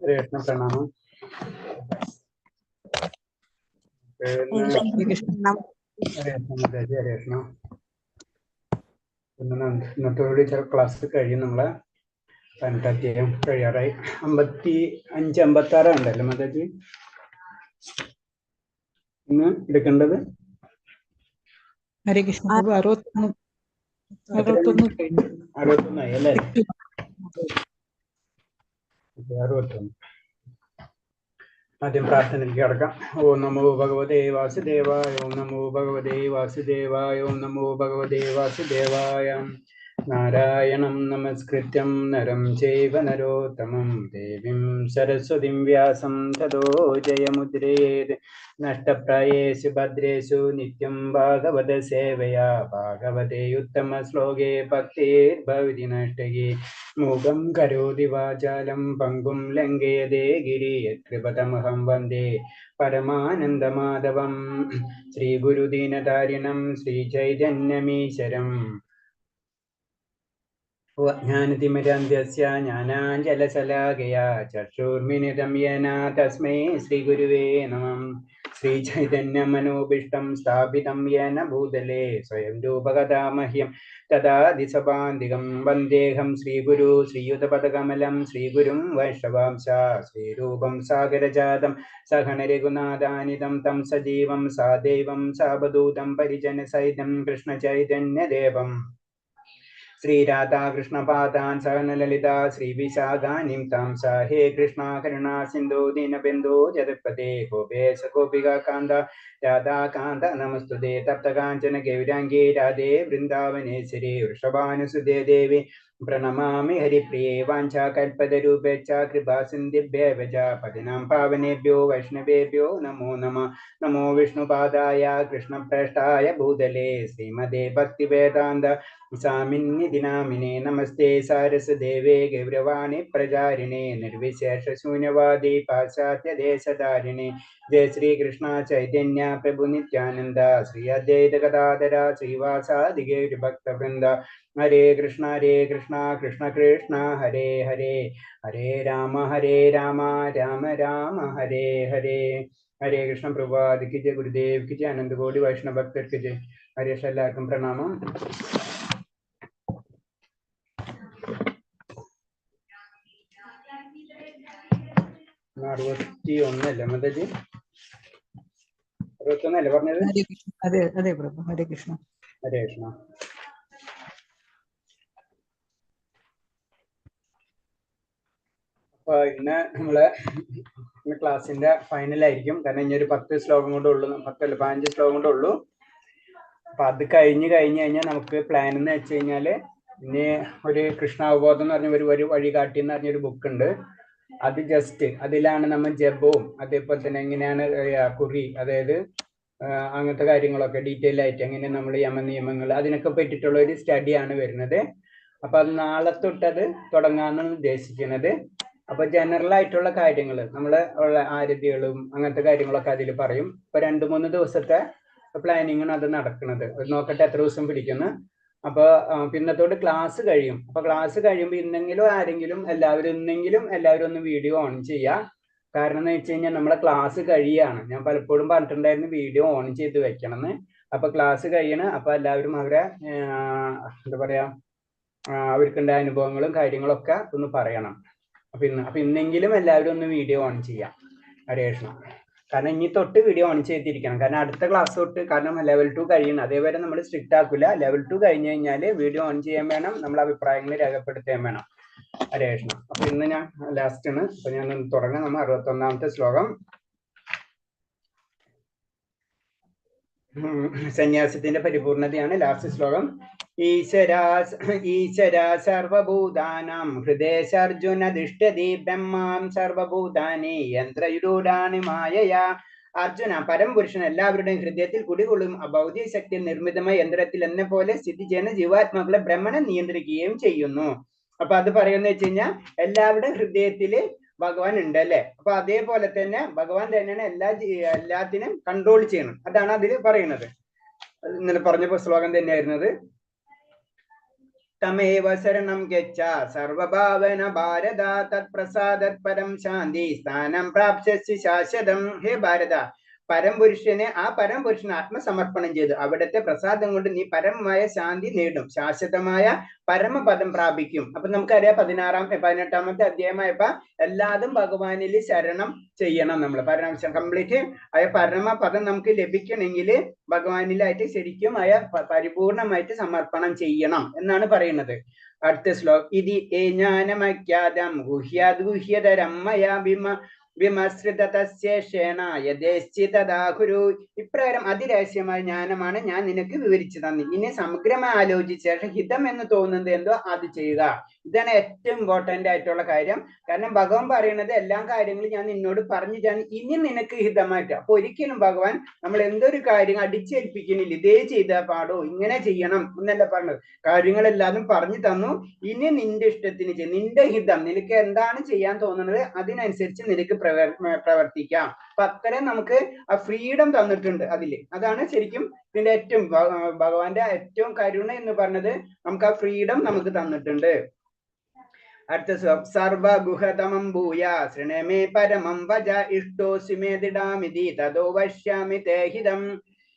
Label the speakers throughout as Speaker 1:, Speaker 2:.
Speaker 1: ഹരേ കൃഷ്ണ പ്രണാമം. ഹരേ കൃഷ്ണ മാതാജി. ഹരേ കൃഷ്ണ. ഇന്നത്തോടുകൂടി ക്ലാസ് കഴിയും. നമ്മളെ 18 അധ്യായം കഴിയാറായി. 55, 56 ഉണ്ടല്ലോ മാതാജി ഇന്ന് എടുക്കേണ്ടത്.
Speaker 2: ഹരേ കൃഷ്ണ.
Speaker 1: 61 അല്ലേ? 61. ആദ്യം പ്രാർത്ഥനയ്ക്ക് കടക്കാം. ഓം നമോ ഭഗവതേ വാസുദേവായ. ഓം നമോ ഭഗവതേ വാസുദേവായ. ഓം നമോ ഭഗവതേ വാസുദേവായ. നാരായണം നമസ്കൃത്യം നരം ചൈവ നരോത്തമം ദേവീം സരസ്വതിം വ്യാസം തതോ ജയമുദ്രേത്. നഷ്ടപ്രായേഷു ഭദ്രേഷു നിത്യം ഭാഗവത സേവയാ. ഭാഗവതേ ഉത്തമ ശ്ലോകേ ഭക്തിർഭവതി നഷ്ടകേ. മൂകം കരോതി വാചാലം പങ്കും ലംഘയതേ ഗിരി. യത്കൃപതമഹം വന്ദേ പരമാനന്ദമാധവം. ശ്രീഗുരുദീനതാരിണം ശ്രീചൈതന്യമീശ്വരം. ജ്ഞാനതിമിരാന്ധ്യസ്യ ജ്ഞാനാഞ്ജലശലാകയാ ചക്ഷുർമിലിതം യേന തസ്മൈ ശ്രീഗുരുവേ നമഃ. ശ്രീചൈതന്യമനോഭീഷ്ടം സ്ഥാപിതം യേന ഭൂതലേ സ്വയം രൂപകഥാ മഹ്യം ദദാതി സ്വപാന്തികം. വന്ദേഹം ശ്രീഗുരു ശ്രീയുതപദകമലം ശ്രീഗുരും വൈഷ്ണവാംശ. ശ്രീരൂപം സാഗരജാതം സഹന രഘുനാഥാനിതം തം സജീവം സാദൈവം സാവധൂതം പരിജനസഹിതം കൃഷ്ണചൈതന്യദേവം. ശ്രീരാധാകൃഷ്ണപാദാൻ സഹനലളിതാ ശ്രീവിശാഖാനിം താം സ. ഹേ കൃഷ്ണ കരുണാ സിന്ധു ദീനബന്ധു ജഗത്പതേ. ഗോപേശ ഗോപികാ കാന്ത രാധാകാന്ത നമസ്തുതേ. തപ്തകാഞ്ചന ഗൗരാംഗീ രാധേ വൃന്ദാവനേശ്വരി. വൃഷഭാനുസുതേ ദേവി പ്രണമാമി ഹരിപ്രിയേ. വാഞ്ചാകൽപതരൂപേച്ഛ കൃപാ സിന്ധിഭ്യേവ ച. പതിനാം പാവനേഭ്യോ വൈഷ്ണവേഭ്യോ നമോ നമഃ. നമോ വിഷ്ണുപാദായ കൃഷ്ണപ്രേഷ്ഠായ ഭൂതലേ ശ്രീമതേ ഭക്തിവേദാന്ത സ്വാമിന്നിധി നാമിനേ. നമസ്തേ സാരസ്വദേവേ ഗൗരവാണി പ്രചാരിണേ. നിർവിശേഷ ശൂന്യവാദി പാശ്ചാത്യദേശധാരിണേ. ജയ ശ്രീകൃഷ്ണ ചൈതന്യ പ്രഭു നിത്യാനന്ദ. ശ്രീ അദ്വൈത ഗദാധര ശ്രീവാസാദി ഗൗരഭക്തവൃന്ദ. ഹരേ കൃഷ്ണ കൃഷ്ണ കൃഷ്ണ ഹരേ ഹരേ. ഹരേ രാമ രാമ രാമ ഹരേ ഹരേ. ഹരേ കൃഷ്ണ. പ്രഭാതിക്ക് ജയ. ഗുരുദേവ്ക്ക് ജയ. അനന്തകോടി വൈഷ്ണവ ഭക്തർക്ക് ജയ. ഹരേഷ്. എല്ലാവർക്കും പ്രണാമം. 61 അല്ലേ മാതാജി? 61 അല്ലേ പറഞ്ഞത്?
Speaker 2: അതെ പ്രഭു. ഹരേ കൃഷ്ണ.
Speaker 1: ഹരേ കൃഷ്ണ. അപ്പൊ ഇന്ന് നമ്മള് ക്ലാസ്സിന്റെ ഫൈനൽ ആയിരിക്കും. കാരണം ഇനി ഒരു 10 ശ്ലോകം കൊണ്ടേ ഉള്ളൂ. 10 അല്ല 15 ശ്ലോകം കൊണ്ടേ ഉള്ളൂ. അപ്പൊ അത് കഴിഞ്ഞ് കഴിഞ്ഞാൽ നമുക്ക് പ്ലാൻ എന്ന് വെച്ച് കഴിഞ്ഞാല് ഇനി ഒരു കൃഷ്ണ അവബോധം എന്ന് പറഞ്ഞ ഒരു വഴികാട്ടി എന്ന് പറഞ്ഞൊരു ബുക്ക് ഉണ്ട്. അത് ജസ്റ്റ് അതിലാണ് നമ്മൾ ജപവും അതേപോലെ തന്നെ എങ്ങനെയാണ് കുറി, അതായത് അങ്ങനത്തെ കാര്യങ്ങളൊക്കെ ഡീറ്റെയിൽ ആയിട്ട് എങ്ങനെ നമ്മൾ യമനിയമങ്ങൾ അതിനൊക്കെ പറ്റിയിട്ടുള്ള ഒരു സ്റ്റഡിയാണ് വരുന്നത്. അപ്പൊ അത് നാളെ തൊട്ടത് തുടങ്ങാമെന്നാണ് ഉദ്ദേശിക്കുന്നത്. അപ്പൊ ജനറൽ ആയിട്ടുള്ള കാര്യങ്ങൾ നമ്മള് ഉള്ള ആരതികളും അങ്ങനത്തെ കാര്യങ്ങളൊക്കെ അതിൽ പറയും. ഇപ്പൊ 2-3 ദിവസത്തെ പ്ലാനിങ്ങാണ് അത് നടക്കുന്നത്. നോക്കട്ടെ എത്ര ദിവസം പിടിക്കുന്നു. അപ്പൊ പിന്നത്തോട് ക്ലാസ് കഴിയും. അപ്പൊ ക്ലാസ് കഴിയുമ്പോൾ എല്ലാവരും ഒന്ന് വീഡിയോ ഓൺ ചെയ്യുക. കാരണം എന്ന് വെച്ച് കഴിഞ്ഞാൽ നമ്മളെ ക്ലാസ് കഴിയാണ്. ഞാൻ പലപ്പോഴും പറഞ്ഞിട്ടുണ്ടായിരുന്നു വീഡിയോ ഓൺ ചെയ്ത് വെക്കണമെന്ന്. അപ്പൊ ക്ലാസ് കഴിയണം. അപ്പൊ എല്ലാവരും അവരെ എന്താ പറയാ അവർക്കുണ്ടായ അനുഭവങ്ങളും കാര്യങ്ങളൊക്കെ ഒന്ന് പറയണം. അപ്പൊ ഇന്നെങ്കിലും എല്ലാവരും ഒന്ന് വീഡിയോ ഓൺ ചെയ്യാം. ഹരേ കൃഷ്ണ. കാരണം ഇനി തൊട്ട് വീഡിയോ ഓൺ ചെയ്തിരിക്കണം. കാരണം അടുത്ത ക്ലാസ് തൊട്ട്, കാരണം ലെവൽ 2 കഴിയണം. അതേവരെ നമ്മൾ സ്ട്രിക്റ്റ് ആക്കില്ല. ലെവൽ 2 കഴിഞ്ഞ് കഴിഞ്ഞാൽ വീഡിയോ ഓൺ ചെയ്യാൻ വേണം, നമ്മൾ അഭിപ്രായങ്ങൾ രേഖപ്പെടുത്താൻ വേണം. ഹരേ കൃഷ്ണ. അപ്പൊ ഇന്ന് ഞാൻ ലാസ്റ്റ് ആണ്. അപ്പൊ ഞാൻ തുടങ്ങാം. നമ്മൾ 61ാമത്തെ ശ്ലോകം. സന്യാസത്തിന്റെ പരിപൂർണതയാണ് ലാസ്റ്റ് ശ്ലോകം. ഈശ്വര സർവഭൂതാനാം ഹൃദയർജുന തിഷ്ഠതി ബ്രഹ്മാം സർവഭൂതാനി യന്ത്രയുരൂഢാനി മായയാ. അർജുന, പരംപുരുഷൻ എല്ലാവരുടെയും ഹൃദയത്തിൽ കുടികൊള്ളും. അഭൗതിക ശക്തി നിർമ്മിതമായ യന്ത്രത്തിൽ എന്നെ പോലെ സ്ഥിതി ചെയ്യുന്ന ജീവാത്മാക്കളെ ബ്രഹ്മനെ നിയന്ത്രിക്കുകയും ചെയ്യുന്നു. അപ്പൊ അത് പറയുന്ന വെച്ച് കഴിഞ്ഞാൽ എല്ലാവരുടെയും ഹൃദയത്തില് ഭഗവാൻ ഉണ്ട് അല്ലെ. അപ്പൊ അതേപോലെ തന്നെ ഭഗവാൻ തന്നെയാണ് എല്ലാത്തിനും കൺട്രോൾ ചെയ്യണം. അതാണ് അതിൽ പറയുന്നത്. ഇന്നലെ പറഞ്ഞ ശ്ലോകം തന്നെയായിരുന്നത്. തമേവ ശരണം ഗച്ഛ സർവഭാവന ഭാരത തത്പ്രസാദത് പരം ശാന്തി സ്ഥാനം പ്രാപ്സ്യസി ശാശ്വതം. ഹേ ഭാരത, പരംപുരുഷനെ ആ പരംപുരുഷന് ആത്മസമർപ്പണം ചെയ്തു അവിടുത്തെ പ്രസാദം കൊണ്ട് നീ പരമമായ ശാന്തി നേടും, ശാശ്വതമായ പരമപദം പ്രാപിക്കും. അപ്പൊ നമുക്കറിയാം 18ാമത്തെ അധ്യായമായപ്പോ എല്ലാതും ഭഗവാനിൽ ശരണം ചെയ്യണം. നമ്മൾ കംപ്ലീറ്റ് ആയ പരമപദം നമുക്ക് ലഭിക്കണമെങ്കിൽ ഭഗവാനിലായിട്ട് ശരിക്കും ആയ പരിപൂർണമായിട്ട് സമർപ്പണം ചെയ്യണം എന്നാണ് പറയുന്നത്. അടുത്ത ശ്ലോകം, ഇതി ജ്ഞാനമഖ്യാതം ഗുഹ്യാത് ഗുഹ്യതരം മയാ വിമസൃതശേഷേണ യഥേശ്ചിതദാഹുരു. ഇപ്രകാരം അതിരഹസ്യമായ ജ്ഞാനമാണ് ഞാൻ നിനക്ക് വിവരിച്ചു തന്നു. ഇനി സമഗ്രമായി ആലോചിച്ച ശേഷം ഹിതം എന്ന് തോന്നുന്നത് എന്തോ അത് ചെയ്യുക. ഇതാണ് ഏറ്റവും ഇമ്പോർട്ടന്റ് ആയിട്ടുള്ള കാര്യം. കാരണം ഭഗവാൻ പറയുന്നത് എല്ലാ കാര്യങ്ങളും ഞാൻ നിന്നോട് പറഞ്ഞിട്ടാണ് ഇനി നിനക്ക് ഹിതമായിട്ട്. അപ്പൊ ഒരിക്കലും ഭഗവാൻ നമ്മൾ എന്തൊരു കാര്യം അടിച്ചേൽപ്പിക്കുന്നില്ല, ഇതേ ചെയ്താൽ പാടോ, ഇങ്ങനെ ചെയ്യണം എന്നല്ല പറഞ്ഞത്. കാര്യങ്ങളെല്ലാതും പറഞ്ഞു തന്നു. ഇനി നിന്റെ ഇഷ്ടത്തിന് ചെയ്യും, നിന്റെ ഹിതം, നിനക്ക് എന്താണ് ചെയ്യാൻ തോന്നുന്നത് അതിനനുസരിച്ച് നിനക്ക് പ്രവർത്തിക്കാം. അപ്പൊ അത്രയും നമുക്ക് ആ ഫ്രീഡം തന്നിട്ടുണ്ട് അതില്. അതാണ് ശരിക്കും ഇതിന്റെ ഏറ്റവും ഭഗവാന്റെ ഏറ്റവും കരുണ എന്ന് പറഞ്ഞത്. നമുക്ക് ആ ഫ്രീഡം നമുക്ക് തന്നിട്ടുണ്ട്. അടുത്ത സർവഗുഹതമം ഭൂയ ശൃണമേ പരമം വജ ഇഷ്ടോസി മേ ദിടാമിതി തതോ വശ്യാമി തേ ഹിതം.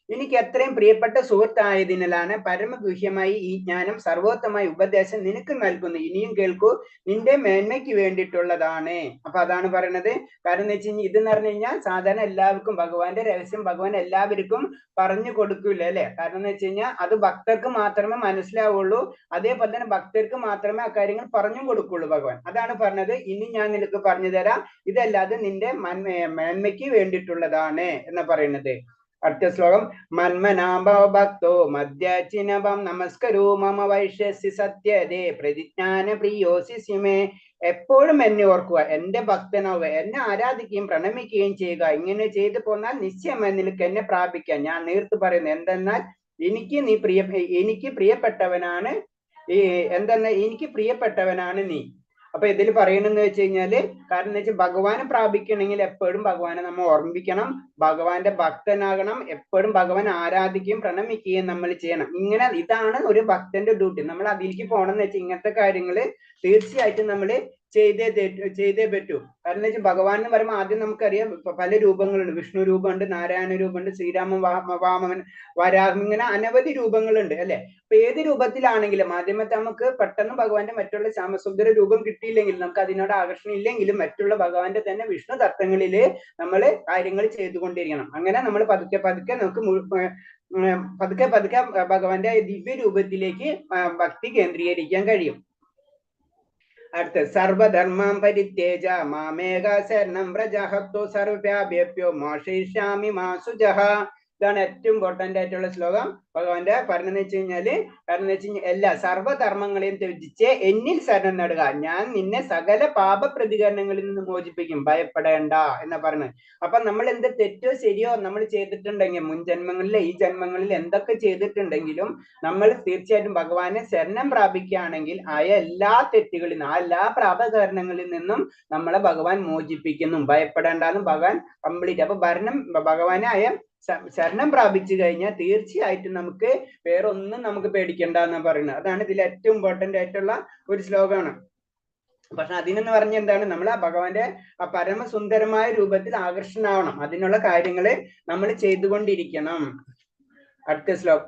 Speaker 1: എനിക്ക് എത്രയും പ്രിയപ്പെട്ട സുഹൃത്തായതിനാലാണ് പരമഗുഹ്യമായി ഈ ജ്ഞാനം സർവോത്തമായ ഉപദേശം നിനക്ക് നൽകുന്നു. ഇനിയും കേൾക്കൂ, നിന്റെ മേന്മയ്ക്ക് വേണ്ടിയിട്ടുള്ളതാണ്. അപ്പൊ അതാണ് പറയണത്. കാരണം എന്ന് വെച്ച് കഴിഞ്ഞാൽ ഇതെന്ന് പറഞ്ഞു കഴിഞ്ഞാൽ സാധാരണ എല്ലാവർക്കും ഭഗവാന്റെ രഹസ്യം ഭഗവാൻ എല്ലാവർക്കും പറഞ്ഞു കൊടുക്കൂല അല്ലെ. കാരണം എന്ന് വെച്ച് കഴിഞ്ഞാൽ അത് ഭക്തർക്ക് മാത്രമേ മനസ്സിലാവുള്ളൂ. അതേപോലെ തന്നെ ഭക്തർക്ക് മാത്രമേ ആ കാര്യങ്ങൾ പറഞ്ഞു കൊടുക്കുള്ളൂ ഭഗവാൻ. അതാണ് പറഞ്ഞത്, ഇനി ഞാൻ നിനക്ക് പറഞ്ഞു തരാം, ഇതല്ലാതെ നിന്റെ മേന്മയ്ക്ക് വേണ്ടിയിട്ടുള്ളതാണ് എന്ന് പറയുന്നത്. അടുത്ത ശ്ലോകം, മന്മനാഭവ ഭക്തോ മധ്യചിനഭം നമസ്കരോ മമ വൈഷ്യസി സത്യതേ പ്രതിജ്ഞാന പ്രിയോസി സിമേ. എപ്പോഴും എന്നെ ഓർക്കുക, എന്റെ ഭക്തനാവുക, എന്നെ ആരാധിക്കുകയും പ്രണമിക്കുകയും ചെയ്യുക. ഇങ്ങനെ ചെയ്തു പോന്നാൽ നിശ്ചയമായി നിനക്ക് എന്നെ പ്രാപിക്കാം. ഞാൻ നേർത്തു പറയുന്നു എന്തെന്നാൽ എനിക്ക് പ്രിയപ്പെട്ടവനാണ് എനിക്ക് പ്രിയപ്പെട്ടവനാണ് നീ. അപ്പൊ ഇതിൽ പറയണെന്ന് വെച്ച് കഴിഞ്ഞാല്, കാരണം എന്ന് വെച്ചാൽ ഭഗവാനെ പ്രാപിക്കണമെങ്കിൽ എപ്പോഴും ഭഗവാനെ നമ്മൾ ഓർമ്മിപ്പിക്കണം, ഭഗവാന്റെ ഭക്തനാകണം, എപ്പോഴും ഭഗവാൻ ആരാധിക്കുകയും പ്രണമിക്കുകയും നമ്മൾ ചെയ്യണം. ഇതാണ് ഒരു ഭക്തന്റെ ഡ്യൂട്ടി. നമ്മൾ അതിലേക്ക് പോകണമെന്ന് വെച്ചാൽ ഇങ്ങനത്തെ കാര്യങ്ങള് തീർച്ചയായിട്ടും നമ്മൾ ചെയ്തേ പറ്റൂ. കാരണം എന്ന് വെച്ചാൽ ഭഗവാൻ എന്ന് പറയുമ്പോൾ ആദ്യം നമുക്കറിയാം പല രൂപങ്ങളുണ്ട്. വിഷ്ണു രൂപമുണ്ട്, നാരായണ രൂപമുണ്ട്, ശ്രീരാമൻ, വാമൻ, വരാഹം, ഇങ്ങനെ അനവധി രൂപങ്ങളുണ്ട് അല്ലെ. അപ്പൊ ഏത് രൂപത്തിലാണെങ്കിലും ആദ്യമത്തെ നമുക്ക് പെട്ടെന്ന് ഭഗവാന്റെ മറ്റുള്ള ശ്യാമസുന്ദര രൂപം കിട്ടിയില്ലെങ്കിൽ, നമുക്ക് അതിനോട് ആകർഷണം ഇല്ലെങ്കിലും മറ്റുള്ള ഭഗവാന്റെ തന്നെ വിഷ്ണു തത്വങ്ങളില് നമ്മൾ കാര്യങ്ങൾ ചെയ്തുകൊണ്ടിരിക്കണം. അങ്ങനെ നമ്മൾ പതുക്കെ പതുക്കെ ഭഗവാന്റെ ദിവ്യ രൂപത്തിലേക്ക് ഭക്തി കേന്ദ്രീകരിക്കാൻ കഴിയും. അടുത്ത സർവധർമ്മം പരിത്യേജ മാമേക ശരണം വ്രജഹത്വ സർവ്യാഭ്യോ മോക്ഷയിഷ്യാമി മാ സുജഃ. ഇതാണ് ഏറ്റവും ഇമ്പോർട്ടന്റ് ആയിട്ടുള്ള ശ്ലോകം. ഭഗവാന്റെ പറഞ്ഞെന്ന് വെച്ച് കഴിഞ്ഞാല്, കാരണം എന്ന് വെച്ച് കഴിഞ്ഞാൽ എല്ലാ സർവ്വധർമ്മങ്ങളെയും ത്യജിച്ച് എന്നിൽ ശരണം നേടുക, ഞാൻ നിന്നെ സകല പാപ പ്രതികരണങ്ങളിൽ നിന്ന് മോചിപ്പിക്കും, ഭയപ്പെടേണ്ട എന്ന് പറഞ്ഞത്. അപ്പൊ നമ്മൾ എന്ത് തെറ്റോ ശരിയോ നമ്മൾ ചെയ്തിട്ടുണ്ടെങ്കിൽ, മുൻ ജന്മങ്ങളിലെ ഈ ജന്മങ്ങളിൽ എന്തൊക്കെ ചെയ്തിട്ടുണ്ടെങ്കിലും നമ്മൾ തീർച്ചയായിട്ടും ഭഗവാനെ ശരണം പ്രാപിക്കുകയാണെങ്കിൽ ആയ എല്ലാ തെറ്റുകളിൽ നിന്നും, ആ എല്ലാ പാപകാരണങ്ങളിൽ നിന്നും നമ്മളെ ഭഗവാൻ മോചിപ്പിക്കുന്നു. ഭയപ്പെടേണ്ടെന്ന് ഭഗവാൻ കംപ്ലീറ്റ്. അപ്പൊ ഭഗവാനായ ശരണം പ്രാപിച്ചു കഴിഞ്ഞാൽ തീർച്ചയായിട്ടും നമുക്ക് വേറെ ഒന്നും നമുക്ക് പേടിക്കണ്ട എന്നാ പറയുന്നത്. അതാണ് ഇതിൽ ഏറ്റവും ഇമ്പോർട്ടന്റ് ആയിട്ടുള്ള ഒരു ശ്ലോകമാണ്. പക്ഷെ അതിനെന്ന് പറഞ്ഞ എന്താണ്, നമ്മൾ ആ ഭഗവാന്റെ ആ പരമസുന്ദരമായ രൂപത്തിൽ ആകർഷണമാവണം. അതിനുള്ള കാര്യങ്ങള് നമ്മൾ ചെയ്തുകൊണ്ടിരിക്കണം. അടുത്ത ശ്ലോകം,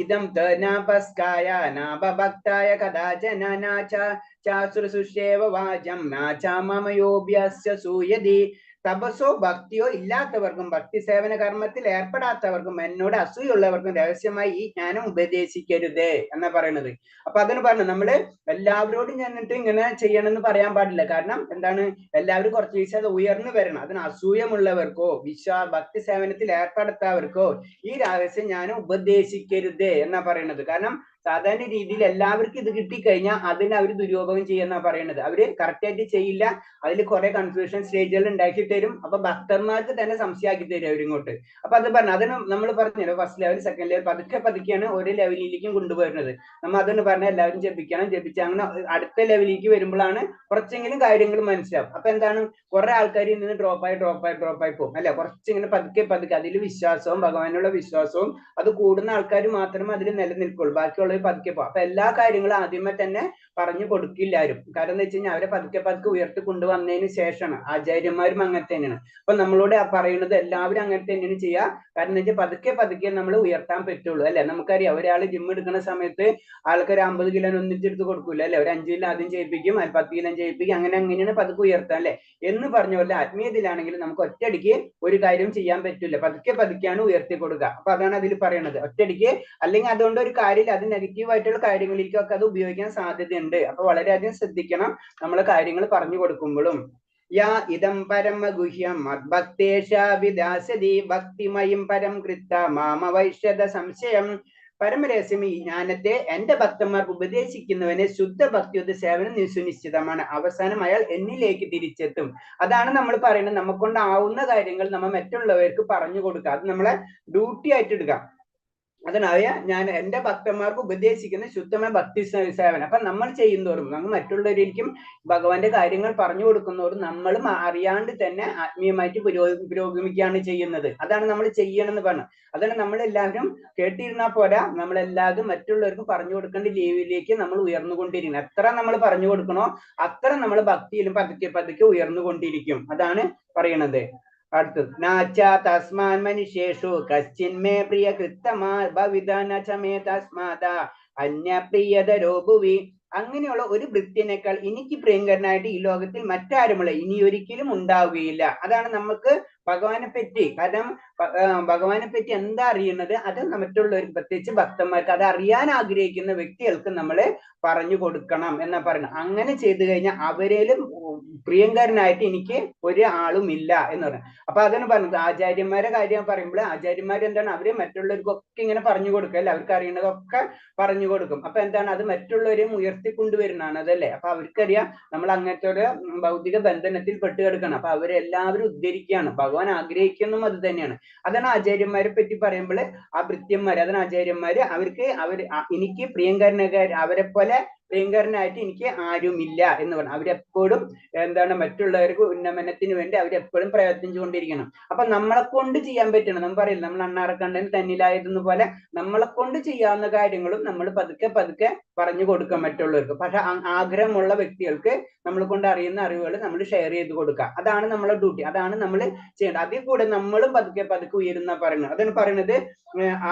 Speaker 1: ഇതം തേനാപസ്കായ നാഭക്തായ കഥാചന നാചാസുരസുഷേവ വാചം നാചാ മമയോഭ്യസ്യ സൂയതി. തപസ്സോ ഭക്തിയോ ഇല്ലാത്തവർക്കും ഭക്തി സേവന കർമ്മത്തിൽ ഏർപ്പെടാത്തവർക്കും എന്നോട് അസൂയുള്ളവർക്കും രഹസ്യമായി ഈ ജ്ഞാനം ഉപദേശിക്കരുത് എന്നാ പറയുന്നത്. അപ്പൊ അതിന് പറഞ്ഞു നമ്മള് എല്ലാവരോടും ചെന്നിട്ട് ഇങ്ങനെ ചെയ്യണമെന്ന് പറയാൻ പാടില്ല. കാരണം എന്താണ്, എല്ലാവരും കുറച്ച് ദിവസം ഉയർന്നു വരണം. അതിന് അസൂയമുള്ളവർക്കോ ഭക്തി സേവനത്തിൽ ഏർപ്പെടുത്താവർക്കോ ഈ രഹസ്യം ജ്ഞാനം ഉപദേശിക്കരുത് എന്നാ പറയുന്നത്. കാരണം സാധാരണ രീതിയിൽ എല്ലാവർക്കും ഇത് കിട്ടിക്കഴിഞ്ഞാൽ അതിന് അവർ ദുരുപയോഗം ചെയ്യുന്ന പറയുന്നത്. അവര് കറക്റ്റ് ആയിട്ട് ചെയ്യില്ല, അതിൽ കുറെ കൺഫ്യൂഷൻ സ്റ്റേജുകൾ ഉണ്ടാക്കി തരും. അപ്പൊ ഭക്തന്മാർക്ക് തന്നെ സംശയമാക്കി തരും അവരിങ്ങോട്ട്. അപ്പൊ അത് പറഞ്ഞു, അതിന് നമ്മൾ പറഞ്ഞല്ലോ ഫസ്റ്റ് ലെവൽ, സെക്കൻഡ് ലെവൽ, പതുക്കെയാണ് ഓരോ ലെവലിലേക്കും കൊണ്ടുവരുന്നത്. നമ്മൾ അതൊന്ന് പറഞ്ഞാൽ എല്ലാവരും ജപിച്ച് അങ്ങനെ അടുത്ത ലെവലിലേക്ക് വരുമ്പോഴാണ് കുറച്ചെങ്കിലും കാര്യങ്ങൾ മനസ്സിലാവും. അപ്പൊ എന്താണ്, കുറെ ആൾക്കാരിൽ നിന്ന് ഡ്രോപ്പായി പോകും അല്ലെ. കുറച്ചിങ്ങനെ പതുക്കെ അതിൽ വിശ്വാസവും ഭഗവാനുള്ള വിശ്വാസവും അത് കൂടുന്ന ആൾക്കാർ മാത്രമേ അതിൽ നിലനിൽക്കുള്ളൂ. ബാക്കിയുള്ള പോയി പതുക്കെ പോ. അപ്പൊ എല്ലാ കാര്യങ്ങളും ആദ്യമേ തന്നെ പറഞ്ഞു കൊടുക്കില്ലാരും. കാരണം എന്ന് വെച്ച് കഴിഞ്ഞാൽ അവരെ പതുക്കെ പതുക്കെ ഉയർത്തി കൊണ്ടുവന്നതിന് ശേഷമാണ്. ആചാര്യന്മാരും അങ്ങനെ തന്നെയാണ്. അപ്പൊ നമ്മളോട് പറയുന്നത് എല്ലാവരും അങ്ങനെ തന്നെയാണ് ചെയ്യുക. കാരണം എന്ന് വെച്ചാൽ പതുക്കെ പതുക്കെ നമ്മൾ ഉയർത്താൻ പറ്റുള്ളൂ അല്ലെ. നമുക്കറിയാം ഒരാൾ ജിം എടുക്കുന്ന സമയത്ത് ആൾക്ക് ഒരു 50 കിലോ ഒന്നിച്ചെടുത്ത് കൊടുക്കൂല അല്ലെ. ഒരു 5 കിലോ ആദ്യം ചെയ്യിപ്പിക്കും, 10 കിലോ ചെയ്യിപ്പിക്കും, അങ്ങനെയാണ് പതുക്കെ ഉയർത്താൻ അല്ലെ. എന്ന് പറഞ്ഞ പോലെ ആത്മീയതയിലാണെങ്കിൽ നമുക്ക് ഒറ്റയടിക്ക് ഒരു കാര്യം ചെയ്യാൻ പറ്റില്ല. പതുക്കെ പതുക്കെയാണ് ഉയർത്തി കൊടുക്കുക. അപ്പൊ അതാണ് അതിൽ പറയുന്നത്. ഒറ്റയടിക്ക് അല്ലെങ്കിൽ അതുകൊണ്ട് ഒരു കാര്യമില്ല, അത് നെഗറ്റീവ് ആയിട്ടുള്ള കാര്യങ്ങളിലേക്കൊക്കെ അത് ഉപയോഗിക്കാൻ സാധ്യതയുണ്ട്. അപ്പൊ വളരെയധികം ശ്രദ്ധിക്കണം നമ്മൾ കാര്യങ്ങൾ പറഞ്ഞു കൊടുക്കുമ്പോഴും. യാ ഇദം പരമഗുഹ്യം മദ്ഭക്തേഷ വിദാസ്യതി ഭക്തിമയം പരം കൃത്ത മാമവൈഷ്യത സംശയം. പരമരഹസ്യം ഈ ജ്ഞാനത്തെ എന്റെ ഭക്തന്മാർക്ക് ഉപദേശിക്കുന്നവനെ ശുദ്ധ ഭക്തിയുടെ സേവനം സുനിശ്ചിതമാണ്. അവസാനം അയാൾ എന്നിലേക്ക് തിരിച്ചെത്തും. അതാണ് നമ്മൾ പറയുന്നത്. നമുക്കൊണ്ടാവുന്ന കാര്യങ്ങൾ നമ്മൾ മറ്റുള്ളവർക്ക് പറഞ്ഞു കൊടുക്കുക. അത് നമ്മളെ ഡ്യൂട്ടി ആയിട്ട് എടുക്കാം. അതിനായ ഞാൻ എന്റെ ഭക്തന്മാർക്ക് ഉപദേശിക്കുന്ന ശുദ്ധമായ ഭക്തി സേവനം. അപ്പൊ നമ്മൾ ചെയ്യുന്നതോറും നമ്മൾ മറ്റുള്ളവരിലേക്കും ഭഗവാന്റെ കാര്യങ്ങൾ പറഞ്ഞു കൊടുക്കുന്നതോറും നമ്മളും അറിയാണ്ട് തന്നെ ആത്മീയമായിട്ട് പുരോഗമിക്കുകയാണ് ചെയ്യുന്നത്. അതാണ് നമ്മൾ ചെയ്യണമെന്ന് പറഞ്ഞത്. അതാണ് നമ്മൾ എല്ലാവരും കേട്ടിരുന്നാൽ പോരാ, നമ്മളെല്ലാവരും മറ്റുള്ളവർക്ക് പറഞ്ഞു കൊടുക്കേണ്ട ലെവലിലേക്ക് നമ്മൾ ഉയർന്നുകൊണ്ടിരിക്കണം. എത്ര നമ്മൾ പറഞ്ഞു കൊടുക്കണോ അത്ര നമ്മൾ ഭക്തിയിലും പതുക്കെ പതുക്കെ ഉയർന്നുകൊണ്ടിരിക്കും. അതാണ് പറയണത്. അടുത്തത് നാച്ചാ തസ്മാൻ മനുഷ്യേഷു കശ്ചിന്മേ പ്രിയ കൃത്തമാ ഭവിതനചമേ തസ്മാദാ അന്യ പ്രിയതരോ ഭുവി. അങ്ങനെയുള്ള ഒരു ഭൃത്യനേക്കാൾ എനിക്ക് പ്രിയങ്കരനായിട്ട് ഈ ലോകത്തിൽ മറ്റാരുമുള്ള ഇനി ഒരിക്കലും ഉണ്ടാവുകയില്ല. അതാണ് നമുക്ക് ഭഗവാനെ പറ്റി. കാരണം ഭഗവാനെ പറ്റി എന്താ അറിയുന്നത് അത് മറ്റുള്ളവർക്ക്, പ്രത്യേകിച്ച് ഭക്തന്മാർക്ക്, അത് അറിയാൻ ആഗ്രഹിക്കുന്ന വ്യക്തികൾക്ക് നമ്മൾ പറഞ്ഞു കൊടുക്കണം എന്നാ പറയുന്നത്. അങ്ങനെ ചെയ്തു കഴിഞ്ഞാൽ അവരേലും പ്രിയങ്കരനായിട്ട് എനിക്ക് ഒരാളും ഇല്ല എന്ന് പറഞ്ഞു. അപ്പൊ അതാണ് പറഞ്ഞത്. ആചാര്യന്മാരെ കാര്യം പറയുമ്പോൾ ആചാര്യന്മാർ എന്താണ്, അവര് മറ്റുള്ളവർക്കൊക്കെ ഇങ്ങനെ പറഞ്ഞു കൊടുക്കുക അല്ലെ. അവർക്ക് അറിയുന്നതൊക്കെ പറഞ്ഞു കൊടുക്കും. അപ്പൊ എന്താണ്, അത് മറ്റുള്ളവരെയും ഉയർത്തിക്കൊണ്ടുവരുന്നതാണ് അതല്ലേ. അപ്പൊ അവർക്കറിയാം നമ്മൾ അങ്ങനത്തെ ഒരു ഭൗതിക ബന്ധനത്തിൽ പെട്ടുകിടക്കണം. അപ്പൊ അവരെല്ലാവരും ഉദ്ധരിക്കുകയാണ്. ഭഗവാൻ ആഗ്രഹിക്കുന്നതും അത് തന്നെയാണ്. അതാണ് ആചാര്യന്മാരെ പറ്റി പറയുമ്പോൾ ആ ഭൃത്യന്മാര്, അതാണ് ആചാര്യന്മാര്. അവർക്ക് എനിക്ക് പ്രിയങ്കരനൊക്കെ അവരെ പോലെ പ്രിയങ്കരനായിട്ട് എനിക്ക് ആരുമില്ല എന്ന് പറഞ്ഞു. അവരെപ്പോഴും എന്താണ് മറ്റുള്ളവർക്ക് ഉന്നമനത്തിന് വേണ്ടി അവരെപ്പോഴും പ്രയത്നിച്ചുകൊണ്ടിരിക്കണം. അപ്പൊ നമ്മളെ കൊണ്ട് ചെയ്യാൻ പറ്റണം. നമ്മൾ പറയില്ല, നമ്മൾ അണ്ണാറക്കണ്ടൻ തന്നിലായിരുന്നു പോലെ നമ്മളെ കൊണ്ട് ചെയ്യാവുന്ന കാര്യങ്ങളും നമ്മൾ പതുക്കെ പതുക്കെ പറഞ്ഞു കൊടുക്കാം മറ്റുള്ളവർക്ക്. പക്ഷെ ആഗ്രഹമുള്ള വ്യക്തികൾക്ക് നമ്മൾ കൊണ്ട് അറിയുന്ന അറിവുകൾ നമ്മൾ ഷെയർ ചെയ്ത് കൊടുക്കുക. അതാണ് നമ്മളെ ഡ്യൂട്ടി. അതാണ് നമ്മൾ ചെയ്യേണ്ടത്. അതിൽ കൂടെ നമ്മളും പതുക്കെ പതുക്കെ ഉയരുന്ന പറയുന്നത്. അതാണ് പറയുന്നത്. ആ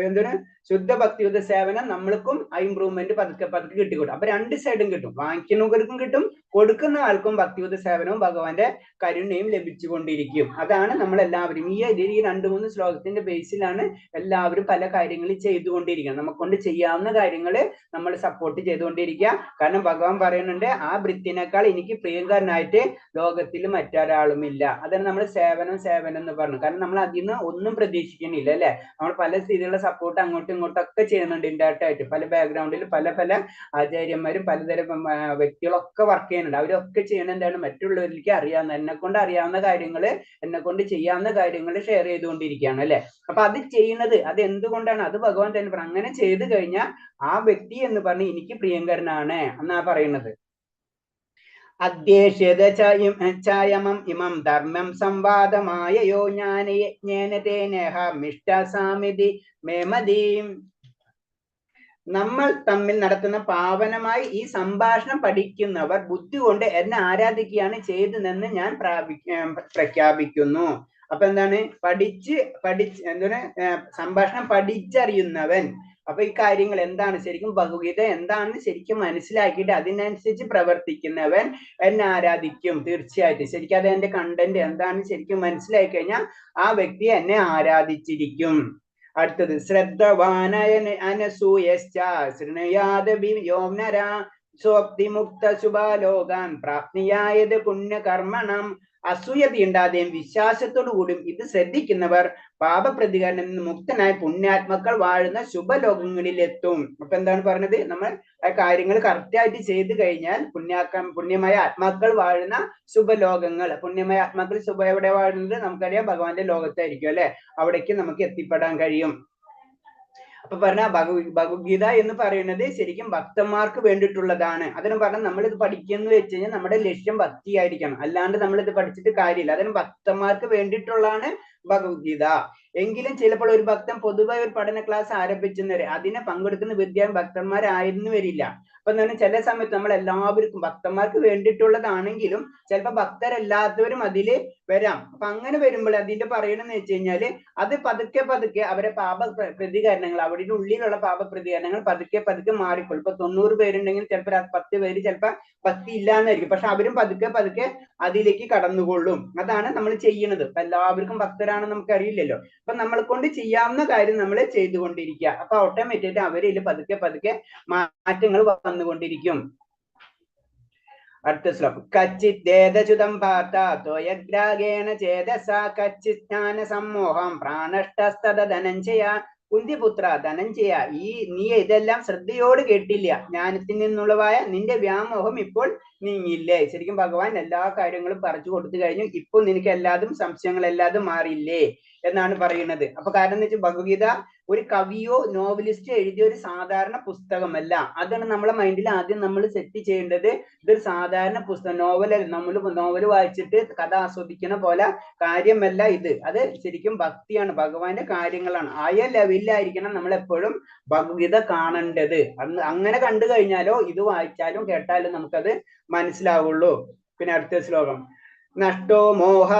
Speaker 1: എന്തിന് ശുദ്ധ ഭക്തിയുടെ സേവനം നമ്മൾക്കും ആ ഇമ്പ്രൂവ്മെന്റ് പതുക്കെ പതുക്കെ കിട്ടിക്കൊടുക്കും. അപ്പൊ രണ്ട് സൈഡും കിട്ടും. വാങ്ങിക്കുന്നവർക്കും കിട്ടും, കൊടുക്കുന്ന ആൾക്കും ഭക്തിയുടെ സേവനവും ഭഗവാന്റെ കരുണയും ലഭിച്ചുകൊണ്ടിരിക്കും. അതാണ് നമ്മൾ എല്ലാവരും ഈ 2-3 ശ്ലോകത്തിന്റെ ബേസിലാണ് എല്ലാവരും പല കാര്യങ്ങളും ചെയ്തുകൊണ്ടിരിക്കുന്നത്. നമുക്കൊണ്ട് ചെയ്യാവുന്ന കാര്യങ്ങള് നമ്മൾ സപ്പോർട്ട് ചെയ്തുകൊണ്ടിരിക്കുക. കാരണം ഭഗവാൻ പറയുന്നുണ്ട്, ആ ഭൃത്യനേക്കാൾ എനിക്ക് പ്രിയങ്കരനായിട്ട് ലോകത്തിൽ മറ്റൊരാളുമില്ല. അതാണ് നമ്മൾ സേവനം എന്ന് പറഞ്ഞു. കാരണം നമ്മൾ അതിൽ നിന്ന് ഒന്നും പ്രതീക്ഷിക്കുന്നില്ല അല്ലെ. നമ്മൾ പല രീതിയിലുള്ള സപ്പോർട്ട് അങ്ങോട്ടും ഇങ്ങോട്ടൊക്കെ ചെയ്യുന്നുണ്ട് ഇൻഡയറക്റ്റ് ആയിട്ട്. പല ബാക്ക്ഗ്രൗണ്ടിൽ പല ആചാര്യന്മാരും പലതരം വ്യക്തികളൊക്കെ വർക്ക് ചെയ്യുന്നുണ്ട്. അവരൊക്കെ ചെയ്യണ എന്താണ്, മറ്റുള്ളവരിലേക്ക് അറിയാവുന്ന, എന്നെ കൊണ്ട് അറിയാവുന്ന കാര്യങ്ങള്, എന്നെ കൊണ്ട് ചെയ്യാവുന്ന കാര്യങ്ങൾ ഷെയർ ചെയ്തുകൊണ്ടിരിക്കുകയാണ് അല്ലെ. അപ്പൊ അത് ചെയ്യുന്നത് അത് എന്തുകൊണ്ടാണ്, അത് ഭഗവാൻ തന്നെ പറഞ്ഞു. അങ്ങനെ ചെയ്തു കഴിഞ്ഞാൽ ആ വ്യക്തി എന്ന് പറഞ്ഞ് എനിക്ക് പ്രിയങ്കരനാണ് എന്നാ പറയുന്നത്. അദ്യേഷ്യത ചായമം ഇമം ധർമ്മം സംവാദമായയോ ജ്ഞാനേനേഹമിഷ്ടസാമിതി മേമതീം. നമ്മൾ തമ്മിൽ നടത്തുന്ന പാവനമായി ഈ സംഭാഷണം പഠിക്കുന്നവർ ബുദ്ധി കൊണ്ട് എന്നെ ആരാധിക്കുകയാണ് ചെയ്തതെന്ന് ഞാൻ പ്രഖ്യാപിക്കുന്നു. അപ്പൊ എന്താണ്, പഠിച്ച് എന്താണ് സംഭാഷണം പഠിച്ചറിയുന്നവൻ. അപ്പൊ ഈ കാര്യങ്ങൾ എന്താണ് ശരിക്കും, ഭഗവത്ഗീത എന്താണെന്ന് ശരിക്കും മനസ്സിലാക്കിയിട്ട് അതിനനുസരിച്ച് പ്രവർത്തിക്കുന്നവൻ എന്നെ ആരാധിക്കും തീർച്ചയായിട്ടും. ശരിക്കും അത് എന്റെ കണ്ടന്റ് എന്താണെന്ന് ശരിക്കും മനസ്സിലാക്കി കഴിഞ്ഞാൽ ആ വ്യക്തി എന്നെ ആരാധിച്ചിരിക്കും. അടുത്തത് ശ്രദ്ധവാനായ മുക്ത ശുഭാലോകാൻ പ്രാപ്തിയായത് പുണ്യകർമ്മണം. അസൂയ തീണ്ടാതെയും വിശ്വാസത്തോടു കൂടിയും ഇത് ശ്രദ്ധിക്കുന്നവർ പാപപ്രതികാരത്തിൽ നിന്ന് മുക്തനായ പുണ്യാത്മാക്കൾ വാഴുന്ന ശുഭലോകങ്ങളിൽ എത്തും. അപ്പൊ എന്താണ് പറഞ്ഞത്, നമ്മൾ ആ കാര്യങ്ങൾ കറക്റ്റായിട്ട് ചെയ്തു കഴിഞ്ഞാൽ പുണ്യമായ ആത്മാക്കൾ വാഴുന്ന ശുഭലോകങ്ങൾ. പുണ്യമായ ആത്മാക്കൾ എവിടെ വാഴുന്നത് നമുക്കറിയാം, ഭഗവാന്റെ ലോകത്തായിരിക്കും അല്ലെ. അവിടേക്ക് നമുക്ക് എത്തിപ്പെടാൻ കഴിയും. അപ്പൊ പറഞ്ഞ ഭഗവത്ഗീത എന്ന് പറയുന്നത് ശരിക്കും ഭക്തന്മാർക്ക് വേണ്ടിയിട്ടുള്ളതാണ്. അതിന് പറഞ്ഞാൽ നമ്മൾ ഇത് പഠിക്കുന്നു വെച്ച് കഴിഞ്ഞാൽ നമ്മുടെ ലക്ഷ്യം ഭക്തിയായിരിക്കണം, അല്ലാണ്ട് നമ്മൾ ഇത് പഠിച്ചിട്ട് കാര്യമില്ല. അതിന് ഭക്തന്മാർക്ക് വേണ്ടിയിട്ടുള്ളതാണ് ഭഗവത്ഗീത. എങ്കിലും ചിലപ്പോൾ ഒരു ഭക്തൻ പൊതുവെ ഒരു പഠന ക്ലാസ് ആരംഭിച്ചെന്ന് അതിനെ പങ്കെടുക്കുന്ന ഭക്തന്മാരായിരുന്നു വരില്ല. അപ്പൊ എന്ന് പറഞ്ഞാൽ ചില സമയത്ത് നമ്മൾ എല്ലാവർക്കും ഭക്തന്മാർക്ക് വേണ്ടിയിട്ടുള്ളതാണെങ്കിലും ചിലപ്പോൾ ഭക്തരല്ലാത്തവരും അതില് വരാം. അപ്പൊ അങ്ങനെ വരുമ്പോൾ അതിന്റെ പറയണെന്ന് വെച്ച് കഴിഞ്ഞാല് അത് പതുക്കെ പതുക്കെ അവരെ പ്രതികരണങ്ങൾ, അവരുടെ ഉള്ളിലുള്ള പ്രതികരണങ്ങൾ പതുക്കെ പതുക്കെ മാറിക്കൊള്ളും. ഇപ്പൊ 90 പേരുണ്ടെങ്കിൽ ചിലപ്പോൾ 10 പേര് ചിലപ്പോൾ ഭക്തി ഇല്ലാന്നായിരിക്കും, പക്ഷെ അവരും പതുക്കെ പതുക്കെ അതിലേക്ക് കടന്നുകൊള്ളും. അതാണ് നമ്മൾ ചെയ്യുന്നത്. ഇപ്പൊ എല്ലാവർക്കും ഭക്തരാണെന്ന് നമുക്ക് അറിയില്ലല്ലോ. അപ്പൊ നമ്മളെ കൊണ്ട് ചെയ്യാവുന്ന കാര്യം നമ്മൾ ചെയ്തുകൊണ്ടിരിക്കുക. അപ്പൊ ഓട്ടോമാറ്റിക് അവരിൽ പതുക്കെ പതുക്കെ മാറ്റങ്ങൾ വന്നുകൊണ്ടിരിക്കും. അടുത്ത ശ്ലോകം. കച്ചിദ്ദേതചുതം പാർത്ത തോയഗ്രാഗേണ ചേതസ കച്ചിത് ജ്ഞാന സമ്മോഹം പ്രാണഷ്ടസ്തത ധനഞ്ജയ. കുന്തിപുത്ര ധനഞ്ജയ, നീ ഇതെല്ലാം ശ്രദ്ധയോട് കേട്ടില്ല. ജ്ഞാനത്തിൽ നിന്നുള്ളവായ നിന്റെ വ്യാമോഹം ഇപ്പോൾ നീങ്ങില്ലേ? ശരിക്കും ഭഗവാൻ എല്ലാ കാര്യങ്ങളും പറഞ്ഞു കൊടുത്തു കഴിഞ്ഞു. ഇപ്പോൾ നിനക്ക് എല്ലാതും സംശയങ്ങൾ എല്ലാതും മാറിയില്ലേ എന്നാണ് പറയുന്നത്. അപ്പൊ കാരണം എന്ന് വെച്ചാൽ ഭഗവത്ഗീത ഒരു കവിയോ നോവലിസ്റ്റോ എഴുതിയ ഒരു സാധാരണ പുസ്തകമല്ല. അതാണ് നമ്മളെ മൈൻഡിൽ ആദ്യം നമ്മൾ സെറ്റ് ചെയ്യേണ്ടത്. ഇതൊരു സാധാരണ പുസ്തകം, നോവലല്ല. നോവൽ വായിച്ചിട്ട് കഥ ആസ്വദിക്കുന്ന പോലെ കാര്യമല്ല ഇത്. അത് ശരിക്കും ഭക്തിയാണ്, ഭഗവാന്റെ കാര്യങ്ങളാണ്. ആയ ലെവലിലായിരിക്കണം നമ്മൾ എപ്പോഴും ഭഗവത്ഗീത കാണേണ്ടത്. അങ്ങനെ കണ്ടു കഴിഞ്ഞാലോ ഇത് വായിച്ചാലും കേട്ടാലും നമുക്കത് മനസ്സിലാവുള്ളൂ. പിന്നെ അടുത്ത ശ്ലോകം. നഷ്ടോ മോഹ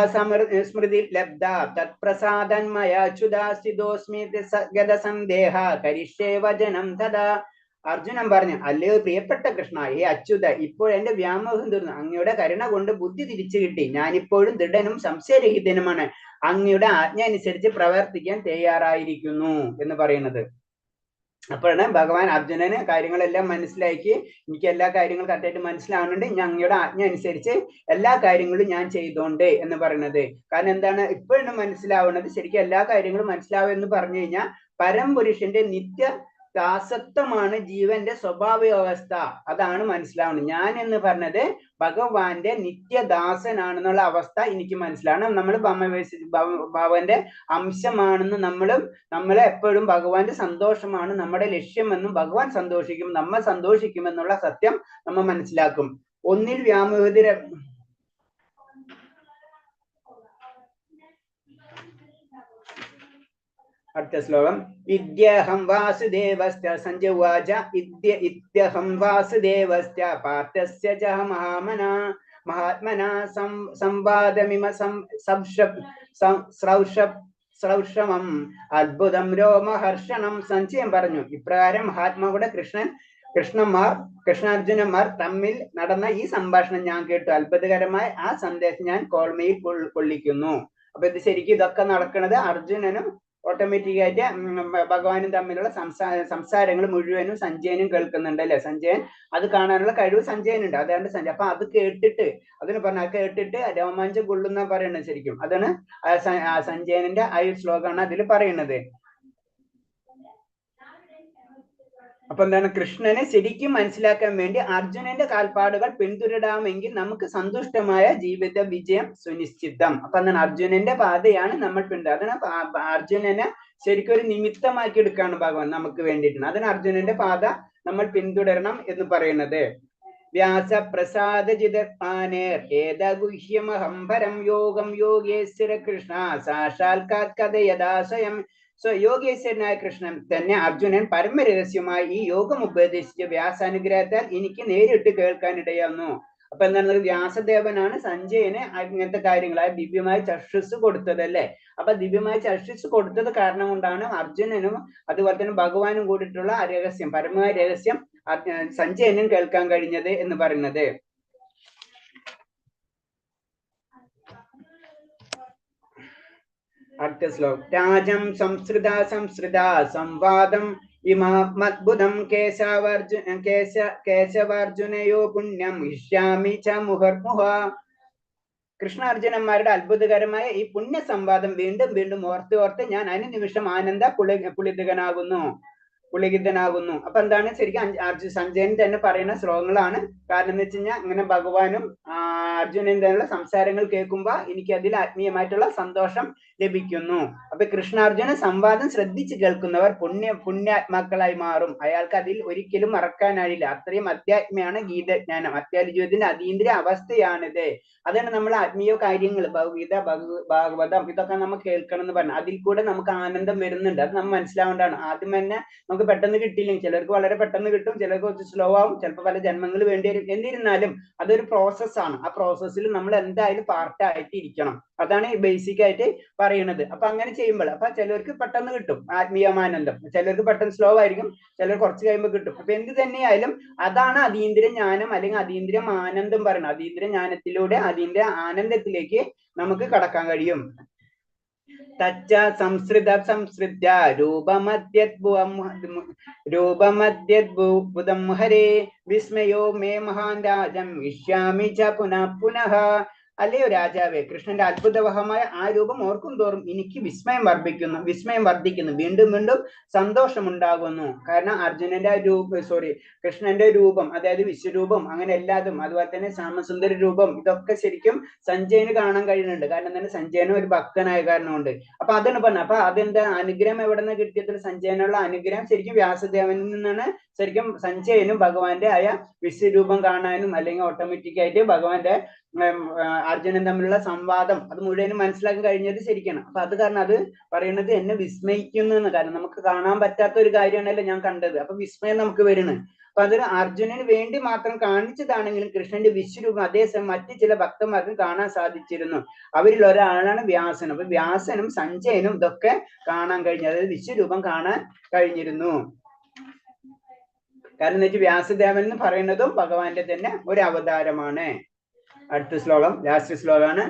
Speaker 1: സ്മൃതി ലബ്ധ തത്പ്രസാദന്മയാച്യുതാസ്ഥിതോസ്മി ഗതസന്ദേഹ കരിഷ്യേ വചനം തഥാ. അർജുനൻ പറഞ്ഞു, അല്ലയോ പ്രിയപ്പെട്ട കൃഷ്ണ, ഹേ അച്യുത, ഇപ്പോൾ എന്റെ വ്യാമോഹം തീർന്നു. അങ്ങയുടെ കരുണ കൊണ്ട് ബുദ്ധി തിരിച്ചു കിട്ടി. ഞാനിപ്പോഴും ദൃഢനും സംശയരഹിതനുമാണ്. അങ്ങയുടെ ആജ്ഞ അനുസരിച്ച് പ്രവർത്തിക്കാൻ തയ്യാറായിരിക്കുന്നു എന്ന് പറയുന്നത്. അപ്പോഴാണ് ഭഗവാൻ അർജുനന് കാര്യങ്ങളെല്ലാം മനസ്സിലാക്കി, എനിക്ക് എല്ലാ കാര്യങ്ങളും കറക്റ്റായിട്ട് മനസ്സിലാവുന്നുണ്ട്, ഞാൻ അങ്ങയുടെ ആജ്ഞ അനുസരിച്ച് എല്ലാ കാര്യങ്ങളും ഞാൻ ചെയ്തോണ്ട് എന്ന് പറയുന്നത്. കാരണം എന്താണ് ഇപ്പോഴാണ് മനസ്സിലാവുന്നത്, ശരിക്കും എല്ലാ കാര്യങ്ങളും മനസ്സിലാവുക എന്ന് പറഞ്ഞു കഴിഞ്ഞാൽ പരംപുരുഷന്റെ നിത്യ ദാസത്വമാണ് ജീവന്റെ സ്വഭാവ വ്യവസ്ഥ. അതാണ് മനസ്സിലാവുന്നത്. ഞാൻ എന്ന് പറഞ്ഞത് ഭഗവാന്റെ നിത്യദാസനാണെന്നുള്ള അവസ്ഥ എനിക്ക് മനസ്സിലാണ്. നമ്മൾ ഭഗവാന്റെ അംശമാണെന്ന് നമ്മളെ എപ്പോഴും ഭഗവാന്റെ സന്തോഷമാണ് നമ്മുടെ ലക്ഷ്യമെന്നും ഭഗവാൻ സന്തോഷിക്കും, നമ്മൾ സന്തോഷിക്കുമെന്നുള്ള സത്യം നമ്മൾ മനസ്സിലാക്കും. ഒന്നിൽ വ്യാമോഹിതര. അടുത്ത ശ്ലോകം. ഇദ്യഹം വാസുദേവസ്യ സഞ്ജവാച ഇദ്യഹം വാസുദേവസ്യ പാർത്ഥസ്യ ച മഹാത്മനാ സംവാദമിമ ശ്രൗഷമം അദ്ഭുതം രോമഹർഷണം. സഞ്ജയൻ പറഞ്ഞു, ഇപ്രകാരം മഹാത്മാവുടെ കൃഷ്ണാർജുനന്മാർ തമ്മിൽ നടന്ന ഈ സംഭാഷണം ഞാൻ കേട്ടു. അത്ഭുതകരമായ ആ സന്ദേശം ഞാൻ കോൾമയിൽ കൊള്ളിക്കുന്നു. അപ്പൊ ഇത് ശരിക്കും ഇതൊക്കെ നടക്കുന്നത് അർജുനനും ഓട്ടോമാറ്റിക്കായിട്ട് ഭഗവാനും തമ്മിലുള്ള സംസാരങ്ങൾ മുഴുവനും സഞ്ജയനും കേൾക്കുന്നുണ്ട് അല്ലെ. സഞ്ജയൻ അത് കാണാനുള്ള കഴിവ് സഞ്ജയനുണ്ട്. അതാണ് സഞ്ജയൻ. അപ്പൊ അത് കേട്ടിട്ട് അതിന് പറഞ്ഞ കേട്ടിട്ട് രോമാഞ്ചം കൊള്ളുന്ന പറയുന്നത് ശരിക്കും. അതാണ് സഞ്ജയനന്റെ ആ ഒരു ശ്ലോകമാണ് അതിൽ പറയുന്നത്. അപ്പൊ എന്താണ്, കൃഷ്ണനെ ശരിക്കും മനസ്സിലാക്കാൻ വേണ്ടി അർജുനന്റെ കാൽപ്പാടുകൾ പിന്തുടരാമെങ്കിൽ നമുക്ക് സന്തുഷ്ടമായ ജീവിത വിജയം സുനിശ്ചിതം. അപ്പൊ എന്താണ്, അർജുനന്റെ പാതയാണ് നമ്മൾ അതാണ് അർജുനനെ ശരിക്കും ഒരു നിമിത്തമാക്കി എടുക്കുകയാണ് ഭഗവാൻ നമുക്ക് വേണ്ടിയിട്ട്. അതിന് അർജുനന്റെ പാത നമ്മൾ പിന്തുടരണം എന്ന് പറയുന്നത്. വ്യാസപ്രസാദജിതേദഗുഹ്യമഹംഭരം യോഗം യോഗേശ്വര കൃഷ്ണ സാക്ഷാത്കാത് കഥയദാശയം. യോഗേശ്വരനായ കൃഷ്ണൻ തന്നെ അർജുനൻ പരമരഹസ്യമായി ഈ യോഗം ഉപദേശിച്ച് വ്യാസാനുഗ്രഹത്താൽ എനിക്ക് നേരിട്ട് കേൾക്കാനിടയാവുന്നു. അപ്പൊ എന്താണ്, വ്യാസദേവനാണ് സഞ്ജയന് ഇങ്ങനത്തെ കാര്യങ്ങളായ ദിവ്യമായ ചക്ഷുസ് കൊടുത്തതല്ലേ. അപ്പൊ ദിവ്യമായ ചക്ഷുസ് കൊടുത്തത് കാരണം കൊണ്ടാണ് അർജുനനും അതുപോലെ തന്നെ ഭഗവാനും കൂടിയിട്ടുള്ള രഹസ്യം, പരമമായ രഹസ്യം സഞ്ജയനും കേൾക്കാൻ കഴിഞ്ഞത് എന്ന് പറയുന്നത്. അടുത്ത ശ്ലോകം. രാജം സംസ്കൃത സംവാദം ഇമാത്ഭുതം കേശവാർജുനയോ പുണ്യം ഇഷ്യാമി ച മുഹർമുഹ. കൃഷ്ണാർജുനന്മാരുടെ അത്ഭുതകരമായ ഈ പുണ്യ സംവാദം വീണ്ടും വീണ്ടും ഓർത്ത് ഞാൻ അനുനിമിഷം ആനന്ദ പുളിതകനാകുന്നു. പുളകിതനാകുന്നു. അപ്പൊ എന്താണ് ശരിക്കും സഞ്ജയൻ തന്നെ പറയുന്ന ശ്ലോകങ്ങളാണ്. കാരണം എന്ന് വെച്ച് കഴിഞ്ഞാൽ ഇങ്ങനെ ഭഗവാനും അർജുനൻ തമ്മിലുള്ള സംസാരങ്ങൾ കേൾക്കുമ്പോ എനിക്ക് അതിൽ ആത്മീയമായിട്ടുള്ള സന്തോഷം ലഭിക്കുന്നു. അപ്പൊ കൃഷ്ണാർജുന സംവാദം ശ്രദ്ധിച്ച് കേൾക്കുന്നവർ പുണ്യാത്മാക്കളായി മാറും. അയാൾക്ക് അതിൽ ഒരിക്കലും മറക്കാനായില്ല. അത്രയും അധ്യാത്മയാണ് ഗീതജ്ഞാനം. അധ്യാത്മ ജീവിതത്തിന്റെ അതീന്ദ്രിയ അവസ്ഥയാണിത്. അതാണ് നമ്മൾ ആത്മീയ കാര്യങ്ങൾ, ഭഗവീത ഭാഗവതം ഇതൊക്കെ നമ്മൾ കേൾക്കണം എന്ന് പറഞ്ഞു. അതിൽ കൂടെ നമുക്ക് ആനന്ദം വരുന്നുണ്ട്. അത് നമ്മൾ മനസ്സിലാവേണ്ടതാണ്. ആദ്യം തന്നെ നമുക്ക് പെട്ടെന്ന് കിട്ടിയില്ലെങ്കിൽ, ചിലർക്ക് വളരെ പെട്ടെന്ന് കിട്ടും, ചിലർക്ക് കുറച്ച് സ്ലോ ആവും, ചിലപ്പോൾ പല ജന്മങ്ങൾ വേണ്ടി വരും. എന്നിരുന്നാലും അതൊരു പ്രോസസ്സാണ്. ആ പ്രോസസ്സിൽ നമ്മൾ എന്തായാലും പാർട്ടായിട്ട് ഇരിക്കണം. അതാണ് ഈ ബേസിക് ആയിട്ട് പറയുന്നത്. അപ്പൊ അങ്ങനെ ചെയ്യുമ്പോൾ അപ്പൊ ചിലർക്ക് പെട്ടെന്ന് കിട്ടും ആത്മീയമാനന്ദം, ചിലർക്ക് പെട്ടെന്ന് സ്ലോ ആയിരിക്കും, ചിലർ കുറച്ച് കഴിയുമ്പോൾ കിട്ടും. അപ്പൊ എന്ത് തന്നെയായാലും അതാണ് അതീന്ദ്രിയ ജ്ഞാനം അല്ലെങ്കിൽ അതീന്ദ്രിയ ആനന്ദം പറയുന്നത്. അതീന്ദ്രിയ ജ്ഞാനത്തിലൂടെ അതീന്ദ്രിയ ആനന്ദത്തിലേക്ക് നമുക്ക് കടക്കാൻ കഴിയും. തച്ച സംസൃത്യ രൂപമദ്യദ്ഭുതം ഹരേ വിസ്മയോ മേ മഹാൻ രാജം വിശ്യാമി ച പുനഃ പുനഃ. അല്ലയോ രാജാവേ, കൃഷ്ണന്റെ അത്ഭുതവഹമായ ആ രൂപം ഓർക്കും തോറും എനിക്ക് വിസ്മയം വർദ്ധിക്കുന്നു, വീണ്ടും വീണ്ടും സന്തോഷമുണ്ടാകുന്നു. കാരണം അർജുനന്റെ കൃഷ്ണന്റെ രൂപം, അതായത് വിശ്വരൂപം, അങ്ങനെ എല്ലാതും, അതുപോലെ തന്നെ ശ്യാമസുന്ദര രൂപം, ഇതൊക്കെ ശരിക്കും സഞ്ജയന് കാണാൻ കഴിയുന്നുണ്ട്. കാരണം തന്നെ സഞ്ജയനും ഒരു ഭക്തനായ കാരണമുണ്ട്. അപ്പൊ അതാണ് പറഞ്ഞത്. അപ്പൊ അതെന്താ അനുഗ്രഹം എവിടെ നിന്ന് കിട്ടിയതിൽ? സഞ്ജയനുള്ള അനുഗ്രഹം ശരിക്കും വ്യാസദേവനിൽ നിന്നാണ്. ശരിക്കും സഞ്ജയനും ഭഗവാന്റെ ആയ വിശ്വരൂപം കാണാനും അല്ലെങ്കിൽ ഓട്ടോമാറ്റിക് ആയിട്ട് ഭഗവാന്റെ അർജുനൻ തമ്മിലുള്ള സംവാദം അത് മുഴുവനും മനസ്സിലാക്കാൻ കഴിഞ്ഞത് ശരിക്കാണ്. അപ്പൊ അത് കാരണം അത് പറയുന്നത് എന്നെ വിസ്മയിക്കുന്നു എന്ന്. കാരണം നമുക്ക് കാണാൻ പറ്റാത്ത ഒരു കാര്യമാണല്ലോ ഞാൻ കണ്ടത്. അപ്പൊ വിസ്മയം നമുക്ക് വരുന്നത്. അപ്പൊ അത് അർജുനന് വേണ്ടി മാത്രം കാണിച്ചതാണെങ്കിലും കൃഷ്ണന്റെ വിശ്വരൂപം അതേസമയം മറ്റു ചില ഭക്തന്മാർക്കും കാണാൻ സാധിച്ചിരുന്നു. അവരിൽ ഒരാളാണ് വ്യാസൻ. അപ്പൊ വ്യാസനും സഞ്ജയനും ഇതൊക്കെ കാണാൻ കഴിഞ്ഞു, അതായത് വിശ്വരൂപം കാണാൻ കഴിഞ്ഞിരുന്നു. കാരണം എന്ന് വെച്ചാൽ വ്യാസദേവൻ എന്ന് പറയുന്നതും ഭഗവാന്റെ തന്നെ ഒരു അവതാരമാണ്. അടുത്ത ശ്ലോകം, ലാസ്റ്റ് ശ്ലോകമാണ്.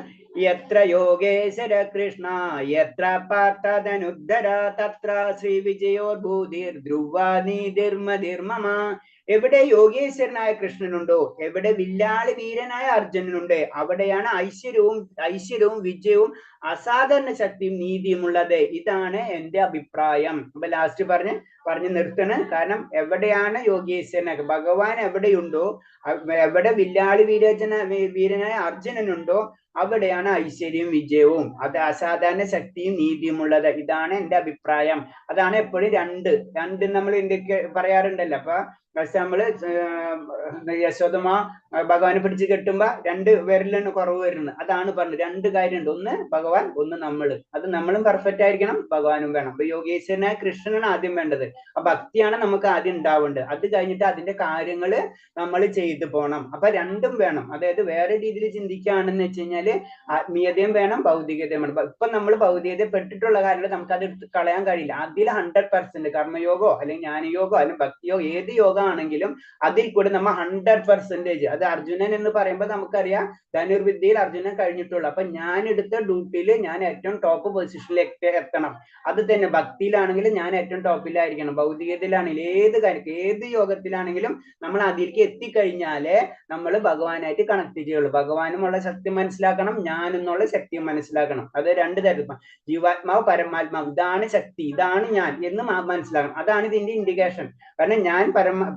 Speaker 1: യത്ര യോഗേശ്വര കൃഷ്ണ യത്ര പാർത്ഥധനുദ്ധര തത്ര ശ്രീ വിജയോർഭൂതിർ ധ്രുവാനീതിർമതിർമമ. എവിടെ യോഗേശ്വരനായ കൃഷ്ണനുണ്ടോ, എവിടെ വില്ലാളി വീരനായ അർജുനനുണ്ട്, അവിടെയാണ് ഐശ്വര്യവും വിജയവും അസാധാരണ ശക്തിയും നീതിയുമുള്ളത്. ഇതാണ് എന്റെ അഭിപ്രായം. അപ്പൊ ലാസ്റ്റ് പറഞ്ഞ് നിർത്തണ്. കാരണം എവിടെയാണ് യോഗേശ്വരനായ ഭഗവാൻ എവിടെയുണ്ടോ, എവിടെ വില്ലാളി വീരനായ അർജുനനുണ്ടോ, അവിടെയാണ് ഐശ്വര്യവും വിജയവും അത് അസാധാരണ ശക്തിയും നീതിയുമുള്ളത്. ഇതാണ് എന്റെ അഭിപ്രായം. അതാണ് എപ്പോഴും രണ്ട് നമ്മൾ ഇന്ത്യക്ക് പറയാറുണ്ടല്ലോ. അപ്പൊ നമ്മള് യശോദമ്മ ഭഗവാനെ പിടിച്ച് കെട്ടുമ്പോ രണ്ട് വിരലിന് കുറവ് വരുന്നത്. അതാണ് പറഞ്ഞത്. രണ്ട് കാര്യമുണ്ട്, ഒന്ന് ഭഗവാൻ, ഒന്ന് നമ്മള്. അത് നമ്മളും പെർഫെക്റ്റ് ആയിരിക്കണം, ഭഗവാനും വേണം. അപ്പൊ യോഗേശ്വരനായ കൃഷ്ണനാണ് ആദ്യം വേണ്ടത്. ആ ഭക്തിയാണ് നമുക്ക് ആദ്യം ഉണ്ടാവേണ്ടത്. അത് കഴിഞ്ഞിട്ട് അതിന്റെ കാര്യങ്ങള് നമ്മൾ ചെയ്തു പോകണം. അപ്പൊ രണ്ടും വേണം. അതായത് വേറെ രീതിയിൽ ചിന്തിക്കുകയാണെന്ന് വെച്ച് കഴിഞ്ഞാല് ആത്മീയതയും വേണം, ഭൗതികതയും വേണം. ഇപ്പൊ നമ്മൾ ഭൗതികത പെട്ടിട്ടുള്ള കാര്യങ്ങൾ നമുക്ക് അത് എടുത്ത് കളയാൻ കഴിയില്ല. അതിൽ 100% കർമ്മയോഗോ അല്ലെങ്കിൽ ജ്ഞാനയോഗോ അല്ലെങ്കിൽ ഭക്തിയോ ഏത് യോഗ ആണെങ്കിലും അതിൽ കൂടെ നമ്മൾ 100%. അത് അർജുനൻ എന്ന് പറയുമ്പോൾ നമുക്കറിയാം ധനുർവിദ്യയിൽ അർജുനൻ കഴിഞ്ഞിട്ടുള്ളൂ. അപ്പൊ ഞാൻ എടുത്ത ഡ്യൂട്ടിയിൽ ഞാൻ ഏറ്റവും ടോപ്പ് പൊസിഷനിലേക്ക് എത്തണം. അത് തന്നെ ഭക്തിയിലാണെങ്കിലും ഞാൻ ഏറ്റവും ടോപ്പിലായിരിക്കണം, ഭൗതികതയിലാണെങ്കിലും ഏത് കാര്യം ഏത് യോഗത്തിലാണെങ്കിലും നമ്മൾ അതിലേക്ക് എത്തിക്കഴിഞ്ഞാലേ നമ്മൾ ഭഗവാനായിട്ട് കണക്ട് ചെയ്യുള്ളൂ. ഭഗവാനുമുള്ള ശക്തി മനസ്സിലാക്കണം, ഞാനെന്നുള്ള ശക്തിയും മനസ്സിലാക്കണം. അത് രണ്ട് തരത്തിൽ, ജീവാത്മാവ് പരമാത്മാവ്, ഇതാണ് ശക്തി, ഇതാണ് ഞാൻ എന്ന് മനസ്സിലാക്കണം. അതാണ് ഇതിന്റെ ഇൻഡിക്കേഷൻ. കാരണം ഞാൻ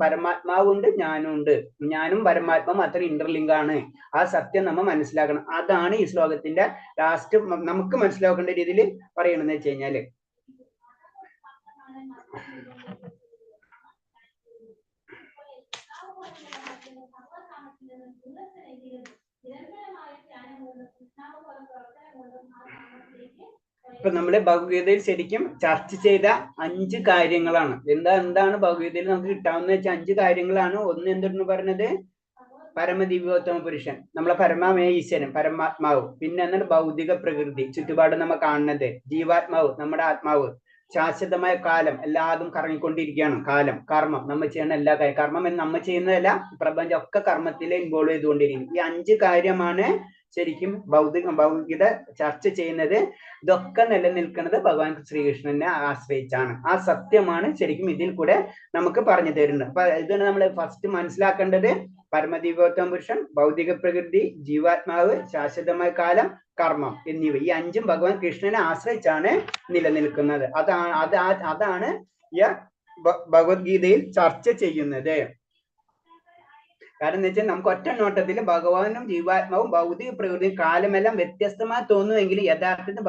Speaker 1: പരമാത്മാവുണ്ട്, ഞാനും ഉണ്ട്, ഞാനും പരമാത്മാവും അത്ര ഇന്റർലിങ്ക് ആണ്. ആ സത്യം നമ്മൾ മനസ്സിലാക്കണം. അതാണ് ഈ ശ്ലോകത്തിന്റെ ലാസ്റ്റ് നമുക്ക് മനസ്സിലാക്കേണ്ട രീതിയിൽ പറയണമെന്ന് വെച്ച് കഴിഞ്ഞാല്. ഇപ്പൊ നമ്മള് ഭഗവത്ഗീതയിൽ ശരിക്കും ചർച്ച ചെയ്ത 5 കാര്യങ്ങളാണ്. എന്താണ് ഭഗവത്ഗീതയിൽ നമുക്ക് കിട്ടാവുന്ന വെച്ചാൽ 5 കാര്യങ്ങളാണ്. ഒന്ന് എന്തെന്ന് പറഞ്ഞത്, പരമദിവ്യോത്തമ പുരുഷൻ, നമ്മളെ പരമമായ ഈശ്വരൻ, പരമാത്മാവ്. പിന്നെ എന്താണ് ഭൗതിക പ്രകൃതി, ചുറ്റുപാട് നമ്മൾ കാണുന്നത്. ജീവാത്മാവ്, നമ്മുടെ ആത്മാവ്. ശാശ്വതമായ കാലം, എല്ലാതും കറങ്ങിക്കൊണ്ടിരിക്കുകയാണ്. കാലം, കർമ്മം, നമ്മൾ ചെയ്യുന്ന എല്ലാ കാര്യം, കർമ്മം എന്ന് നമ്മൾ ചെയ്യുന്നതല്ല, പ്രപഞ്ചം ഒക്കെ കർമ്മത്തിൽ ഇൻവോൾവ് ചെയ്തുകൊണ്ടിരിക്കും. ഈ 5 കാര്യമാണ് ശരിക്കും ഭൗതികത ചർച്ച ചെയ്യുന്നത്. ഇതൊക്കെ നിലനിൽക്കുന്നത് ഭഗവാൻ ശ്രീകൃഷ്ണനെ ആശ്രയിച്ചാണ്. ആ സത്യമാണ് ശരിക്കും ഇതിൽ കൂടെ നമുക്ക് പറഞ്ഞു തരുന്നത്. അപ്പൊ ഇതാണ് നമ്മൾ ഫസ്റ്റ് മനസ്സിലാക്കേണ്ടത്. പരമദിവ്യോത്തമ പുരുഷൻ, ഭൗതിക പ്രകൃതി, ജീവാത്മാവ്, ശാശ്വതമായ കാലം, കർമ്മം എന്നിവ, ഈ 5ഉം ഭഗവാൻ കൃഷ്ണനെ ആശ്രയിച്ചാണ് നിലനിൽക്കുന്നത്. അതാണ് ഭഗവത്ഗീതയിൽ ചർച്ച ചെയ്യുന്നത്. കാരണം എന്ന് വെച്ചാൽ നമുക്ക് ഒറ്റ നോട്ടത്തിൽ ഭഗവാനും ജീവാത്മാവും ഭൗതിക പ്രകൃതിയും കാലമെല്ലാം വ്യത്യസ്തമായി തോന്നുമെങ്കിൽ യഥാർത്ഥത്തിൽ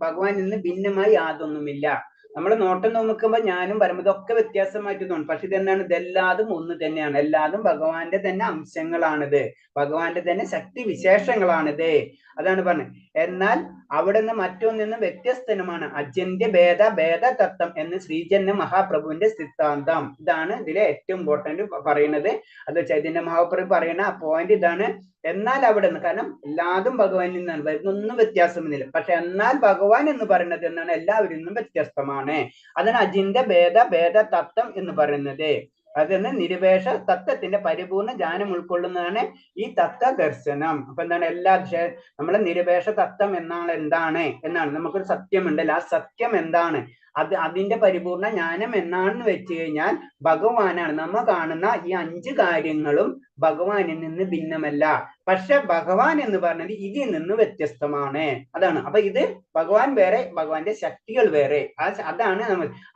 Speaker 1: ഭഗവാനിൽ നിന്ന് ഭിന്നമായി യാതൊന്നുമില്ല. നമ്മൾ നോട്ടം നോക്കുമ്പോൾ ഞാനും പരമതൊക്കെ വ്യത്യാസമായിട്ട് തോന്നും. പക്ഷെ ഇതെന്താണ്? ഇതെല്ലാതും ഒന്ന് തന്നെയാണ്. എല്ലാതും ഭഗവാന്റെ തന്നെ അംശങ്ങളാണിത്, ഭഗവാന്റെ തന്നെ ശക്തി വിശേഷങ്ങളാണിത്. അതാണ് പറഞ്ഞത്. എന്നാൽ അവിടെ നിന്ന് മറ്റൊന്നിന്നും വ്യത്യസ്തനുമാണ്. അജന്യ ഭേദ തത്വം എന്ന് ശ്രീചന്യ മഹാപ്രഭുവിന്റെ സിദ്ധാന്തം. ഇതാണ് ഇതിലെ ഏറ്റവും ഇമ്പോർട്ടന്റ് പറയുന്നത്. അത് ചൈതന്യ മഹാപ്രഭു പറയുന്ന ആ പോയിന്റ് ഇതാണ്. എന്നാൽ അവിടെ നിന്ന്, കാരണം എല്ലാതും ഭഗവാനിൽ നിന്നാണ്, വരുന്നൊന്നും വ്യത്യാസമൊന്നുമില്ല. പക്ഷെ എന്നാൽ ഭഗവാൻ എന്ന് പറയുന്നത് എന്നാണ് എല്ലാവരിൽ നിന്നും വ്യത്യസ്തമാണ്. അതാണ് അജിന്യ ഭേദ തത്വം എന്ന് പറയുന്നത്. അതിന് നിരുപേക്ഷ തത്വത്തിന്റെ പരിപൂർണ ജ്ഞാനം ഉൾക്കൊള്ളുന്നതാണ് ഈ തത്വ ദർശനം. അപ്പൊ എന്താണ്? എല്ലാ നമ്മളെ നിരുപേക്ഷ തത്വം എന്താണ് നമുക്കൊരു സത്യമുണ്ടല്ലോ. ആ സത്യം എന്താണ്? അതിന്റെ പരിപൂർണ ജ്ഞാനം എന്നാണെന്ന് വെച്ച് കഴിഞ്ഞാൽ ഭഗവാനാണ്. നമ്മൾ കാണുന്ന ഈ 5 കാര്യങ്ങളും ഭഗവാനിൽ നിന്ന് ഭിന്നമല്ല. പക്ഷെ ഭഗവാൻ എന്ന് പറഞ്ഞത് ഇതിൽ നിന്ന് വ്യത്യസ്തമാണ്. അതാണ്. അപ്പൊ ഇത് ഭഗവാൻ വേറെ, ഭഗവാന്റെ ശക്തികൾ വേറെ.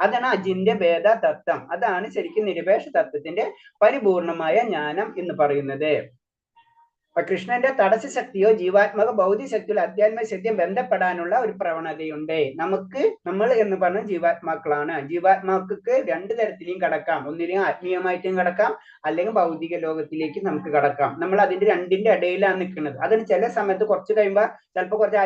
Speaker 1: അതാണ് അജിന്യ ഭേദ തത്വം. അതാണ് ശരിക്കും നിരുപേക്ഷ തത്വത്തിന്റെ പരിപൂർണമായ ജ്ഞാനം എന്ന് പറയുന്നത്. അപ്പൊ കൃഷ്ണന്റെ തടസ്സ ശക്തിയോ ജീവാത്മക ഭൗതിക ശക്തിയോ അധ്യാത്മിക ശക്തിയോ ബന്ധപ്പെടാനുള്ള ഒരു പ്രവണതയുണ്ട്. നമ്മൾ എന്ന് പറഞ്ഞ ജീവാത്മാക്കളാണ്. ജീവാത്മാക്കൾക്ക് 2 തരത്തിലും കടക്കാം. ഒന്നിലും ആത്മീയമായിട്ടും കടക്കാം, അല്ലെങ്കിൽ ഭൗതിക ലോകത്തിലേക്ക് നമുക്ക് കടക്കാം. നമ്മൾ അതിന്റെ 2ന്റെ ഇടയിലാണ് നിൽക്കുന്നത്. അതിന് ചില സമയത്ത് കുറച്ച് കഴിയുമ്പോൾ ചിലപ്പോൾ കുറച്ച്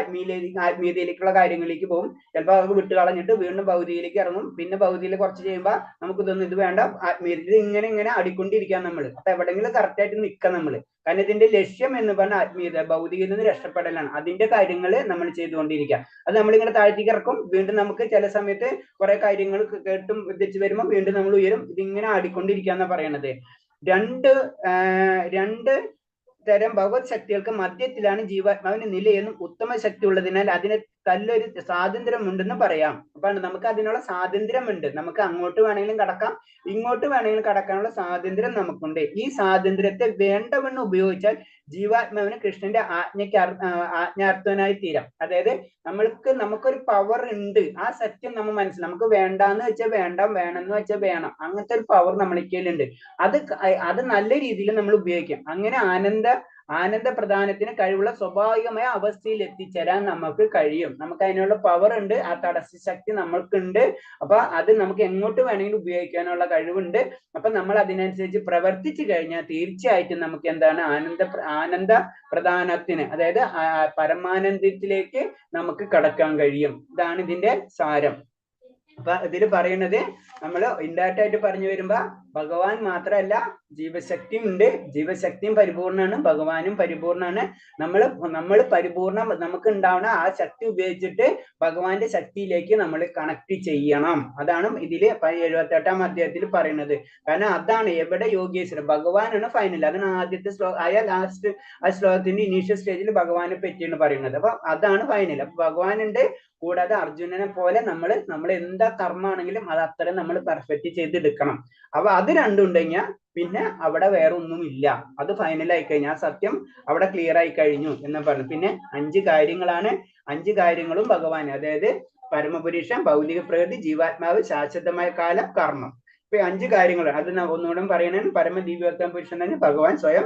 Speaker 1: ആത്മീയതയിലേക്കുള്ള കാര്യങ്ങളിലേക്ക് പോകും. ചിലപ്പോൾ അത് വിട്ട് കളഞ്ഞിട്ട് വീണ്ടും ഭൗതികയിലേക്ക് ഇറങ്ങും. പിന്നെ ഭൗതികയിൽ കുറച്ച് ചെയ്യുമ്പോൾ നമുക്ക് ഇതൊന്നും ഇത് വേണ്ട, ആത്മീയത ഇങ്ങനെ അടിക്കൊണ്ടിരിക്കാം നമ്മൾ. അപ്പൊ എവിടെയെങ്കിലും കറക്റ്റ് ആയിട്ട് നിൽക്കാം നമ്മൾ. കാരണം ഇതിന്റെ ലക്ഷ്യം എന്ന് പറഞ്ഞാൽ ആത്മീയത, ഭൗതികയിൽ നിന്ന് രക്ഷപ്പെടലാണ്. അതിന്റെ കാര്യങ്ങൾ നമ്മൾ ചെയ്തുകൊണ്ടിരിക്കുക. അത് നമ്മളിങ്ങനെ താഴ്ത്തിക്ക് ഇറക്കും. വീണ്ടും നമുക്ക് ചില സമയത്ത് കുറെ കാര്യങ്ങൾ കേട്ടും വെച്ച് വരുമ്പോൾ വീണ്ടും നമ്മൾ ഉയരും. ഇതിങ്ങനെ ആടിക്കൊണ്ടിരിക്കുക എന്നാ പറയണത്. രണ്ട് തരം ഭഗവത് ശക്തികൾക്ക് മധ്യത്തിലാണ് ജീവാത്മാവിന്റെ നിലയെന്നും ഉത്തമ ശക്തി ഉള്ളതിനാൽ അതിന് നല്ലൊരു സ്വാതന്ത്ര്യം ഉണ്ടെന്ന് പറയാം. അപ്പൊ നമുക്ക് അതിനുള്ള സ്വാതന്ത്ര്യമുണ്ട്. നമുക്ക് അങ്ങോട്ട് വേണമെങ്കിലും കടക്കാം, ഇങ്ങോട്ട് വേണമെങ്കിലും കടക്കാനുള്ള സ്വാതന്ത്ര്യം നമുക്കുണ്ട്. ഈ സ്വാതന്ത്ര്യത്തെ വേണ്ടവണ്ണം ഉപയോഗിച്ചാൽ ജീവാത്മാവിന് കൃഷ്ണന്റെ ആജ്ഞാർത്ഥനായി തീരാം. അതായത് നമുക്കൊരു പവർ ഉണ്ട്. ആ സത്യം നമ്മൾ മനസ്സിൽ, നമുക്ക് വേണ്ടാന്ന് വെച്ചാൽ വേണ്ട, വേണമെന്ന് വെച്ചാൽ വേണം. അങ്ങനത്തെ ഒരു പവർ നമ്മളിക്കലുണ്ട്. അത് നല്ല രീതിയിൽ നമ്മൾ ഉപയോഗിക്കാം. അങ്ങനെ ആനന്ദ പ്രദാനത്തിന് കഴിവുള്ള സ്വാഭാവികമായ അവസ്ഥയിൽ എത്തിച്ചേരാൻ നമുക്ക് കഴിയും. നമുക്ക് അതിനുള്ള പവർ ഉണ്ട്, ആ തടസ്സ ശക്തി നമ്മൾക്കുണ്ട്. അപ്പൊ അത് നമുക്ക് എങ്ങോട്ട് വേണമെങ്കിലും ഉപയോഗിക്കാനുള്ള കഴിവുണ്ട്. അപ്പൊ നമ്മൾ അതിനനുസരിച്ച് പ്രവർത്തിച്ചു കഴിഞ്ഞാൽ തീർച്ചയായിട്ടും നമുക്ക് എന്താണ്? ആനന്ദ പ്രദാനത്തിന്, അതായത് പരമാനന്ദത്തിലേക്ക് നമുക്ക് കടക്കാൻ കഴിയും. ഇതാണ് ഇതിന്റെ സാരം. അപ്പൊ ഇതിൽ പറയുന്നത്, നമ്മൾ ഇൻഡയറക്റ്റ് ആയിട്ട് പറഞ്ഞു വരുമ്പോ ഭഗവാൻ മാത്രമല്ല, ജീവശക്തിയും ഉണ്ട്. ജീവശക്തിയും പരിപൂർണമാണ്, ഭഗവാനും പരിപൂർണമാണ്. നമ്മൾ പരിപൂർണം, നമുക്ക് ഉണ്ടാവുന്ന ആ ശക്തി ഉപയോഗിച്ചിട്ട് ഭഗവാന്റെ ശക്തിയിലേക്ക് നമ്മൾ കണക്ട് ചെയ്യണം. അതാണ് ഇതില് 78-ാം അധ്യായത്തിൽ പറയുന്നത്. കാരണം അതാണ് എവിടെ യോഗേശ്വരൻ, ഭഗവാനാണ് ഫൈനൽ. അതാണ് ആദ്യത്തെ ലാസ്റ്റ് ആ ശ്ലോകത്തിന്റെ ഇനീഷ്യൽ സ്റ്റേജിൽ ഭഗവാനെ പറ്റിയാണ് പറയുന്നത്. അപ്പൊ അതാണ് ഫൈനൽ. അപ്പൊ ഭഗവാനുണ്ട്. കൂടാതെ അർജുനനെ പോലെ നമ്മൾ എന്താ കർമ്മമാണെങ്കിലും അത് അത്രയും നമ്മൾ പെർഫെക്റ്റ് ചെയ്തെടുക്കണം. അപ്പൊ അത് രണ്ടും ഉണ്ടെങ്കിൽ പിന്നെ അവിടെ വേറെ ഒന്നും ഇല്ല. അത് ഫൈനലായി കഴിഞ്ഞാൽ സത്യം അവിടെ ക്ലിയർ ആയി കഴിഞ്ഞു എന്ന് പറഞ്ഞു. പിന്നെ 5 കാര്യങ്ങളാണ്. 5 കാര്യങ്ങളും ഭഗവാൻ, അതായത് പരമപുരുഷൻ, ഭൗതിക പ്രകൃതി, ജീവാത്മാവ്, ശാശ്വതമായ കാലം, കർമ്മം. ഇപ്പൊ 5 കാര്യങ്ങൾ. അത് ഒന്നുകൂടെ പറയണേ. പരമദിവ്യോത്തമ പുരുഷൻ തന്നെ ഭഗവാൻ സ്വയം.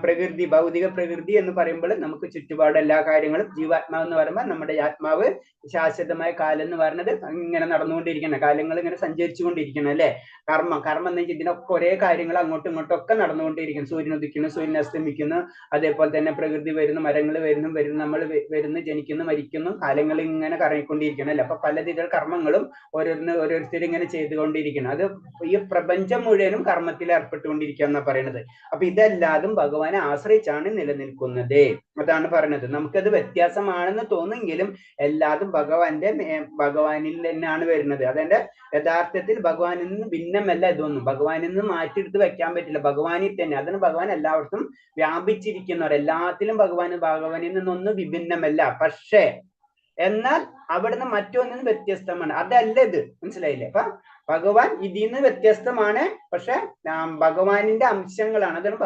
Speaker 1: പ്രകൃതി, ഭൗതിക പ്രകൃതി എന്ന് പറയുമ്പോൾ നമുക്ക് ചുറ്റുപാട് എല്ലാ കാര്യങ്ങളും. ജീവാത്മാവ് എന്ന് പറയുമ്പോൾ നമ്മുടെ ആത്മാവ്. ശാശ്വതമായ കാലം എന്ന് പറയുന്നത് ഇങ്ങനെ നടന്നുകൊണ്ടിരിക്കണം, കാലങ്ങൾ ഇങ്ങനെ സഞ്ചരിച്ചു കൊണ്ടിരിക്കണം അല്ലെ. കർമ്മം എന്ന് വെച്ചാൽ ഇതിനൊക്കെ ഒരേ കാര്യങ്ങൾ അങ്ങോട്ടും ഇങ്ങോട്ടും ഒക്കെ നടന്നുകൊണ്ടിരിക്കും. സൂര്യൻ ഉദിക്കുന്നു, സൂര്യൻ അസ്തമിക്കുന്നു, അതേപോലെ തന്നെ പ്രകൃതി വരുന്നു, മരങ്ങൾ വരുന്നു, നമ്മൾ വരുന്നു, ജനിക്കുന്നു, മരിക്കുന്നു, കാലങ്ങൾ ഇങ്ങനെ കറങ്ങിക്കൊണ്ടിരിക്കണം അല്ലെ. അപ്പൊ പലതരം കർമ്മങ്ങളും ഓരോരുത്തരും ഇങ്ങനെ ചെയ്തുകൊണ്ടിരിക്കണം. അത് ഈ പ്രപഞ്ചം മുഴുവനും കർമ്മത്തിൽ ഏർപ്പെട്ടുകൊണ്ടിരിക്കുക എന്നാ പറയുന്നത്. അപ്പൊ ഇതെല്ലാതും ഭഗവാനെ ആശ്രയിച്ചാണ് നിലനിൽക്കുന്നത്. അതാണ് പറയുന്നത്. നമുക്കത് വ്യത്യാസമാണെന്ന് തോന്നുമെങ്കിലും എല്ലാതും ഭഗവാനിൽ തന്നെയാണ് വരുന്നത്. അതെന്റെ യഥാർത്ഥത്തിൽ ഭഗവാനിൽ നിന്ന് ഭിന്നമല്ല ഇതൊന്നും. ഭഗവാനിൽ നിന്ന് മാറ്റിയെടുത്ത് വെക്കാൻ പറ്റില്ല, ഭഗവാനിൽ തന്നെ. അതിന് ഭഗവാൻ എല്ലായിടത്തും വ്യാപിച്ചിരിക്കുന്നവർ. എല്ലാത്തിലും ഭഗവാനിൽ നിന്നൊന്നും വിഭിന്നമല്ല. പക്ഷേ എന്നാൽ അവിടുന്ന് മറ്റൊന്നിന് വ്യത്യസ്തമാണ്. അതല്ല ഇത്, മനസ്സിലായില്ലേ? അപ്പൊ ഭഗവാൻ ഇതിൽ നിന്ന് വ്യത്യസ്തമാണ്, പക്ഷെ ഭഗവാനിന്റെ അംശങ്ങളാണ്. അതാണ്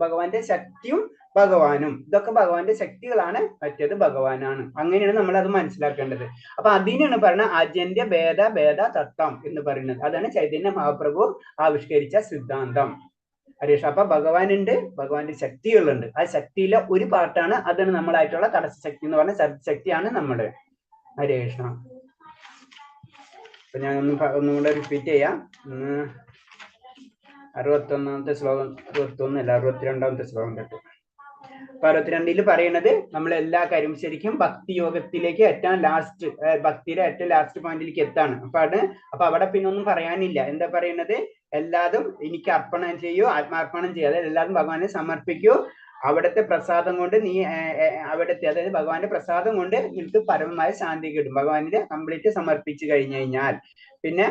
Speaker 1: ഭഗവാന്റെ ശക്തിയും ഭഗവാനും, ഇതൊക്കെ ഭഗവാന്റെ ശക്തികളാണ്, മറ്റേത് ഭഗവാനാണ്. അങ്ങനെയാണ് നമ്മൾ അത് മനസ്സിലാക്കേണ്ടത്. അപ്പൊ അതിനാണ് പറയുന്നത് അജന്യ ഭേദ തത്വം എന്ന് പറയുന്നത്. അതാണ് ചൈതന്യ മഹാപ്രഭു ആവിഷ്കരിച്ച സിദ്ധാന്തം. ഹരീഷ്, അപ്പൊ ഭഗവാനുണ്ട്, ഭഗവാന്റെ ശക്തികളുണ്ട്. ആ ശക്തിയിലെ ഒരു പാർട്ടാണ്, അതാണ് നമ്മളായിട്ടുള്ള തടസ്സ ശക്തി എന്ന് പറഞ്ഞ ശക്തിയാണ് നമ്മുടെ. ഹരേ കൃഷ്ണ. അപ്പൊ ഞാൻ ഒന്നും കൂടെ റിപ്പീറ്റ് ചെയ്യാം. 61ാമത്തെ ശ്ലോകം, 61 അല്ല 62ാമത്തെ ശ്ലോകം തൊട്ട്. 62 പറയണത് നമ്മൾ എല്ലാ കാര്യം ശരിക്കും ഭക്തി യോഗത്തിലേക്ക് ഏറ്റവും ലാസ്റ്റ്, ഭക്തിയുടെ ഏറ്റവും ലാസ്റ്റ് പോയിന്റിലേക്ക് എത്താണ്. അപ്പൊ അവിടെ പിന്നെ ഒന്നും പറയാനില്ല. എന്താ പറയുന്നത്? എല്ലാതും എനിക്ക് അർപ്പണം ചെയ്യൂ, ആത്മാർപ്പണം ചെയ്യൂ, അതായത് എല്ലാതും ഭഗവാനെ സമർപ്പിക്കൂ. അവിടുത്തെ പ്രസാദം കൊണ്ട് നീ അതായത് ഭഗവാന്റെ പ്രസാദം കൊണ്ട് നിനക്ക് പരമമായ ശാന്തി കിട്ടും, ഭഗവാനിന്റെ കംപ്ലീറ്റ് സമർപ്പിച്ചു കഴിഞ്ഞു കഴിഞ്ഞാൽ. പിന്നെ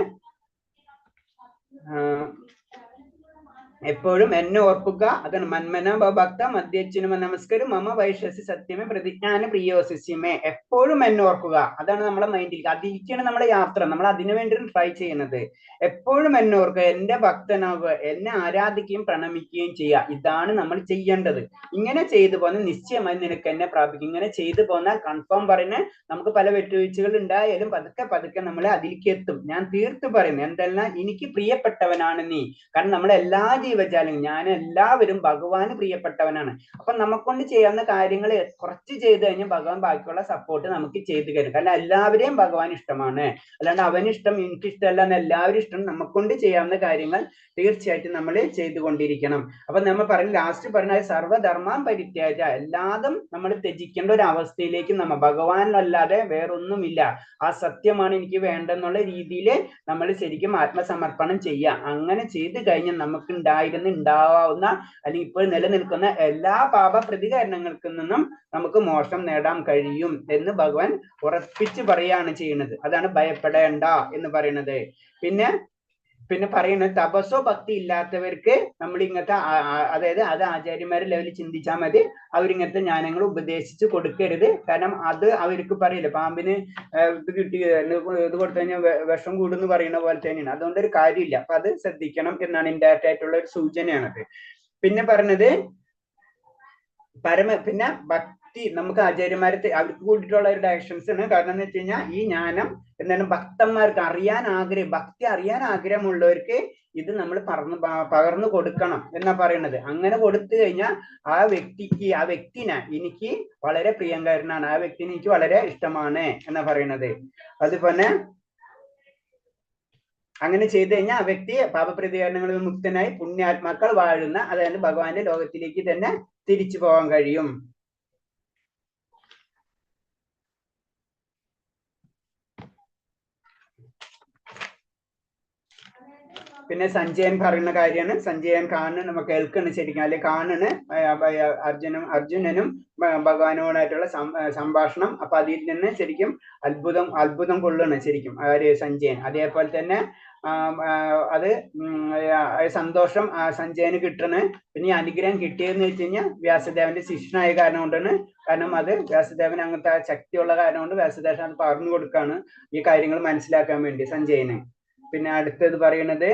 Speaker 1: എപ്പോഴും എന്നെ ഓർക്കുക, അതാണ് മന്മന ഭക്ത മധ്യച്ഛനുമ നമസ്കാരം മമ വൈശ്വസി സത്യമേ പ്രതിജ്ഞാന പ്രിയോസിമേ. എപ്പോഴും എന്നെ ഓർക്കുക, അതാണ് നമ്മളെ മൈൻഡിൽ. അതിരിക്കാണ് നമ്മുടെ യാത്ര, നമ്മൾ അതിനു വേണ്ടി ട്രൈ ചെയ്യുന്നത്. എപ്പോഴും എന്നെ ഓർക്കുക, എന്റെ ഭക്തനാകുക, എന്നെ ആരാധിക്കുകയും പ്രണമിക്കുകയും ചെയ്യുക. ഇതാണ് നമ്മൾ ചെയ്യേണ്ടത്. ഇങ്ങനെ ചെയ്തു പോന്നാൽ നിശ്ചയമായി നിനക്ക് എന്നെ പ്രാപിക്കും. ഇങ്ങനെ ചെയ്തു പോന്നാൽ കൺഫേം പറയുന്നത്, നമുക്ക് പല വിട്ടുവീഴ്ചകൾ ഉണ്ടായാലും പതുക്കെ നമ്മളെ അതിലേക്ക് എത്തും. ഞാൻ തീർത്തു പറയുന്നു, എന്തെല്ലാം എനിക്ക് പ്രിയപ്പെട്ടവനാണ് നീ. കാരണം നമ്മളെല്ലാ ജീവജാലങ്ങൾ, ഞാൻ എല്ലാവരും ഭഗവാന് പ്രിയപ്പെട്ടവനാണ്. അപ്പൊ നമുക്കൊണ്ട് ചെയ്യാവുന്ന കാര്യങ്ങൾ കുറച്ച് ചെയ്ത് കഴിഞ്ഞാൽ ഭഗവാൻ ബാക്കിയുള്ള സപ്പോർട്ട് നമുക്ക് ചെയ്തു തരും. കാരണം എല്ലാവരെയും ഭഗവാൻ ഇഷ്ടമാണ്. അല്ലാണ്ട് അവനിഷ്ടം എനിക്കിഷ്ടമല്ല എന്ന് എല്ലാവരും ഇഷ്ടം. നമുക്കൊണ്ട് ചെയ്യാവുന്ന കാര്യങ്ങൾ തീർച്ചയായിട്ടും നമ്മൾ ചെയ്തുകൊണ്ടിരിക്കണം. അപ്പൊ നമ്മൾ ലാസ്റ്റ് പറഞ്ഞ സർവധർമ്മം പരിത്യാജ, എല്ലാതും നമ്മൾ ത്യജിക്കേണ്ട ഒരു അവസ്ഥയിലേക്ക് ഭഗവാനല്ലാതെ വേറൊന്നുമില്ല, ആ സത്യമാണ് എനിക്ക് വേണ്ടെന്നുള്ള രീതിയിൽ നമ്മൾ ശരിക്കും ആത്മസമർപ്പണം ചെയ്യുക. അങ്ങനെ ചെയ്തു കഴിഞ്ഞാൽ നമുക്ക് ഉണ്ടാവാവുന്ന അല്ലെങ്കിൽ ഇപ്പോൾ നിലനിൽക്കുന്ന എല്ലാ പാപ പ്രതികരണങ്ങളിൽ നിന്നും നമുക്ക് മോക്ഷം നേടാൻ കഴിയും എന്ന് ഭഗവാൻ ഉറപ്പിച്ച് പറയുകയാണ് ചെയ്യുന്നത്. അതാണ് ഭയപ്പെടേണ്ട എന്ന് പറയുന്നത്. പിന്നെ പറയുന്നത് തപസ്സോ ഭക്തി ഇല്ലാത്തവർക്ക് നമ്മൾ ഇങ്ങനത്തെ അതായത് അത് ആചാര്യന്മാരുടെ ലെവലിൽ ചിന്തിച്ചാൽ മതി. അവരിങ്ങനത്തെ ജ്ഞാനങ്ങൾ ഉപദേശിച്ച് കൊടുക്കരുത്. കാരണം അത് അവർക്ക് പറയില്ല, പാമ്പിന് ഇത് കിട്ടി ഇത് കൊടുത്തു കഴിഞ്ഞാൽ വിഷം കൂടുന്ന് പറയുന്ന പോലെ തന്നെയാണ്. അതുകൊണ്ട് ഒരു കാര്യമില്ല. അപ്പൊ അത് ശ്രദ്ധിക്കണം എന്നാണ് ഇൻഡയറക്റ്റ് ആയിട്ടുള്ള ഒരു സൂചനയാണത്. പിന്നെ പറഞ്ഞത് പിന്നെ ഭക്തി നമുക്ക് ആചാര്യന്മാരെ അവർക്ക് കൂടിയിട്ടുള്ള ഒരു ഡയറക്ഷൻസ് ആണ്. കാരണം എന്ന് വെച്ച് കഴിഞ്ഞാൽ ഈ ജ്ഞാനം എന്താണ് ഭക്തന്മാർക്ക് ഭക്തി അറിയാൻ ആഗ്രഹമുള്ളവർക്ക് ഇത് നമ്മൾ പകർന്നു കൊടുക്കണം എന്നാ പറയുന്നത്. അങ്ങനെ കൊടുത്തു കഴിഞ്ഞാൽ ആ വ്യക്തിനെ എനിക്ക് വളരെ പ്രിയങ്കരനാണ്, ആ വ്യക്തിനെ എനിക്ക് വളരെ ഇഷ്ടമാണ് എന്നാ പറയുന്നത്. അതുപോലെ അങ്ങനെ ചെയ്തു കഴിഞ്ഞാൽ ആ വ്യക്തി പാപപ്രതികരണങ്ങളിൽ മുക്തനായി പുണ്യാത്മാക്കൾ വാഴുന്ന, അതായത് ഭഗവാന്റെ ലോകത്തിലേക്ക് തന്നെ തിരിച്ചു പോകാൻ കഴിയും. പിന്നെ സഞ്ജയൻ പറയുന്ന കാര്യമാണ്. സഞ്ജയൻ കാണുന്ന കേൾക്കണം ശരിക്കും, അല്ലെ കാണണ് അർജുനനും ഭഗവാനോടായിട്ടുള്ള സംഭാഷണം. അപ്പൊ അതിൽ നിന്ന് ശരിക്കും അത്ഭുതം കൊള്ളണം ശരിക്കും സഞ്ജയൻ. അതേപോലെ തന്നെ അത് സന്തോഷം സഞ്ജയന് കിട്ടണ്. പിന്നെ അനുഗ്രഹം കിട്ടിയതെന്ന് വെച്ച് കഴിഞ്ഞാൽ വ്യാസദേവന്റെ ശിഷ്യനായ കാരണം കൊണ്ടാണ്. കാരണം അത് വ്യാസദേവൻ അങ്ങനത്തെ ശക്തിയുള്ള കാരണം കൊണ്ട് വ്യാസദേവൻ അത് പറഞ്ഞു കൊടുക്കാണ് ഈ കാര്യങ്ങൾ മനസ്സിലാക്കാൻ വേണ്ടി സഞ്ജയന്. പിന്നെ അടുത്തത് പറയണത്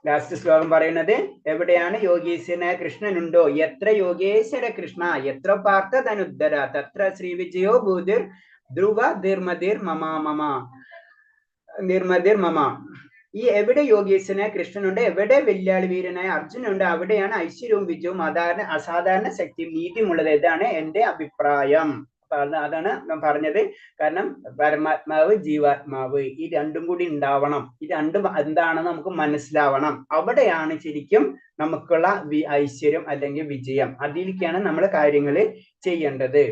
Speaker 1: ലാസ്റ്റ് ശ്ലോകം പറയുന്നത്, എവിടെയാണ് യോഗീശ്വരനായ കൃഷ്ണനുണ്ടോ, എത്ര യോഗേശ്വര കൃഷ്ണ എത്ര പാർത്ഥ തനുദ്ധര തത്ര ശ്രീ വിജയോ ഭൂതിർ ധ്രുവ നിർമതിർ മമ. ഈ എവിടെ യോഗീശ്വരനായ കൃഷ്ണനുണ്ട്, എവിടെ വെല്ലുവിളി വീരനായ അർജുനുണ്ട്, അവിടെയാണ് ഐശ്വര്യവും വിജയവും അസാധാരണ ശക്തിയും നീതിയുമുള്ളത്. ഇതാണ് എന്റെ അഭിപ്രായം. അതാണ് ഞാൻ പറഞ്ഞത്. കാരണം പരമാത്മാവ് ജീവാത്മാവ് ഈ രണ്ടും കൂടി ഉണ്ടാവണം. ഈ രണ്ടും എന്താണെന്ന് നമുക്ക് മനസ്സിലാവണം. അവിടെയാണ് ശരിക്കും നമുക്കുള്ള ഐശ്വര്യം അല്ലെങ്കിൽ വിജയം. അതിലേക്കാണ് നമ്മൾ കാര്യങ്ങൾ ചെയ്യേണ്ടത്.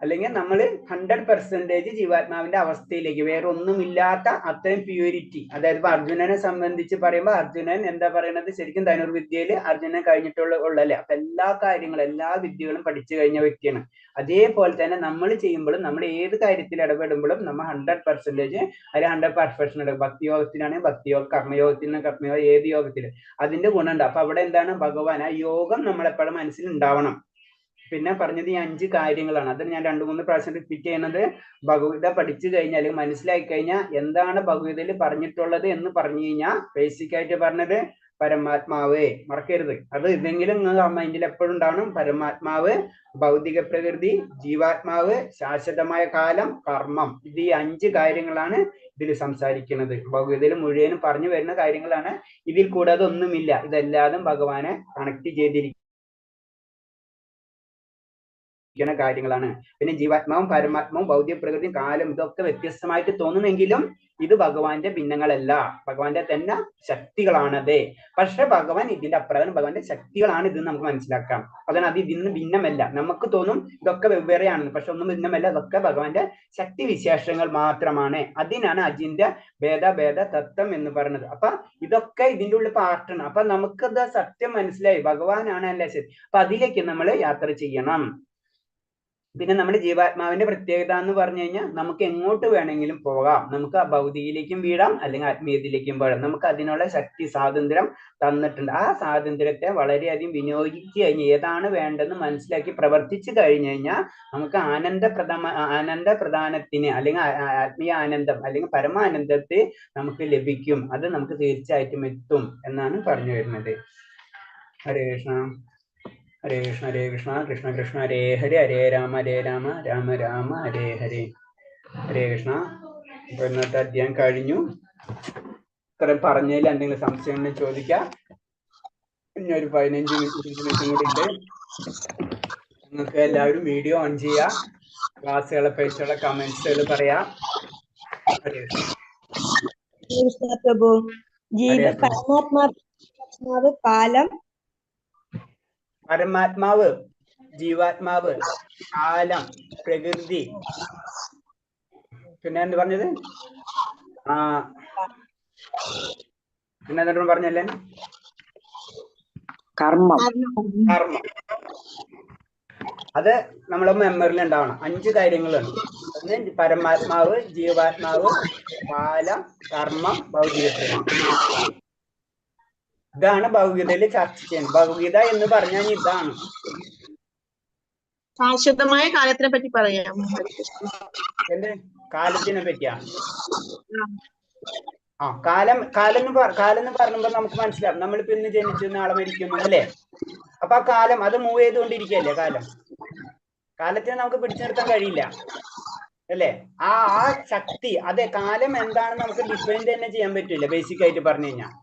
Speaker 1: അല്ലെങ്കിൽ നമ്മൾ 100% ജീവാത്മാവിന്റെ അവസ്ഥയിലേക്ക്, വേറെ ഒന്നുമില്ലാത്ത അത്രയും പ്യൂരിറ്റി. അതായത് ഇപ്പൊ അർജുനനെ സംബന്ധിച്ച് പറയുമ്പോൾ അർജുനൻ എന്താ പറയുന്നത്, ശരിക്കും ധനുർവിദ്യയിൽ അർജുനൻ ഉള്ളല്ലേ. അപ്പൊ എല്ലാ കാര്യങ്ങളും, എല്ലാ വിദ്യകളും പഠിച്ചു കഴിഞ്ഞ വ്യക്തിയാണ്. അതേപോലെ തന്നെ നമ്മൾ ചെയ്യുമ്പോഴും, നമ്മൾ ഏത് കാര്യത്തിൽ ഇടപെടുമ്പോഴും നമ്മൾ 100% അതിൽ 100 പെർഫെക്ഷൻ ഉണ്ട്. ഭക്തിയോഗത്തിനാണെങ്കിൽ ഭക്തിയോഗം, കർമ്മയോഗത്തിന് കർമ്മയോഗം, ഏത് യോഗത്തിൽ അതിന്റെ ഗുണമുണ്ട്. അപ്പൊ അവിടെ എന്താണ്, ഭഗവാൻ ആ യോഗം നമ്മളെപ്പോഴും മനസ്സിലുണ്ടാവണം. പിന്നെ പറഞ്ഞത് ഈ 5 കാര്യങ്ങളാണ്. അത് ഞാൻ 2-3 പ്രാവശ്യം റിപ്പീറ്റ് ചെയ്യുന്നത്. ഭഗവത്ഗീത പഠിച്ചു കഴിഞ്ഞാൽ, മനസ്സിലാക്കി കഴിഞ്ഞാൽ എന്താണ് ഭഗവത്ഗീതയിൽ പറഞ്ഞിട്ടുള്ളത് എന്ന് പറഞ്ഞു കഴിഞ്ഞാൽ, ബേസിക് ആയിട്ട് പറഞ്ഞത് പരമാത്മാവ്, മറക്കരുത്. അത് ഇതെങ്കിലും നിങ്ങൾ മൈൻഡിൽ എപ്പോഴും ഉണ്ടാവണം. പരമാത്മാവ്, ഭൗതിക പ്രകൃതി, ജീവാത്മാവ്, ശാശ്വതമായ കാലം, കർമ്മം. ഇത് ഈ 5 കാര്യങ്ങളാണ് ഇതിൽ സംസാരിക്കുന്നത്. ഭഗവത്ഗീതയിൽ മുഴുവനും പറഞ്ഞു വരുന്ന കാര്യങ്ങളാണ്. ഇതിൽ കൂടാതെ ഒന്നുമില്ല. ഇതെല്ലാതും ഭഗവാനെ കണക്ട് ചെയ്തിരിക്കും കാര്യങ്ങളാണ്. പിന്നെ ജീവാത്മാവും പരമാത്മാവും ഭൗതിക പ്രകൃതിയും കാലം ഇതൊക്കെ വ്യത്യസ്തമായിട്ട് തോന്നുമെങ്കിലും ഇത് ഭഗവാന്റെ ഭിന്നങ്ങളല്ല, ഭഗവാന്റെ തന്നെ ശക്തികളാണത്. പക്ഷെ ഭഗവാൻ ഇതിന്റെ അപ്രകാരം ഭഗവാന്റെ ശക്തികളാണ് ഇത് നമുക്ക് മനസ്സിലാക്കാം. അതാണ് അത് ഇതിന്ന് ഭിന്നമല്ല. നമുക്ക് തോന്നും ഇതൊക്കെ വെവ്വേറെയാണെന്ന്, പക്ഷെ ഒന്നും ഭിന്നമല്ല. ഇതൊക്കെ ഭഗവാന്റെ ശക്തി വിശേഷങ്ങൾ മാത്രമാണ്. അതിനാണ് അജിന്റെ ഭേദ തത്വം എന്ന് പറയുന്നത്. അപ്പൊ ഇതൊക്കെ ഇതിന്റെ ഉള്ളിൽ പാർട്ടാണ്. അപ്പൊ നമുക്കത് സത്യം മനസ്സിലായി, ഭഗവാനാണ് അല്ലേ ശരി. അപ്പൊ അതിലേക്ക് നമ്മൾ യാത്ര ചെയ്യണം. പിന്നെ നമ്മുടെ ജീവാത്മാവിന്റെ പ്രത്യേകത എന്ന് പറഞ്ഞു കഴിഞ്ഞാൽ, നമുക്ക് എങ്ങോട്ട് വേണമെങ്കിലും പോകാം. നമുക്ക് ആ ഭൗതികയിലേക്കും വീഴാം, അല്ലെങ്കിൽ ആത്മീയത്തിലേക്കും പോകാം. നമുക്ക് അതിനുള്ള ശക്തി, സ്വാതന്ത്ര്യം തന്നിട്ടുണ്ട്. ആ സ്വാതന്ത്ര്യത്തെ വളരെയധികം വിനിയോഗിച്ച് കഴിഞ്ഞ് ഏതാണ് വേണ്ടെന്ന് മനസ്സിലാക്കി പ്രവർത്തിച്ചു കഴിഞ്ഞു കഴിഞ്ഞാൽ നമുക്ക് ആനന്ദ പ്രധാനത്തിന്, അല്ലെങ്കിൽ ആത്മീയ ആനന്ദം, അല്ലെങ്കിൽ പരമാനന്ദത്തെ നമുക്ക് ലഭിക്കും. അത് നമുക്ക് തീർച്ചയായിട്ടും എത്തും എന്നാണ് പറഞ്ഞു വരുന്നത്. ഹരേ കൃഷ്ണ. ഹരേ കൃഷ്ണ ഹരേ കൃഷ്ണ കൃഷ്ണ കൃഷ്ണ ഹരേ ഹരേ, ഹരേ രാമ രാമ രാമ ഹരേ ഹരേ. ഹരേ കൃഷ്ണ. ഇപ്പൊ ഇന്നത്തെ അധ്യായം കഴിഞ്ഞു. ഇത്ര പറഞ്ഞതിൽ എന്തെങ്കിലും സംശയം ഉണ്ടെങ്കിൽ ചോദിക്കാം. ഇനി ഒരു 15 മിനിറ്റും കൂടി ഉണ്ട്. നിങ്ങൾക്ക് എല്ലാവരും വീഡിയോ ഓൺ ചെയ്യാം. ക്ലാസ്സുകളെ പറ്റിയുള്ള കമന്റ്സുകൾ പറയാം. ഹരേ കൃഷ്ണ
Speaker 3: പ്രഭു. പരമാത്മാവ് കാലം,
Speaker 1: പരമാത്മാവ്, ജീവാത്മാവ്, കാലം, പ്രകൃതി, പിന്നെ എന്ത് പറഞ്ഞത്, പിന്നെ എന്തും പറഞ്ഞല്ലേ, കർമ്മം. അത് നമ്മളെ മെമ്മറിയിൽ ഉണ്ടാവണം. 5 കാര്യങ്ങളുണ്ട്. ഒന്ന് പരമാത്മാവ്, ജീവാത്മാവ്, കാലം, കർമ്മം, ഭൗതിക പ്രകൃതി. ഇതാണ് ഭഗവത്ഗീതയിൽ ചർച്ച ചെയ്യുന്നത്. ഭഗവത്ഗീത എന്ന് പറഞ്ഞാൽ ഇതാണ്.
Speaker 4: ശാശ്വതമായ കാലത്തിനെ പറ്റി പറയാം.
Speaker 1: എന്ത് കാലത്തിനെ പറ്റിയാ? കാലം എന്ന് പറയുമ്പോൾ നമുക്ക് മനസ്സിലാവും, നമ്മളിപ്പോ ഇന്ന് ജനിച്ചു നാളെ മരിക്കുന്നു അല്ലേ. അപ്പൊ ആ കാലം അത് മൂവ് ചെയ്തുകൊണ്ടിരിക്കുകയല്ലേ. കാലത്തിനെ നമുക്ക് പിടിച്ചു നിർത്താൻ കഴിയില്ല അല്ലേ. ആ ശക്തി, അതെ, കാലം എന്താണെന്ന് നമുക്ക് ഡിഫൈൻ തന്നെ ചെയ്യാൻ പറ്റില്ല. ബേസിക് ആയിട്ട് പറഞ്ഞു കഴിഞ്ഞാൽ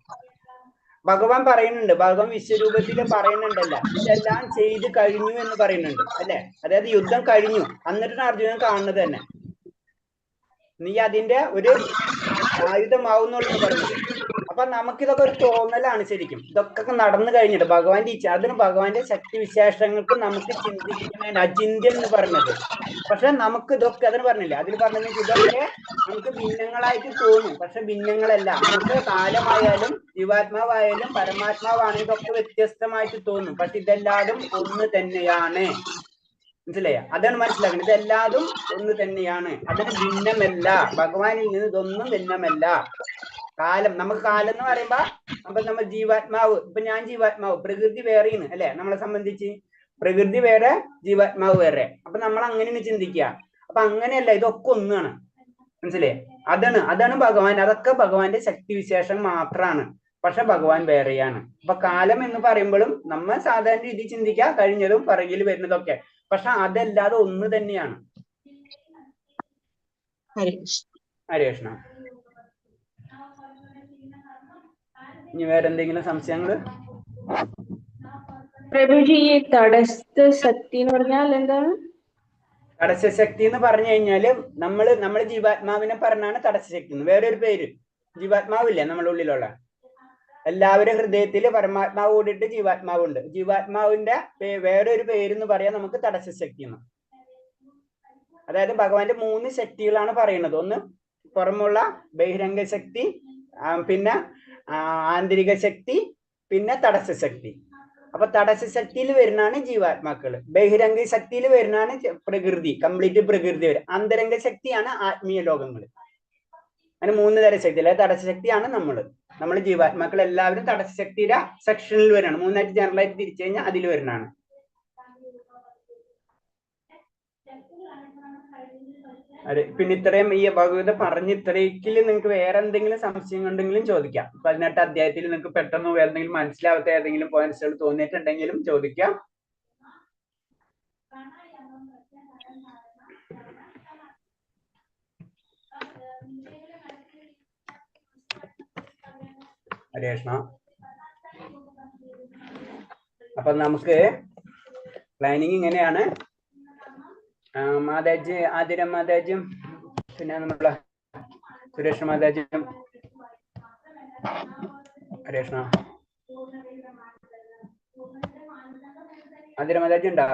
Speaker 1: ഭഗവാൻ പറയുന്നുണ്ട്, ഭഗവാൻ വിശ്വരൂപത്തിൽ പറയുന്നുണ്ടല്ല, ഇതെല്ലാം ചെയ്ത് കഴിഞ്ഞു എന്ന് പറയുന്നുണ്ട് അല്ലെ. അതായത് യുദ്ധം കഴിഞ്ഞു, എന്നിട്ടാണ് അർജുനൻ കാണുന്നത് തന്നെ. നീ അതിന്റെ ഒരു ആയുധമാവുന്നുള്ളൂ പറയുന്നത്. അപ്പൊ നമുക്കിതൊക്കെ ഒരു തോന്നലാണ് ശരിക്കും. ഇതൊക്കെ നടന്നു കഴിഞ്ഞിട്ട് ഭഗവാന്റെ ഇച്ഛ, അതിന് ഭഗവാന്റെ ശക്തി വിശേഷങ്ങൾക്ക് നമുക്ക് ചിന്തിക്കുന്നതിന് അചിന്യം എന്ന് പറഞ്ഞത്. പക്ഷെ നമുക്ക് ഇതൊക്കെ അതിന് പറഞ്ഞില്ല. അതിൽ പറഞ്ഞത് ഇതൊക്കെ നമുക്ക് ഭിന്നങ്ങളായിട്ട് തോന്നും, പക്ഷെ ഭിന്നങ്ങളല്ല. നമുക്ക് കാലമായാലും ജീവാത്മാവായാലും പരമാത്മാവാണെങ്കിലും ഇതൊക്കെ വ്യത്യസ്തമായിട്ട് തോന്നും, പക്ഷെ ഇതെല്ലാതും ഒന്ന് തന്നെയാണ്. മനസ്സിലായ? അതാണ് മനസ്സിലാക്കുന്നത്. ഇതെല്ലാതും ഒന്ന് തന്നെയാണ്, അതിന് ഭിന്നമല്ല. ഭഗവാനിൽ നിന്ന് ഇതൊന്നും ഭിന്നമല്ല. കാലം, നമുക്ക് കാലം എന്ന് പറയുമ്പോ നമ്മൾ ജീവാത്മാവ്, ഇപ്പൊ ഞാൻ ജീവാത്മാവ്, പ്രകൃതി വേറെയാണ് അല്ലെ. നമ്മളെ സംബന്ധിച്ച് പ്രകൃതി വേറെ, ജീവാത്മാവ് വേറെ. അപ്പൊ നമ്മൾ അങ്ങനെയാണ് ചിന്തിക്കുക. അപ്പൊ അങ്ങനെയല്ല, ഇതൊക്കെ ഒന്നാണ്. മനസ്സിലായേ? അതാണ് ഭഗവാൻ. അതൊക്കെ ഭഗവാന്റെ ശക്തി വിശേഷം മാത്രമാണ്, പക്ഷെ ഭഗവാൻ വേറെയാണ്. അപ്പൊ കാലം എന്ന് പറയുമ്പോഴും നമ്മൾ സാധാരണ രീതി ചിന്തിക്കുക, കഴിഞ്ഞതും പിറകിൽ വരുന്നതൊക്കെ, പക്ഷെ അതല്ലാതെ ഒന്ന് തന്നെയാണ്. ഹരേ കൃഷ്ണ. ഇനി വേറെന്തെങ്കിലും സംശയങ്ങള്?
Speaker 5: പ്രഭുജി, ഈ തടസ്സ ശക്തി എന്ന് പറഞ്ഞാൽ എന്താണ്?
Speaker 1: തടസ്സശക്തി എന്ന് പറഞ്ഞു കഴിഞ്ഞാല് നമ്മള് ജീവാത്മാവിനെ പറഞ്ഞാണ് തടസ്സശക്തി എന്ന്. വേറൊരു പേര് ജീവാത്മാവില്ലേ നമ്മുടെ ഉള്ളിലുള്ള എല്ലാവരും ഹൃദയത്തില് പരമാത്മാവ് കൂടിയിട്ട് ജീവാത്മാവുണ്ട്. ജീവാത്മാവിന്റെ വേറൊരു പേരെന്ന് പറയാം നമുക്ക് തടസ്സശക്തി എന്ന്. അതായത് ഭഗവാന്റെ 3 ശക്തികളാണ് പറയുന്നത്. ഒന്ന് പുറമുള്ള ബഹിരംഗ ശക്തി, പിന്നെ ആന്തരിക ശക്തി, പിന്നെ തടസ്സ ശക്തി. അപ്പൊ തടസ്സ ശക്തിയിൽ വരുന്നതാണ് ജീവാത്മാക്കള്, ബഹിരംഗ ശക്തിയിൽ വരുന്നതാണ് പ്രകൃതി, കംപ്ലീറ്റ് പ്രകൃതി വരെ. അന്തരംഗ ശക്തിയാണ് ആത്മീയ ലോകങ്ങൾ. അങ്ങനെ 3 തരം ശക്തി. അതായത് തടസ്സ ശക്തിയാണ് നമ്മൾ ജീവാത്മാക്കൾ എല്ലാവരും തടസ്സ ശക്തിയുടെ സെക്ഷനിൽ വരണം. 3ആയിട്ട് ജനറലായിട്ട് തിരിച്ചു കഴിഞ്ഞാൽ അതിൽ വരുന്നതാണ്. അതെ, പിന്നെ ഇത്രയും ഈ ഭഗവത പറഞ്ഞ ഇത്രയ്ക്കിൽ നിങ്ങൾക്ക് വേറെ എന്തെങ്കിലും സംശയം ഉണ്ടെങ്കിലും ചോദിക്കാം. 18 അധ്യായത്തിൽ നിങ്ങൾക്ക് പെട്ടെന്ന് എന്തെങ്കിലും മനസ്സിലാവാത്ത ഏതെങ്കിലും പോയിന്റ്സുകൾ തോന്നിയിട്ടുണ്ടെങ്കിലും ചോദിക്കാം. ഹരേ കൃഷ്ണ. അപ്പൊ നമുക്ക് പ്ലാനിങ് ഇങ്ങനെയാണ്. മാതാജി, ആതിര മാതാജിയും പിന്നെ നമ്മളെ സുരേഷ് മാതാജിയും. ഹരേ കൃഷ്ണ. ആതിര മാതാജി ഉണ്ടോ?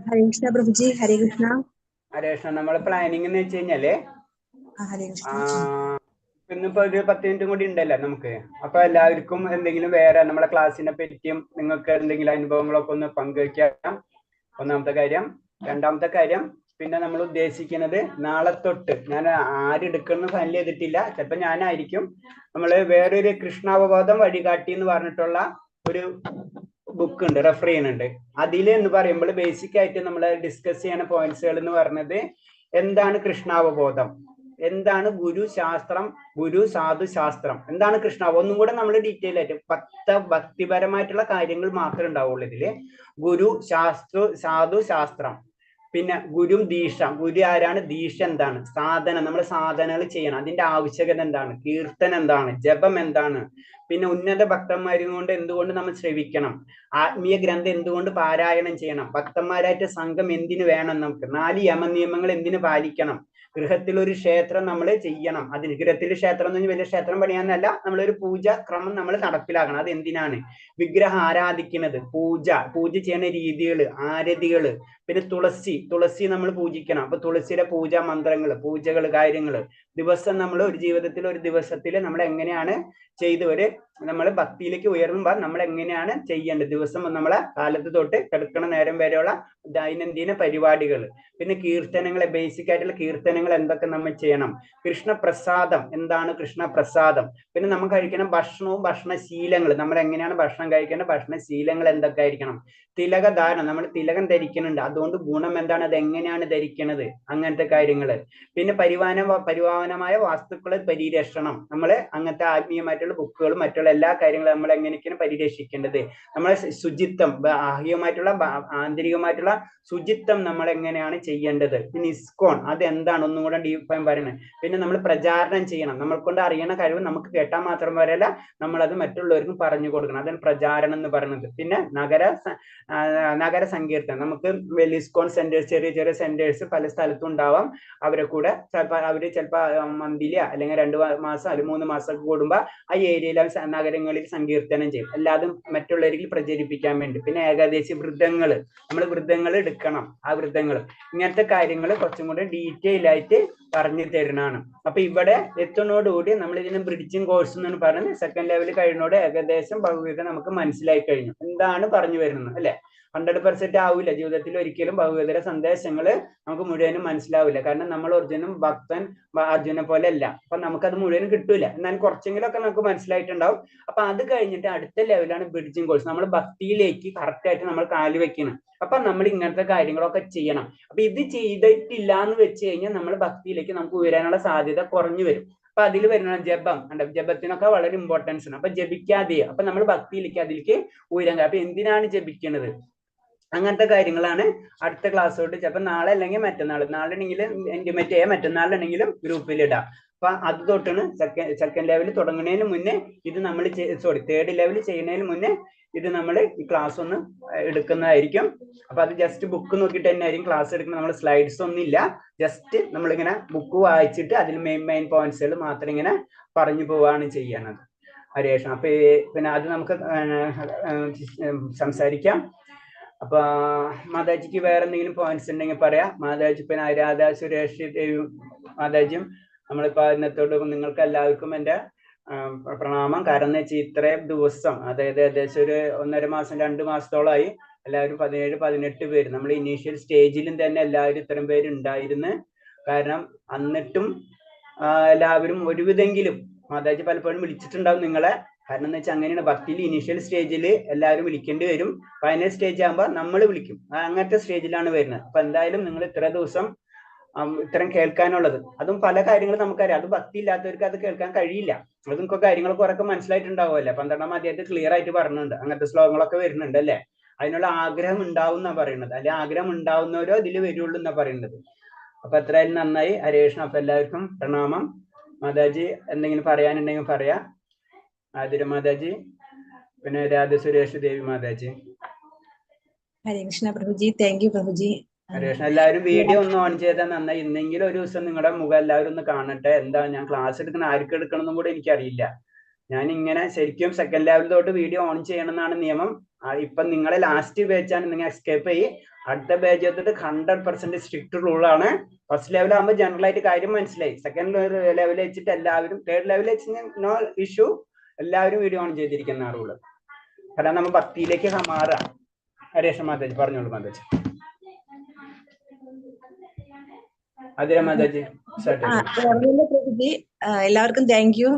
Speaker 3: ഹരേ കൃഷ്ണ പ്രഭുജി. ഹരേ കൃഷ്ണ.
Speaker 1: ഹരേ കൃഷ്ണ. നമ്മളെ പ്ലാനിങ് എന്ന് വെച്ച് കഴിഞ്ഞാല്
Speaker 3: ഹരേ കൃഷ്ണ.
Speaker 1: ഇന്നിപ്പോ ഒരു 10 മിനിറ്റും കൂടി ഉണ്ടല്ലോ നമുക്ക്. അപ്പൊ എല്ലാവർക്കും എന്തെങ്കിലും വേറെ നമ്മളെ ക്ലാസ്സിനെ പറ്റിയും നിങ്ങൾക്ക് എന്തെങ്കിലും അനുഭവങ്ങളൊക്കെ ഒന്ന് പങ്കുവയ്ക്കാം. ഒന്നാമത്തെ കാര്യം. രണ്ടാമത്തെ കാര്യം, പിന്നെ നമ്മൾ ഉദ്ദേശിക്കുന്നത് നാളെ തൊട്ട്, ഞാൻ ആരെടുക്കുന്ന ഫൈനൽ ചെയ്തിട്ടില്ല, ചിലപ്പോൾ ഞാനായിരിക്കും, നമ്മള് വേറൊരു കൃഷ്ണാവബോധം വഴികാട്ടി എന്ന് പറഞ്ഞിട്ടുള്ള ഒരു ബുക്ക് ഉണ്ട്, റെഫർ ചെയ്യുന്നുണ്ട്. അതിൽ എന്ന് പറയുമ്പോൾ ബേസിക് ആയിട്ട് നമ്മൾ ഡിസ്കസ് ചെയ്യുന്ന പോയിന്റ്സുകൾ എന്ന് പറഞ്ഞത്, എന്താണ് കൃഷ്ണാവബോധം, എന്താണ് ഗുരു ശാസ്ത്രം, ഗുരു സാധു ശാസ്ത്രം, എന്താണ് കൃഷ്ണാവബോധം, ഒന്നും കൂടെ നമ്മൾ ഡീറ്റെയിൽ ആയിട്ട് ഭക്തിപരമായിട്ടുള്ള കാര്യങ്ങൾ മാത്രമേ ഉണ്ടാവുള്ളൂ ഇതില്. ഗുരു സാധു ശാസ്ത്രം, പിന്നെ ഗുരു ദീക്ഷ, ഗുരു ആരാണ്, ദീക്ഷ എന്താണ്, സാധന, നമ്മൾ സാധനകൾ ചെയ്യണം, അതിന്റെ ആവശ്യകത എന്താണ്, കീർത്തനം എന്താണ്, ജപം എന്താണ്, പിന്നെ ഉന്നത ഭക്തന്മാരും കൊണ്ട് എന്തുകൊണ്ട് നമ്മൾ ശ്രവിക്കണം, ആത്മീയ ഗ്രന്ഥം എന്തുകൊണ്ട് പാരായണം ചെയ്യണം, ഭക്തന്മാരായിട്ട് സംഘം എന്തിനു വേണം, നമുക്ക് 4 യമനിയമങ്ങൾ എന്തിനു പാലിക്കണം, ഗൃഹത്തിലൊരു ക്ഷേത്രം നമ്മൾ ചെയ്യണം. അതിന് ഗൃഹത്തിൽ ക്ഷേത്രം എന്ന് പറഞ്ഞാൽ വലിയ ക്ഷേത്രം പണിയാന്നല്ല, നമ്മളൊരു പൂജ ക്രമം നമ്മൾ നടപ്പിലാക്കണം. അത് എന്തിനാണ്, വിഗ്രഹം ആരാധിക്കുന്നത്, പൂജ ചെയ്യുന്ന രീതികൾ, ആരതികള്, പിന്നെ തുളസി നമ്മൾ പൂജിക്കണം. അപ്പൊ തുളസിയുടെ പൂജാ മന്ത്രങ്ങൾ, പൂജകൾ, കാര്യങ്ങൾ ദിവസം നമ്മൾ ഒരു ജീവിതത്തിൽ ഒരു ദിവസത്തിൽ നമ്മൾ എങ്ങനെയാണ് നമ്മൾ ഭക്തിയിലേക്ക് ഉയർന്നുമ്പോൾ നമ്മൾ എങ്ങനെയാണ് ചെയ്യേണ്ടത്, ദിവസം നമ്മളെ കാലത്ത് തൊട്ട് കിടക്കണ നേരം വരെയുള്ള ദൈനംദിന പരിപാടികൾ, പിന്നെ കീർത്തനങ്ങളെ, ബേസിക് ആയിട്ടുള്ള കീർത്തനങ്ങൾ എന്തൊക്കെ നമ്മൾ ചെയ്യണം, കൃഷ്ണപ്രസാദം എന്താണ്, കൃഷ്ണപ്രസാദം, പിന്നെ നമ്മൾ കഴിക്കുന്ന ഭക്ഷണവും ഭക്ഷണശീലങ്ങൾ, നമ്മൾ എങ്ങനെയാണ് ഭക്ഷണം കഴിക്കേണ്ട, ഭക്ഷണശീലങ്ങൾ എന്തൊക്കെ ആയിരിക്കണം, തിലകധാരണം, നമ്മൾ തിലകം ധരിക്കുന്നുണ്ട്, അതുകൊണ്ട് ഗുണം എന്താണ്, അത് എങ്ങനെയാണ് ധരിക്കുന്നത്, അങ്ങനത്തെ കാര്യങ്ങള്, പിന്നെ പരിപാവനമായ വസ്തുക്കളെ പരിരക്ഷണം, നമ്മൾ അങ്ങനത്തെ ആത്മീയമായിട്ടുള്ള ബുക്കുകളും മറ്റുള്ള എല്ലാ കാര്യങ്ങളും നമ്മൾ എങ്ങനെയൊക്കെയാണ് പരിരക്ഷിക്കേണ്ടത്, നമ്മളെ ശുചിത്വം, ബാഹ്യമായിട്ടുള്ള ആന്തരികമായിട്ടുള്ള ശുചിത്വം നമ്മൾ എങ്ങനെയാണ് ചെയ്യേണ്ടത്, പിന്നെ ഇസ്കോൺ അത് എന്താണ് ഒന്നും കൂടെ ഡീപ്പായി പറയുന്നത്, പിന്നെ നമ്മൾ പ്രചാരണം ചെയ്യണം, നമ്മൾ കൊണ്ട് അറിയണ കഴിവ് നമുക്ക് കേട്ടാൽ മാത്രം വരല്ല, നമ്മളത് മറ്റുള്ളവർക്കും പറഞ്ഞു കൊടുക്കണം, അതാണ് പ്രചാരണം എന്ന് പറയുന്നത്. പിന്നെ നഗര സങ്കീർത്തനം, നമുക്ക് വലിയ ഇസ്കോൺ സെന്റേഴ്സ്, ചെറിയ ചെറിയ സെന്റേഴ്സ് പല സ്ഥലത്തും ഉണ്ടാവാം, അവരെ കൂടെ അവര് ചിലപ്പോൾ മന്തിലി അല്ലെങ്കിൽ 2 മാസം അല്ലെങ്കിൽ 3 മാസം കൂടുമ്പോ ആ ഏരിയയിലെ നഗരങ്ങളിൽ സങ്കീർത്തനം ചെയ്യും, അല്ലാതെ മറ്റുള്ളവരിൽ പ്രചരിപ്പിക്കാൻ വേണ്ടി. പിന്നെ ഏകാദേശി വൃത്തങ്ങൾ, നമ്മൾ വൃത്തങ്ങൾ എടുക്കണം, ആ വൃത്തങ്ങൾ, ഇങ്ങനത്തെ കാര്യങ്ങൾ കുറച്ചും കൂടി ഡീറ്റെയിൽ ആയിട്ട് പറഞ്ഞു തരുന്നതാണ്. അപ്പൊ ഇവിടെ എത്തുന്നതോടുകൂടി നമ്മൾ ഇതിനെ ബ്രിഡ്ജിങ് കോഴ്സ് എന്ന് പറയുന്നത് സെക്കൻഡ് ലെവൽ കഴിയുന്നതോടെ ഏകദേശം ഭഗവത്ഗീത നമുക്ക് മനസ്സിലായി കഴിഞ്ഞു, എന്താണ് പറഞ്ഞു വരുന്നത് അല്ലെ. 100% ആവില്ല, ജീവിതത്തിൽ ഒരിക്കലും ഭഗവത്ഗീത സന്ദേശങ്ങൾ നമുക്ക് മുഴുവനും മനസ്സിലാവില്ല, കാരണം നമ്മൾ ഒറിജിനും ഭക്തൻ അർജുനെ പോലെ അല്ല, അപ്പൊ നമുക്കത് മുഴുവനും കിട്ടൂല, എന്നാൽ കുറച്ചെങ്കിലും ഒക്കെ നമുക്ക് മനസ്സിലായിട്ടുണ്ടാവും. അപ്പൊ അത് കഴിഞ്ഞിട്ട് അടുത്ത ലെവലാണ് ബ്രിഡ്ജിങ് കോഴ്സ്, നമ്മൾ ഭക്തിയിലേക്ക് കറക്റ്റ് ആയിട്ട് നമ്മൾ കാല് വെക്കണം. അപ്പൊ നമ്മൾ ഇങ്ങനത്തെ കാര്യങ്ങളൊക്കെ ചെയ്യണം. അപ്പൊ ഇത് ചെയ്തിട്ടില്ല എന്ന് വെച്ച് കഴിഞ്ഞാൽ നമ്മൾ ഭക്തിയിലേക്ക് നമുക്ക് ഉയരാനുള്ള സാധ്യത കുറഞ്ഞു വരും. അപ്പൊ അതിൽ വരുന്ന ജപം, ജപത്തിനൊക്കെ വളരെ ഇമ്പോർട്ടൻസ് ഉണ്ട്. അപ്പൊ ജപിക്കാതെ, അപ്പൊ നമ്മൾ ഭക്തിയിലേക്ക് അതിലേക്ക് ഉയരാൻ. അപ്പൊ എന്തിനാണ് ജപിക്കുന്നത്, അങ്ങനത്തെ കാര്യങ്ങളാണ് അടുത്ത ക്ലാസ് തൊട്ട്, ചിലപ്പോൾ നാളെ അല്ലെങ്കിൽ മറ്റന്നാൾ, നാളെയാണെങ്കിൽ ഇന്റിമേറ്റ് ചെയ്യാം, മറ്റന്നാളാണെങ്കിലും ഗ്രൂപ്പിൽ ഇടാം. അപ്പൊ അത് തൊട്ടാണ് സെക്കൻഡ് ലെവൽ തുടങ്ങുന്നതിന് മുന്നേ ഇത് നമ്മൾ തേർഡ് ലെവൽ ചെയ്യുന്നതിന് മുന്നേ ഇത് നമ്മൾ ഈ ക്ലാസ് ഒന്ന് എടുക്കുന്നതായിരിക്കും. അപ്പൊ അത് ജസ്റ്റ് ബുക്ക് നോക്കിയിട്ട് തന്നെ ആയിരിക്കും ക്ലാസ് എടുക്കുന്നത്, നമ്മൾ സ്ലൈഡ്സ് ഒന്നും ഇല്ല, ജസ്റ്റ് നമ്മളിങ്ങനെ ബുക്ക് വായിച്ചിട്ട് അതിൽ മെയിൻ പോയിന്റ്സുകൾ മാത്രം ഇങ്ങനെ പറഞ്ഞു പോവാണ് ചെയ്യണത്. ഹരേ കൃഷ്ണ. അപ്പൊ പിന്നെ അത് നമുക്ക് സംസാരിക്കാം. അപ്പൊ മാതാജിക്ക് വേറെ എന്തെങ്കിലും പോയിന്റ്സ് ഉണ്ടെങ്കിൽ പറയാം. മാതാജി പിന്നെ രാധ സുരേഷ് ദേവി മാതാജിയും നമ്മളിപ്പോ ഇന്നത്തോട് നിങ്ങൾക്ക് എല്ലാവർക്കും എൻ്റെ പ്രണാമം. കാരണം എന്ന് വെച്ചാൽ ഇത്രയും ദിവസം, അതായത് ഏകദേശം ഒരു 1.5 മാസം 2 മാസത്തോളമായി എല്ലാവരും 17-18 പേര് നമ്മൾ ഇനീഷ്യൽ സ്റ്റേജിലും തന്നെ എല്ലാവരും ഇത്രയും പേര് ഉണ്ടായിരുന്നു. കാരണം എന്നിട്ടും എല്ലാവരും ഒരുവിധെങ്കിലും മാതാജി പലപ്പോഴും വിളിച്ചിട്ടുണ്ടാവും നിങ്ങളെ. കാരണം എന്ന് വെച്ചാൽ അങ്ങനെയാണ് ഭക്തിയിൽ ഇനീഷ്യൽ സ്റ്റേജിൽ എല്ലാവരും വിളിക്കേണ്ടി വരും. ഫൈനൽ സ്റ്റേജ് ആകുമ്പോൾ നമ്മൾ വിളിക്കും. അങ്ങനത്തെ സ്റ്റേജിലാണ് വരുന്നത്. അപ്പൊ എന്തായാലും നിങ്ങൾ ഇത്ര ദിവസം ഇത്രയും കേൾക്കാനുള്ളത്, അതും പല കാര്യങ്ങളും നമുക്കറിയാം. അത് ഭക്തി ഇല്ലാത്തവർക്ക് അത് കേൾക്കാൻ കഴിയില്ല. അതൊക്കെ കാര്യങ്ങൾ കുറെയൊക്കെ മനസ്സിലായിട്ടുണ്ടാവുമല്ലേ. 12ാം അധ്യായത്തിൽ ക്ലിയർ ആയിട്ട് പറഞ്ഞിട്ടുണ്ട്. അങ്ങനത്തെ ശ്ലോകങ്ങളൊക്കെ വരുന്നുണ്ട് അല്ലേ. അതിനുള്ള ആഗ്രഹം ഉണ്ടാവും എന്നാ പറയുന്നത്. അല്ലെ ആഗ്രഹം ഉണ്ടാവുന്നവരോ ഇതിൽ വരുള്ളൂ എന്നാ പറയുന്നത്. അപ്പൊ എത്രയായാലും നന്നായി. ഹരേ കൃഷ്ണ. അപ്പൊ എല്ലാവർക്കും പ്രണാമം. മാതാജി എന്തെങ്കിലും പറയാനുണ്ടെങ്കിൽ പറയാ. ആതിര മാതാജി, പിന്നെ രാധ സുരേഷ് ദേവി മാതാജി.
Speaker 3: ഹരേ കൃഷ്ണ പ്രഭുജി. Thank you പ്രഭുജി.
Speaker 1: ഹരേ കൃഷ്ണ. എല്ലാവരും വീഡിയോ ഒന്ന് ഓൺ ചെയ്താൽ നന്നായി. ഇന്നെങ്കിലും ഒരു ദിവസം നിങ്ങളുടെ മുഖം എല്ലാവരും ഒന്ന് കാണട്ടെ. എന്താ ഞാൻ ക്ലാസ് എടുക്കണം, ആർക്ക് എടുക്കണം എന്നും കൂടെ എനിക്കറിയില്ല. ഞാൻ ഇങ്ങനെ ശരിക്കും സെക്കൻഡ് ലെവൽ തൊട്ട് വീഡിയോ ഓൺ ചെയ്യണം എന്നാണ് നിയമം. ഇപ്പൊ നിങ്ങളെ ലാസ്റ്റ് ബാച്ചാണ്, നിങ്ങൾ എസ്കേപ്പ് ചെയ്യും. അടുത്ത ബാച്ച് തൊട്ട് 100% സ്ട്രിക്റ്റ് റൂളാണ്. ഫസ്റ്റ് ലെവൽ ആകുമ്പോൾ ജനറൽ ആയിട്ട് കാര്യം മനസ്സിലായി. സെക്കൻഡ് ലെവൽ വെച്ചിട്ട് എല്ലാവരും, തേർഡ് ലെവൽ വെച്ച് നോ ഇഷ്യൂ, എല്ലാവരും വീഡിയോ ഓൺ ചെയ്തിരിക്കുന്ന റൂള്. കാരണം നമ്മൾ ഭക്തിയിലേക്ക് മാറാം. ഹരേ കൃഷ്ണ. മാതാജി പറഞ്ഞോളൂ. മാതാജി അതിര മാതാജി
Speaker 3: പ്രഭുജി, എല്ലാവർക്കും താങ്ക് യു.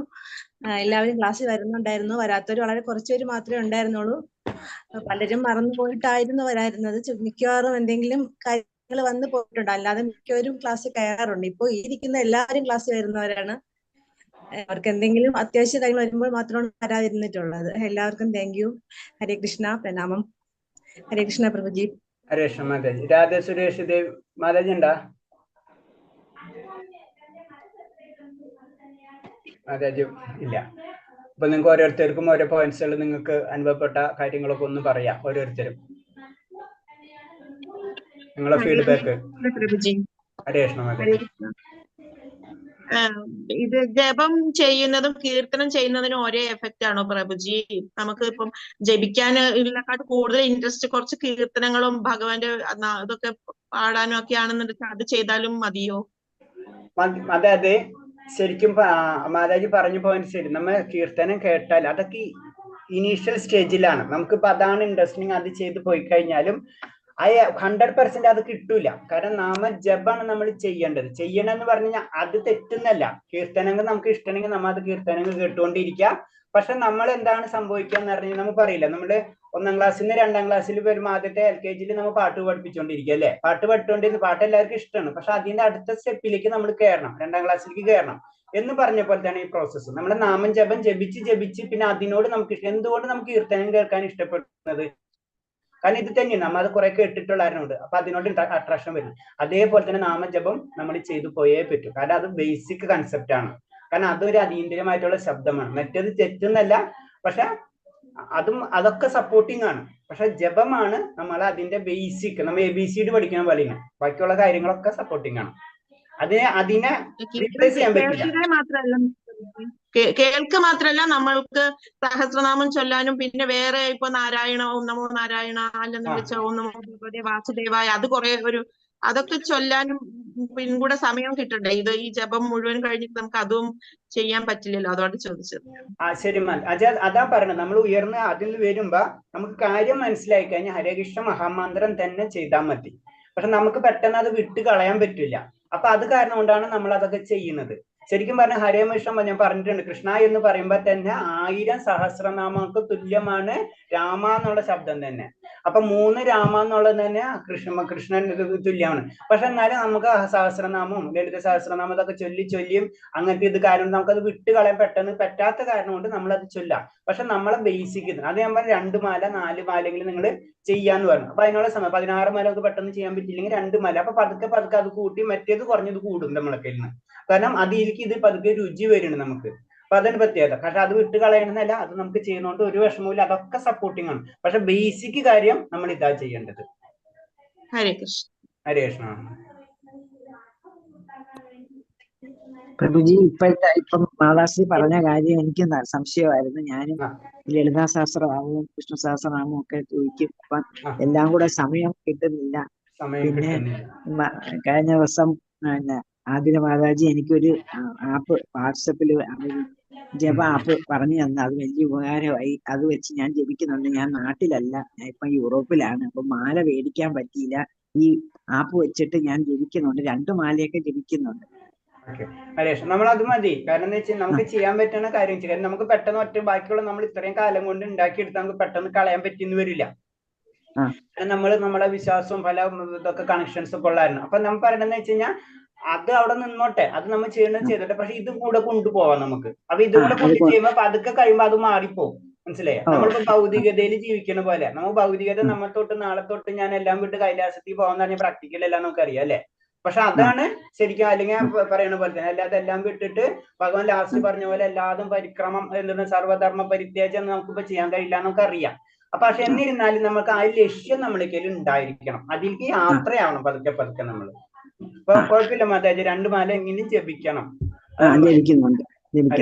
Speaker 3: എല്ലാവരും ക്ലാസ്സിൽ വരുന്നുണ്ടായിരുന്നു. വരാത്തവർ വളരെ കുറച്ചുപേര് മാത്രമേ ഉണ്ടായിരുന്നുള്ളൂ. പലരും മറന്നു പോയിട്ടായിരുന്നു വരായിരുന്നത്. മിക്കവാറും എന്തെങ്കിലും കാര്യങ്ങൾ വന്നു പോയിട്ടുണ്ട്. അല്ലാതെ മിക്കവരും ക്ലാസ്സിൽ കയറാറുണ്ട്. ഇപ്പോൾ ഇരിക്കുന്ന എല്ലാവരും ക്ലാസ്സിൽ വരുന്നവരാണ്. അവർക്ക് എന്തെങ്കിലും അത്യാവശ്യ കാര്യങ്ങൾ വരുമ്പോൾ മാത്രമാണ് വരാതിരുന്നിട്ടുള്ളത്. എല്ലാവർക്കും താങ്ക് യു. ഹരേ കൃഷ്ണ. പ്രണാമം. ഹരേ കൃഷ്ണ പ്രഭുജി.
Speaker 1: ഹരേ കൃഷ്ണ. മാതാജി രാധ സുരേഷ് ദേവ് മാതാജി ഉണ്ടാ? മാതാജി ഇല്ല. അപ്പൊ നിങ്ങൾക്ക് ഓരോരുത്തർക്കും ഓരോ പോയിന്റ്സുകൾ, നിങ്ങൾക്ക് അനുഭവപ്പെട്ട കാര്യങ്ങളൊക്കെ ഒന്ന് പറയാം ഓരോരുത്തരും. നിങ്ങളെ ഫീഡ്ബാക്ക്. ഹരേ കൃഷ്ണ. മാതാജി
Speaker 4: ഇത് ജപം ചെയ്യുന്നതും കീർത്തനം ചെയ്യുന്നതിനും ഒരേ എഫക്റ്റ് ആണോ പ്രഭുജി? നമുക്ക് ഇപ്പം ജപിക്കാൻ ഇതിനെക്കാട്ട് കൂടുതൽ ഇൻട്രസ്റ്റ് കുറച്ച് കീർത്തനങ്ങളും ഭഗവാന്റെ ഇതൊക്കെ പാടാനും ഒക്കെ ആണെന്നുണ്ടെങ്കിൽ അത് ചെയ്താലും മതിയോ?
Speaker 1: അതായത് ശരിക്കും മാതാജി പറഞ്ഞ പോയിന്റ് ശരി. നമ്മൾ കീർത്തനം കേട്ടാൽ അതൊക്കെ ഇനീഷ്യൽ സ്റ്റേജിലാണ്. നമുക്കിപ്പോ അതാണ് ഇൻട്രസ്റ്റിംഗ്. അത് ചെയ്ത് പോയി കഴിഞ്ഞാലും 100% അത് കിട്ടൂല. കാരണം നാമജപാണ് നമ്മൾ ചെയ്യേണ്ടത്. ചെയ്യണമെന്ന് പറഞ്ഞു കഴിഞ്ഞാൽ അത് തെറ്റുന്നല്ല. കീർത്തനങ്ങൾ നമുക്ക് ഇഷ്ടമെങ്കിൽ നമ്മൾ അത് കീർത്തനങ്ങൾ കേട്ടുകൊണ്ടിരിക്കുക. പക്ഷെ നമ്മൾ എന്താണ് സംഭവിക്കുക എന്ന് പറഞ്ഞാൽ നമുക്ക് അറിയില്ല. നമ്മള് 1ാം ക്ലാസ്സിൽ നിന്ന് 2ാം ക്ലാസ്സിൽ വരുമ്പോൾ ആദ്യത്തെ LKG നമ്മൾ പാട്ട് പഠിപ്പിച്ചുകൊണ്ടിരിക്കുക അല്ലെ. പാട്ട് പഠിച്ചുകൊണ്ടിരുന്ന പാട്ട് എല്ലാവർക്കും ഇഷ്ടമാണ്. പക്ഷെ അതിന്റെ അടുത്ത സ്റ്റെപ്പിലേക്ക് നമ്മൾ കയറണം, 2ാം ക്ലാസ്സിലേക്ക് കയറണം എന്ന് പറഞ്ഞ പോലെ തന്നെ ഈ പ്രോസസ്സ്. നമ്മുടെ നാമം ജപം ജപിച്ച് പിന്നെ അതിനോട് നമുക്ക് എന്തുകൊണ്ട് നമുക്ക് കീർത്തനം കേൾക്കാൻ ഇഷ്ടപ്പെടുന്നത്? കാരണം ഇത് തന്നെയാണ് നമ്മൾ അത് കുറെ കേട്ടിട്ടുള്ളവരുണ്ട്. അപ്പൊ അതിനോട് അട്രാക്ഷൻ വരും. അതേപോലെ തന്നെ നാമജപം നമ്മൾ ചെയ്തു പോയേ പറ്റൂ. കാരണം അത് ബേസിക് കൺസെപ്റ്റ് ആണ്. കാരണം അതൊരു അതീന്ദ്രിയമായിട്ടുള്ള ശബ്ദമാണ്. മറ്റേത് തെറ്റുന്നല്ല, പക്ഷെ അതൊക്കെ സപ്പോർട്ടിങ് ആണ്. പക്ഷെ ജപമാണ് നമ്മൾ അതിന്റെ ബേസിക്. നമ്മൾ ABCD പഠിക്കുന്ന പോലെയാണ്. ബാക്കിയുള്ള കാര്യങ്ങളൊക്കെ സപ്പോർട്ടിങ് ആണ്. അതിനെ റീപ്ലേസ് ചെയ്യാൻ പറ്റില്ല.
Speaker 4: കേൾക്ക് മാത്രല്ല, നമ്മൾക്ക് സഹസ്രനാമം ചൊല്ലാനും പിന്നെ വേറെ ഇപ്പൊ നാരായണ, ഓം നമോ നാരായണ, അല്ലെന്ന് വെച്ചാൽ ഓം നമോ ഭഗവതേ വാസുദേവായ, അത് കുറെ അതൊക്കെ ചൊല്ലാനും പിൻകൂടെ സമയം കിട്ടണ്ടേ? ഇത് ഈ ജപം മുഴുവൻ കഴിഞ്ഞിട്ട് നമുക്ക് അതും ചെയ്യാൻ പറ്റില്ലല്ലോ. അതുകൊണ്ട് ചോദിച്ചത്.
Speaker 1: ശരി അതാ പറഞ്ഞത്. നമ്മൾ ഉയർന്ന് അതിൽ വരുമ്പോ നമുക്ക് കാര്യം മനസ്സിലായി കഴിഞ്ഞാൽ ഹരേ കൃഷ്ണ മഹാമന്ത്രം തന്നെ ചെയ്താൽ മതി. പക്ഷെ നമുക്ക് പെട്ടെന്ന് അത് വിട്ട് കളയാൻ പറ്റില്ല. അപ്പൊ അത് കാരണം കൊണ്ടാണ് നമ്മൾ അതൊക്കെ ചെയ്യുന്നത്. ശരിക്കും പറഞ്ഞാൽ ഹരേ കൃഷ്ണ ഞാൻ പറഞ്ഞിട്ടുണ്ട്. കൃഷ്ണ എന്ന് പറയുമ്പോൾ തന്നെ 1000 സഹസ്രനാമങ്ങൾക്ക് തുല്യമാണ് രാമ എന്നുള്ള ശബ്ദം തന്നെ. അപ്പൊ 3 രാമ എന്നുള്ളത് തന്നെ കൃഷ്ണൻ തുല്യമാണ്. പക്ഷെ എന്നാലും നമുക്ക് സഹസ്രനാമവും ലളിത സഹസ്രനാമം ഇതൊക്കെ ചൊല്ലിയും അങ്ങനത്തെ ഇത് കാരണം നമുക്കത് വിട്ട് കളയാൻ പെട്ടെന്ന് പറ്റാത്ത കാരണം കൊണ്ട് നമ്മളത് ചൊല്ലാം. പക്ഷെ നമ്മളെ ബേസിക് അത് ഞാൻ പറഞ്ഞ 2 മാല 4 മാലെങ്കിലും നിങ്ങൾ ചെയ്യാന്ന് പറഞ്ഞു. അപ്പൊ അതിനുള്ള സമയം 16 മാല നമുക്ക് പെട്ടെന്ന് ചെയ്യാൻ പറ്റില്ലെങ്കിൽ 2 മാല. അപ്പൊ പതുക്കെ അത് കൂട്ടി മറ്റേത് കുറഞ്ഞത് കൂടും നമ്മളൊക്കെ ഇരുന്ന്. കാരണം അതിലേക്ക് ഇത് പതുക്കെ രുചി വരുന്നുണ്ട് നമുക്ക്. അപ്പൊ അതിന് പ്രത്യേകത. പക്ഷെ അത് വിട്ട് കളയണമെന്നല്ല, അത് നമുക്ക് ചെയ്യുന്നതുകൊണ്ട് ഒരു വിഷമവും. അതൊക്കെ സപ്പോർട്ടിങ് ആണ്. പക്ഷെ ബേസിക് കാര്യം നമ്മൾ ഇതാ ചെയ്യേണ്ടത്.
Speaker 4: ഹരേ കൃഷ്ണ.
Speaker 1: ഹരേ കൃഷ്ണ.
Speaker 2: പ്രഭുജി ഇപ്പം മാതാശ്രീ പറഞ്ഞ കാര്യം എനിക്ക് സംശയമായിരുന്നു. ഞാനും
Speaker 1: ആ
Speaker 2: ലളിതാ സഹസ്രനാമവും വിഷ്ണു സഹസ്രനാമവും ഒക്കെ ചോദിക്കും. അപ്പം
Speaker 1: ആ
Speaker 2: എല്ലാം കൂടെ സമയം കിട്ടുന്നില്ല.
Speaker 1: സമയം
Speaker 2: പിന്നെ
Speaker 1: കിട്ടുന്നില്ല.
Speaker 2: കഴിഞ്ഞ ദിവസം പിന്നെ ആതിര മാതാജി എനിക്കൊരു ആപ്പ് വാട്സപ്പിൽ ജപ ആപ്പ് പറഞ്ഞു തന്നു. അത് വലിയ ഉപകാരമായി. അത് വെച്ച് ഞാൻ ജപിക്കുന്നുണ്ട്. ഞാൻ നാട്ടിലല്ല, ഞാൻ ഇപ്പം യൂറോപ്പിലാണ്. അപ്പൊ മാല മേടിക്കാൻ പറ്റിയില്ല. ഈ ആപ്പ് വെച്ചിട്ട് ഞാൻ ജപിക്കുന്നുണ്ട്. 2 മാലയൊക്കെ ജപിക്കുന്നുണ്ട്.
Speaker 1: ഓക്കെ ഹരേഷ്, നമ്മൾ അത് മതി. കാരണം എന്താ വെച്ചാൽ നമുക്ക് ചെയ്യാൻ പറ്റുന്ന കാര്യം ചെയ്യാൻ നമുക്ക് പെട്ടെന്ന് ഒറ്റ ബാക്കിയുള്ള നമ്മൾ ഇത്രയും കാലം കൊണ്ട് ഉണ്ടാക്കിയെടുത്ത് നമുക്ക് പെട്ടെന്ന് കളയാൻ പറ്റിയെന്ന് വരില്ല. നമ്മൾ നമ്മുടെ വിശ്വാസവും പല ഇതൊക്കെ കണക്ഷൻസ് ഒക്കെ ഉള്ളായിരുന്നു. അപ്പൊ നമ്മൾ പറയണെന്ന് വെച്ച് കഴിഞ്ഞാൽ അത് അവിടെ നിന്നോട്ടെ, അത് നമ്മൾ ചെയ്യണത് ചെയ്തോട്ടെ, പക്ഷെ ഇതും കൂടെ കൊണ്ടുപോവാം നമുക്ക്. അപ്പൊ ഇതും കൂടെ കൊണ്ട് ചെയ്യുമ്പോൾ പതുക്കെ കഴിയുമ്പോൾ അത് മാറിപ്പോവും. മനസ്സിലായോ? നമ്മളിപ്പോ ഭൗതികതയിൽ ജീവിക്കുന്ന പോലെ നമ്മൾ ഭൗതികത നമ്മൾ തൊട്ട് നാളെ തൊട്ട് ഞാൻ എല്ലാം വിട്ട് കൈലാസത്തിൽ പോകാന്ന് പറഞ്ഞ പ്രാക്ടിക്കൽ എല്ലാം നമുക്കറിയാം അല്ലെ? പക്ഷെ അതാണ് ശരിക്കും, അല്ലെങ്കിൽ പറയണ പോലെ തന്നെ അല്ലാതെ എല്ലാം വിട്ടിട്ട് ഭഗവാൻ ലാസ്റ്റ് പറഞ്ഞ പോലെ എല്ലാതും പരിക്രമം എന്താണ് സർവ്വധർമ്മ പരിത്യാജം നമുക്കിപ്പോ ചെയ്യാൻ കഴിയില്ല നമുക്കറിയാം. അപ്പൊ പക്ഷെ എന്നിരുന്നാലും നമുക്ക് ആ ലക്ഷ്യം നമ്മളിൽ ഉണ്ടായിരിക്കണം. അതിലേക്ക് യാത്രയാവണം പതുക്കെ പതുക്കെ നമ്മൾ. ഇപ്പൊ കുഴപ്പമില്ല മാതാജി, 2 മാല എങ്ങനെയും ജപിക്കണം.
Speaker 2: ജപിക്കുന്നുണ്ട്.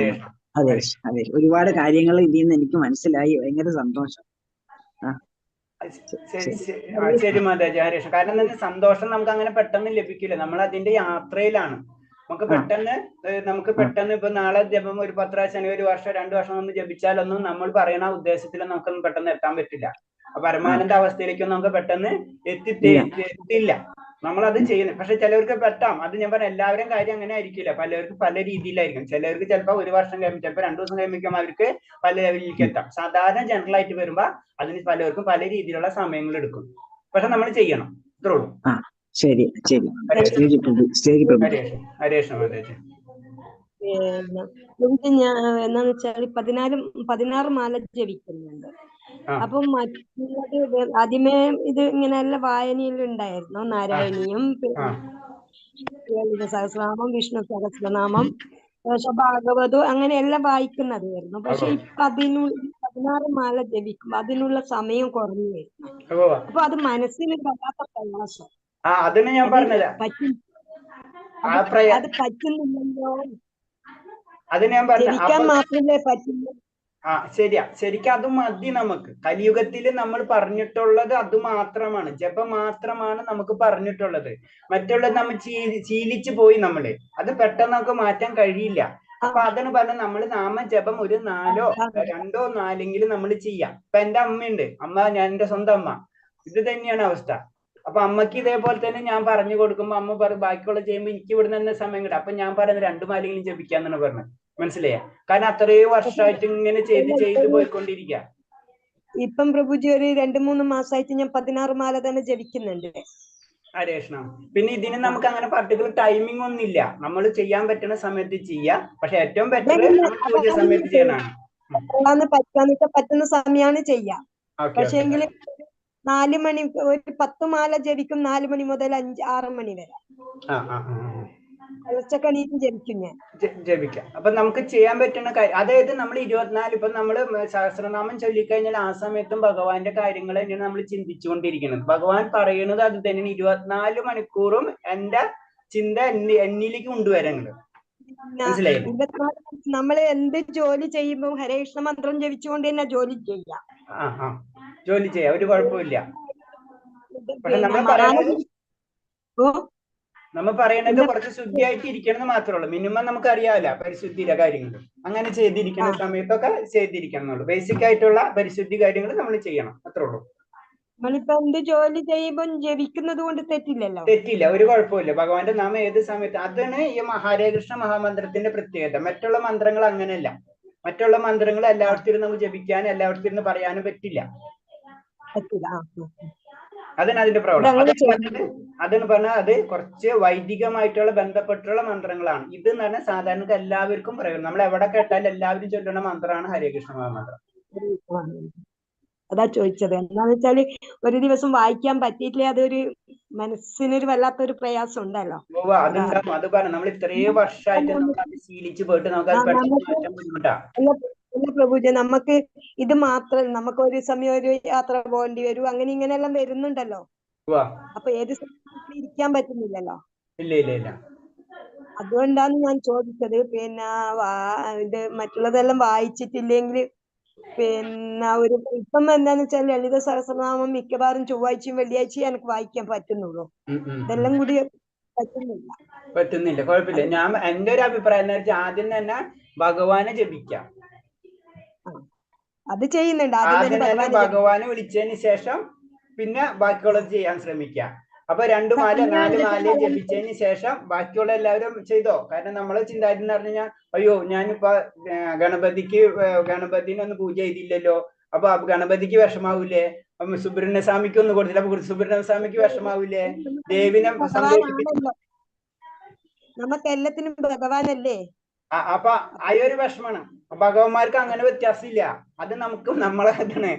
Speaker 2: അതെ അതെ, ഒരുപാട് കാര്യങ്ങൾ ഇതിൽ നിന്ന് എനിക്ക് മനസ്സിലായി. ഭയങ്കര സന്തോഷം.
Speaker 1: ശരി മാതാജി, ഹരേഷ്. കാരണം എന്താ, സന്തോഷം നമുക്ക് അങ്ങനെ പെട്ടെന്ന് ലഭിക്കില്ല. നമ്മൾ അതിന്റെ യാത്രയിലാണ്. നമുക്ക് പെട്ടെന്ന് ഇപ്പൊ നാളെ ജപം ഒരു 10 പ്രാവശ്യം, ഒരു വർഷം 2 വർഷം ഒന്ന് ജപിച്ചാലൊന്നും നമ്മൾ പറയുന്ന ഉദ്ദേശത്തിൽ നമുക്കൊന്നും പെട്ടെന്ന് എത്താൻ പറ്റില്ല. പരമാനന്ദ അവസ്ഥയിലേക്കൊന്നും നമുക്ക് പെട്ടെന്ന് എത്തില്ല. നമ്മളത് ചെയ്യുന്നത്. പക്ഷെ ചിലവർക്ക് പറ്റാം. അത് ഞാൻ പറഞ്ഞ എല്ലാവരും കാര്യം അങ്ങനെ ആയിരിക്കില്ല. പലർക്ക് പല രീതിയിലായിരിക്കും. ചിലവർക്ക് ചിലപ്പോൾ 1 വർഷം കഴിയുമ്പോൾ, ചിലപ്പോൾ 2 ദിവസം കഴിയുമ്പോൾ അവർക്ക് പല ലെവലിലേക്ക് എത്താം. സാധാരണ ജനറൽ ആയിട്ട് വരുമ്പോ അതിന് പലർക്കും പല രീതിയിലുള്ള സമയങ്ങൾ എടുക്കും. പക്ഷെ നമ്മൾ ചെയ്യണം, ഇത്രേ ഉള്ളൂ.
Speaker 2: ശരി ശരി.
Speaker 1: ഹരേഷ് മാതാജി.
Speaker 3: ഞാൻ എന്നാന്ന് വെച്ചാൽ 16 മാല ജപിക്കുന്നുണ്ട്. അപ്പം മറ്റുള്ളത് ആദ്യമേ ഇത് ഇങ്ങനെയുള്ള വായനയിൽ ഉണ്ടായിരുന്നു. നാരായണീയം, സഹസ്രനാമം, വിഷ്ണു സഹസ്രനാമം, ഭാഗവതം അങ്ങനെയെല്ലാം വായിക്കുന്നതായിരുന്നു. പക്ഷെ ഇപ്പൊ 16 മാല ജപിക്കുമ്പോ അതിനുള്ള സമയം കുറഞ്ഞു വരുന്നു. അപ്പൊ അത് മനസ്സിന് വല്ലാത്ത പ്രയാസം.
Speaker 1: അതിന് ഞാൻ പറഞ്ഞത്
Speaker 3: അത് പറ്റുന്നില്ലല്ലോ.
Speaker 1: അത് ഞാൻ
Speaker 3: ജപിക്കാൻ മാത്രമേ പറ്റുള്ളൂ.
Speaker 1: ശരിയാ. ശരിക്കും അത് മതി നമുക്ക്. കലിയുഗത്തിൽ നമ്മൾ പറഞ്ഞിട്ടുള്ളത് അത് മാത്രമാണ്. ജപം മാത്രമാണ് നമുക്ക് പറഞ്ഞിട്ടുള്ളത്. മറ്റുള്ളത് നമ്മൾ ശീലിച്ചു പോയി. നമ്മള് അത് പെട്ടെന്ന് നമുക്ക് മാറ്റാൻ കഴിയില്ല. അപ്പൊ അതിന് പറഞ്ഞ നമ്മൾ നാമജപം ഒരു 4 2 4 നമ്മൾ ചെയ്യാം. ഇപ്പൊ എന്റെ അമ്മയുണ്ട്, എന്റെ സ്വന്തം അമ്മ. ഇത് തന്നെയാണ് അവസ്ഥ. അപ്പൊ അമ്മക്ക് ഇതേപോലെ തന്നെ ഞാൻ പറഞ്ഞു കൊടുക്കുമ്പോ അമ്മ പറയും ബാക്കിയുള്ള ചെയ്യുമ്പോൾ എനിക്ക് ഇവിടുന്ന് തന്നെ സമയം കിട്ടും. അപ്പൊ ഞാൻ പറയുന്നത് 2 മാലെങ്കിലും ജപിക്കാന്നാണ് പറഞ്ഞത്. മനസ്സിലായ? കാരണം അത്രയും വർഷമായിട്ട് ഇങ്ങനെ ചെയ്ത് പോയിക്കൊണ്ടിരിക്കുക.
Speaker 3: ഇപ്പം പ്രഭുജി ഒരു 2-3 മാസമായിട്ട് ഞാൻ 16 മാല തന്നെ ജപിക്കുന്നുണ്ട്.
Speaker 1: ഹരേഷ്ണ. പിന്നെ ഇതിന് നമുക്ക് അങ്ങനെ പർട്ടിക്കുലർ ടൈമിംഗ് ഒന്നും ഇല്ല. നമ്മൾ ചെയ്യാൻ പറ്റുന്ന സമയത്ത് ചെയ്യാം. പക്ഷെ ഏറ്റവും ബെറ്റർ നമ്മൾ പൂജ സമയത്ത് ചെയ്യണതാണ്.
Speaker 3: പറ്റുന്ന സമയമാണ് ചെയ്യാം. പക്ഷെ എങ്കിൽ 4 മണി, ഒരു 10 മാല ജപിക്കും 4 മണി മുതൽ 6 മണി വരെ. ഉച്ചക്കണീറ്റ് ജപിക്കും ഞാൻ.
Speaker 1: ജപിക്കാം. അപ്പൊ നമുക്ക് ചെയ്യാൻ പറ്റുന്ന കാര്യം, അതായത് നമ്മൾ 24 ഇപ്പൊ നമ്മള് സഹസ്രനാമം ചൊല്ലിക്കഴിഞ്ഞാൽ ആ സമയത്തും ഭഗവാന്റെ കാര്യങ്ങൾ തന്നെയാണ് നമ്മൾ ചിന്തിച്ചുകൊണ്ടിരിക്കുന്നത്. ഭഗവാൻ പറയുന്നത് അത് തന്നെയാണ്. 24 മണിക്കൂറും എന്റെ ചിന്ത എന്നിലേക്ക് കൊണ്ടുവരാനുണ്ട്. മനസ്സിലായില്ലേ?
Speaker 3: നമ്മള് എന്ത് ജോലി ചെയ്യുമ്പോൾ ഹരേകൃഷ്ണ മന്ത്രം ജപിച്ചുകൊണ്ട് തന്നെ ജോലി ചെയ്യാം.
Speaker 1: ജോലി ചെയ്യാം, ഒരു കുഴപ്പമില്ല. പക്ഷെ നമ്മൾ പറയണത് കുറച്ച് ശുദ്ധിയായിട്ട് ഇരിക്കണം എന്ന് മാത്രമേ ഉള്ളൂ. മിനിമം നമുക്ക് അറിയാമല്ല പരിശുദ്ധിയുടെ കാര്യങ്ങൾ. അങ്ങനെ ചെയ്തിരിക്കുന്ന സമയത്തൊക്കെ ചെയ്തിരിക്കണം. ബേസിക് ആയിട്ടുള്ള പരിശുദ്ധി കാര്യങ്ങൾ നമ്മൾ ചെയ്യണം, അത്രേ ഉള്ളൂ.
Speaker 3: നമ്മളിപ്പോ എന്ത് ജോലി ചെയ്യുമ്പോൾ ജപിക്കുന്നത് കൊണ്ട് തെറ്റില്ലല്ലോ.
Speaker 1: തെറ്റില്ല, ഒരു കുഴപ്പമില്ല. ഭഗവാന്റെ നാമം ഏത് സമയത്ത്, അതാണ് ഈ ഹരേകൃഷ്ണ മഹാമന്ത്രത്തിന്റെ പ്രത്യേകത. മറ്റുള്ള മന്ത്രങ്ങൾ അങ്ങനെയല്ല. മറ്റുള്ള മന്ത്രങ്ങൾ എല്ലായിടത്തും നമുക്ക് ജപിക്കാനും എല്ലായിടത്തും പറയാനും പറ്റില്ല. അതാണ് അതിന്റെ പ്രോബ്ലം. അതെന്ന് പറഞ്ഞാൽ അത് കുറച്ച് വൈദികമായിട്ടുള്ള ബന്ധപ്പെട്ടുള്ള മന്ത്രങ്ങളാണ്. ഇത് എന്ന് പറഞ്ഞാൽ സാധാരണ എല്ലാവർക്കും പ്രയോജനം. നമ്മൾ എവിടെ കേട്ടാലും എല്ലാവരും ചൊല്ലുന്ന മന്ത്രമാണ് ഹരേകൃഷ്ണ മഹാമന്ത്രം.
Speaker 3: അതാ ചോദിച്ചത്. എന്താന്ന് വെച്ചാല് ഒരു ദിവസം വായിക്കാൻ പറ്റിയിട്ടില്ല, അതൊരു മനസ്സിനൊരു വല്ലാത്തൊരു പ്രയാസം ഉണ്ടല്ലോ.
Speaker 1: അതുണ്ടാവും. അത് പറഞ്ഞു നമ്മൾ ഇത്രയും വർഷമായിട്ട് നമ്മൾ അത് ശീലിച്ചു പോയിട്ട് നമുക്ക് അത് പെട്ടെന്ന് മാറ്റാൻ ബുദ്ധിമുട്ടാ.
Speaker 3: പ്രഭുജ, നമുക്ക് ഇത് മാത്രം, നമുക്ക് ഒരു സമയം ഒരു യാത്ര പോകേണ്ടി വരും, അങ്ങനെ ഇങ്ങനെയെല്ലാം വരുന്നുണ്ടല്ലോ. അപ്പൊ ഏത് സമയത്ത് ഇരിക്കാൻ പറ്റുന്നില്ലല്ലോ.
Speaker 1: ഇല്ല.
Speaker 6: അതുകൊണ്ടാണ് ഞാൻ ചോദിച്ചത്. പിന്നെ ഇത് മറ്റുള്ളതെല്ലാം വായിച്ചിട്ടില്ലെങ്കിൽ പിന്നെ ഇപ്പം എന്താന്ന് വെച്ചാൽ ലളിത സഹസ്രനാമം മിക്കവാറും ചൊവ്വാഴ്ചയും വെള്ളിയാഴ്ചയും എനിക്ക് വായിക്കാൻ പറ്റുന്നുള്ളൂ. ഇതെല്ലാം കൂടി
Speaker 1: പറ്റുന്നില്ല. കുഴപ്പമില്ല. ഞാൻ എന്റെ ഒരു അഭിപ്രായം എന്ന് വെച്ചാൽ ആദ്യം തന്നെ ഭഗവാനെ ജപിക്കാം.
Speaker 6: അത് ചെയ്യുന്നുണ്ട്.
Speaker 1: ആദ്യം തന്നെ ഭഗവാനെ വിളിച്ചതിന് ശേഷം പിന്നെ ബാക്കിയുള്ളത് ചെയ്യാൻ ശ്രമിക്കാം. അപ്പൊ 2 മാല 4 മാല ജപിച്ചതിന് ശേഷം ബാക്കിയുള്ള എല്ലാവരും ചെയ്തോ. കാരണം നമ്മളെ ചിന്താഗതി എന്ന് പറഞ്ഞു കഴിഞ്ഞാൽ, അയ്യോ ഞാനിപ്പോ ഗണപതിനെ ഒന്ന് പൂജ ചെയ്തില്ലല്ലോ, അപ്പൊ ഗണപതിക്ക് വിഷമാവൂലേ, സുബ്രഹ്മണ്യസ്വാമിക്ക് ഒന്നും കൊടുത്തില്ല, അപ്പൊ സുബ്രഹ്മണ്യസ്വാമിക്ക് വിഷമാവൂലേ, ദേവിനെ സന്തോഷിപ്പിച്ചു.
Speaker 6: നമുക്ക് എല്ലാത്തിനും ഭഗവാനല്ലേ.
Speaker 1: അപ്പൊ അയൊരു വിഷമാണ്. ഭഗവാന്മാർക്ക് അങ്ങനെ വ്യത്യാസമില്ല. അത് നമുക്ക് നമ്മളെ ഇതാണ്.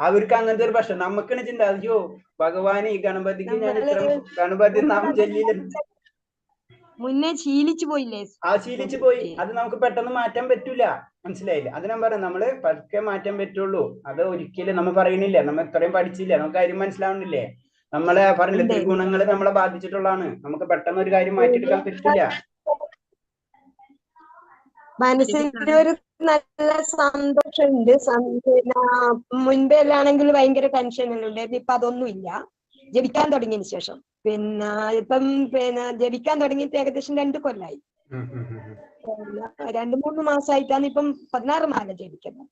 Speaker 1: അവർക്ക് അങ്ങനത്തെ ഒരു പ്രശ്നം. നമുക്കാണ് ചിന്ത, അയ്യോ ഭഗവാൻ ഈ ഗണപതിക്ക് ഞാൻ ഇത്ര ഗണപതി നാമം ചൊല്ലിയില്ല,
Speaker 6: മുന്നേ ശീലിച്ചു പോയില്ലേ.
Speaker 1: ശീലിച്ചു പോയി. അത് നമുക്ക് പെട്ടെന്ന് മാറ്റാൻ പറ്റൂല. മനസ്സിലായില്ലേ? അത് ഞാൻ പറയാം, നമ്മള് പതുക്കെ മാറ്റാൻ പറ്റുള്ളൂ. അത് ഒരിക്കലും നമ്മൾ പറയണില്ല, നമ്മൾ ഇത്രയും പഠിച്ചില്ല, നമുക്ക് കാര്യം മനസ്സിലാവുന്നില്ലേ. നമ്മളെ പറഞ്ഞില്ല, ത്രിഗുണങ്ങൾ നമ്മളെ ബാധിച്ചിട്ടുള്ളതാണ്. നമുക്ക് പെട്ടെന്ന് ഒരു കാര്യം മാറ്റിയെടുക്കാൻ പറ്റില്ല.
Speaker 6: മനസ്സിന് ഒരു നല്ല സന്തോഷമുണ്ട്. പിന്നെ മുൻപേലാണെങ്കിൽ ഭയങ്കര ടെൻഷനെല്ലാം ഉണ്ടായിരുന്നു. ഇപ്പൊ അതൊന്നും ഇല്ല. ജപിക്കാൻ തുടങ്ങിയതിന് ശേഷം. പിന്നെ ഇപ്പം ജപിക്കാൻ തുടങ്ങിയിട്ട് ഏകദേശം 2 കൊല്ലായി. 2-3 മാസമായിട്ടാണ് ഇപ്പം 16 മാല ജപിക്കുന്നത്.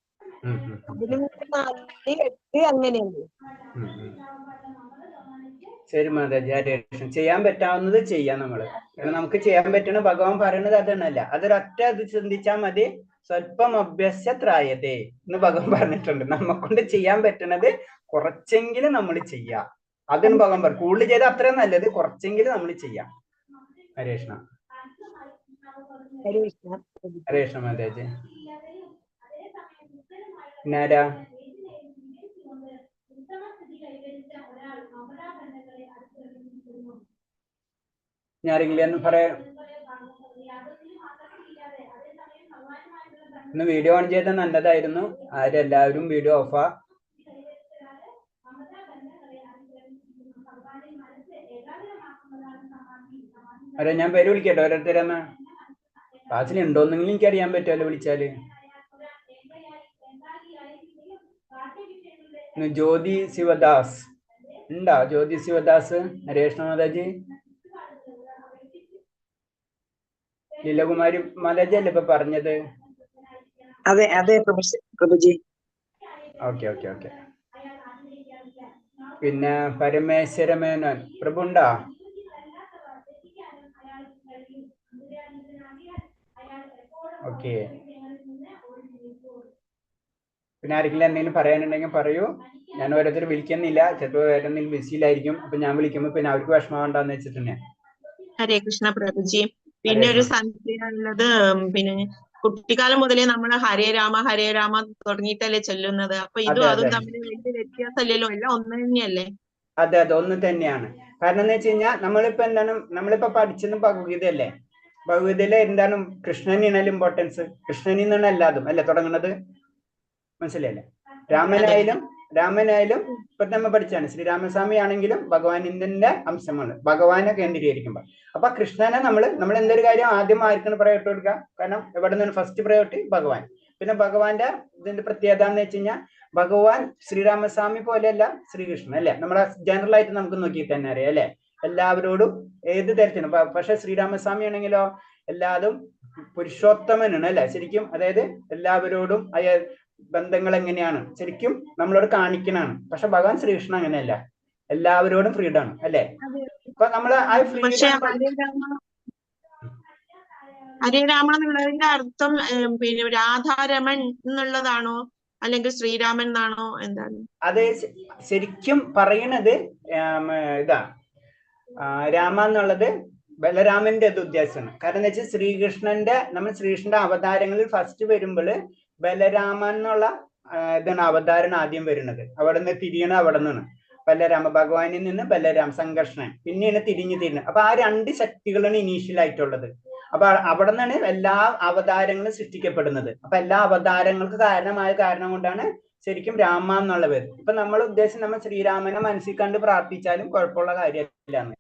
Speaker 6: അതിന് മുമ്പ് 4, 8 അങ്ങനെയുണ്ട്.
Speaker 1: ശരി മാതാജി, ചെയ്യാൻ പറ്റാവുന്നത് ചെയ്യാം നമ്മള്. കാരണം നമുക്ക് ചെയ്യാൻ പറ്റണ ഭഗവാൻ പറയണത് അതെണ്ണല്ല. അതൊരൊറ്റ അത് ചിന്തിച്ചാൽ മതി. സ്വല്പം അഭ്യസ്യത്രായതേ എന്ന് ഭഗവാൻ പറഞ്ഞിട്ടുണ്ട്. നമ്മക്കൊണ്ട് ചെയ്യാൻ പറ്റണത് കുറച്ചെങ്കിലും നമ്മൾ ചെയ്യാം. അതാണ് ഭഗവാൻ പറഞ്ഞു. കൂടുതൽ ചെയ്താൽ അത്രയും നല്ലത്, കുറച്ചെങ്കിലും നമ്മൾ ചെയ്യാം. ഹരേ കൃഷ്ണ. ഹരേ കൃഷ്ണ മാതാജി. പിന്നാരാ? ഞാരെങ്കിലും പറയാം. ഇന്ന് വീഡിയോ ഓൺ ചെയ്താൽ നല്ലതായിരുന്നു. ആരെല്ലാവരും വീഡിയോ ഓഫാ. അരെ ഞാൻ പേര് വിളിക്കട്ടെ ഓരോരുത്തരെന്ന്. ക്ലാസ്സിൽ ഉണ്ടോന്നെങ്കിലും എനിക്ക് അറിയാൻ പറ്റുമല്ലോ വിളിച്ചാല്. ജ്യോതി ശിവദാസ് ഉണ്ടാ? ജ്യോതി ശിവദാസ്. ഹരേ കൃഷ്ണ മാതാജി. ലീലകുമാരി മാതാജി അല്ലേ ഇപ്പൊ പറഞ്ഞത്?
Speaker 2: അതെ അതെ പ്രഭുജി.
Speaker 1: ഓക്കെ. പിന്നെ പരമേശ്വര മേനോൻ പ്രഭു ഉണ്ടാ? ഓക്കെ. പിന്നെ ആരെങ്കിലും എന്തെങ്കിലും പറയാനുണ്ടെങ്കിൽ പറയൂ. ഞാൻ ഓരോരുത്തർ വിളിക്കുന്നില്ല, ചിലപ്പോൾ വേറെ എന്തെങ്കിലും ബിസിയിലായിരിക്കും. അപ്പൊ ഞാൻ വിളിക്കുമ്പോ പിന്നെ അവർക്ക് വിഷമമുണ്ടാന്ന് വെച്ചിട്ടുണ്ട്.
Speaker 4: ഹരേ കൃഷ്ണ പ്രഭുജി. പിന്നെ ഒരു സംശയമുള്ളത്, പിന്നെ കുട്ടിക്കാലം മുതലേ നമ്മൾ ഹരേ രാമ തുടങ്ങിയിട്ടല്ലേ ചൊല്ലുന്നത്. അപ്പൊ ഇതും അതും തമ്മിൽ വലിയ വ്യത്യാസമല്ലല്ലോ, എല്ലാം ഒന്ന് തന്നെയല്ലേ?
Speaker 1: അതെ ഒന്ന് തന്നെയാണ്. കാരണം എന്ന് വെച്ച് കഴിഞ്ഞാൽ നമ്മളിപ്പോ പഠിച്ചത് ഭഗവത്ഗീതയല്ലേ. ഭഗവത്ഗീതയിലെ എന്താണ്? കൃഷ്ണനാണല്ലോ ഇമ്പോർട്ടൻസ്. കൃഷ്ണനിൽ നിന്നാണ് എല്ലാതും അല്ലെ തുടങ്ങുന്നത്. മനസ്സിലല്ലേ? രാമനായാലും ഇപ്പൊ നമ്മൾ പഠിച്ചാണ്. ശ്രീരാമസ്വാമി ആണെങ്കിലും ഭഗവാനിന്റെ അംശമാണ്, ഭഗവാനെ കേന്ദ്രീകരിക്കുമ്പോൾ. അപ്പൊ കൃഷ്ണനെ നമ്മൾ എന്തൊരു കാര്യം ആദ്യം ആർക്കാണ് പ്രയോറിറ്റി കൊടുക്കുക? കാരണം എവിടെ നിന്നാണ് ഫസ്റ്റ് പ്രയോറിറ്റി? ഭഗവാൻ. പിന്നെ ഭഗവാന്റെ ഇതിന്റെ പ്രത്യേകത എന്ന് വെച്ച് കഴിഞ്ഞാൽ, ഭഗവാൻ ശ്രീരാമസ്വാമി പോലെയല്ല ശ്രീകൃഷ്ണൻ അല്ലെ. നമ്മളെ ജനറൽ ആയിട്ട് നമുക്ക് നോക്കിയിട്ട് തന്നെ അറിയാം അല്ലെ. എല്ലാവരോടും ഏത് തരത്തിലും. പക്ഷെ ശ്രീരാമസ്വാമി ആണെങ്കിലോ എല്ലാതും പുരുഷോത്തമനാണ് അല്ലെ ശരിക്കും. അതായത് എല്ലാവരോടും ബന്ധങ്ങൾ എങ്ങനെയാണ് ശരിക്കും നമ്മളോട് കാണിക്കണാണ്. പക്ഷെ ഭഗവാൻ ശ്രീകൃഷ്ണൻ അങ്ങനെയല്ല, എല്ലാവരോടും ഫ്രീഡം ആണ് അല്ലെ. അപ്പൊ നമ്മള് ആ ഫ്രീഡം.
Speaker 4: ഹരേ രാമ എന്നുള്ളതിന്റെ അർത്ഥം പിന്നെ രാധാരമൺ എന്നുള്ളതാണോ അല്ലെങ്കിൽ ശ്രീരാമൻ എന്നാണോ എന്താണ്?
Speaker 1: അത് ശരിക്കും പറയണത് ഇതാ, രാമ എന്നുള്ളത് ബലരാമന്റെ ഉദ്ദേശമാണ്. കാരണം എന്താ വെച്ചാൽ ശ്രീകൃഷ്ണന്റെ അവതാരങ്ങളിൽ ഫസ്റ്റ് വരുമ്പോൾ ബലരാമൻ എന്നുള്ള ഇതാണ് അവതാരം ആദ്യം വരുന്നത്. അവിടെ നിന്ന് തിരിയണ അവിടെ നിന്നാണ്. ബലരാമ ഭഗവാനിൽ നിന്ന് ബലരാം സംഘർഷണൻ, പിന്നെയാണ് തിരിഞ്ഞ്. അപ്പൊ ആ 2 ശക്തികളാണ് ഇനീഷ്യൽ ആയിട്ടുള്ളത്. അപ്പൊ അവിടെ നിന്നാണ് എല്ലാ അവതാരങ്ങളും സൃഷ്ടിക്കപ്പെടുന്നത്. അപ്പൊ എല്ലാ അവതാരങ്ങൾക്ക് കാരണം കൊണ്ടാണ് ശരിക്കും രാമ എന്നുള്ള പേര്. ഇപ്പൊ നമ്മൾ ഉദ്ദേശം നമ്മൾ ശ്രീരാമനെ മനസ്സിൽ കണ്ട് പ്രാർത്ഥിച്ചാലും കുഴപ്പമുള്ള കാര്യമില്ല എന്ന്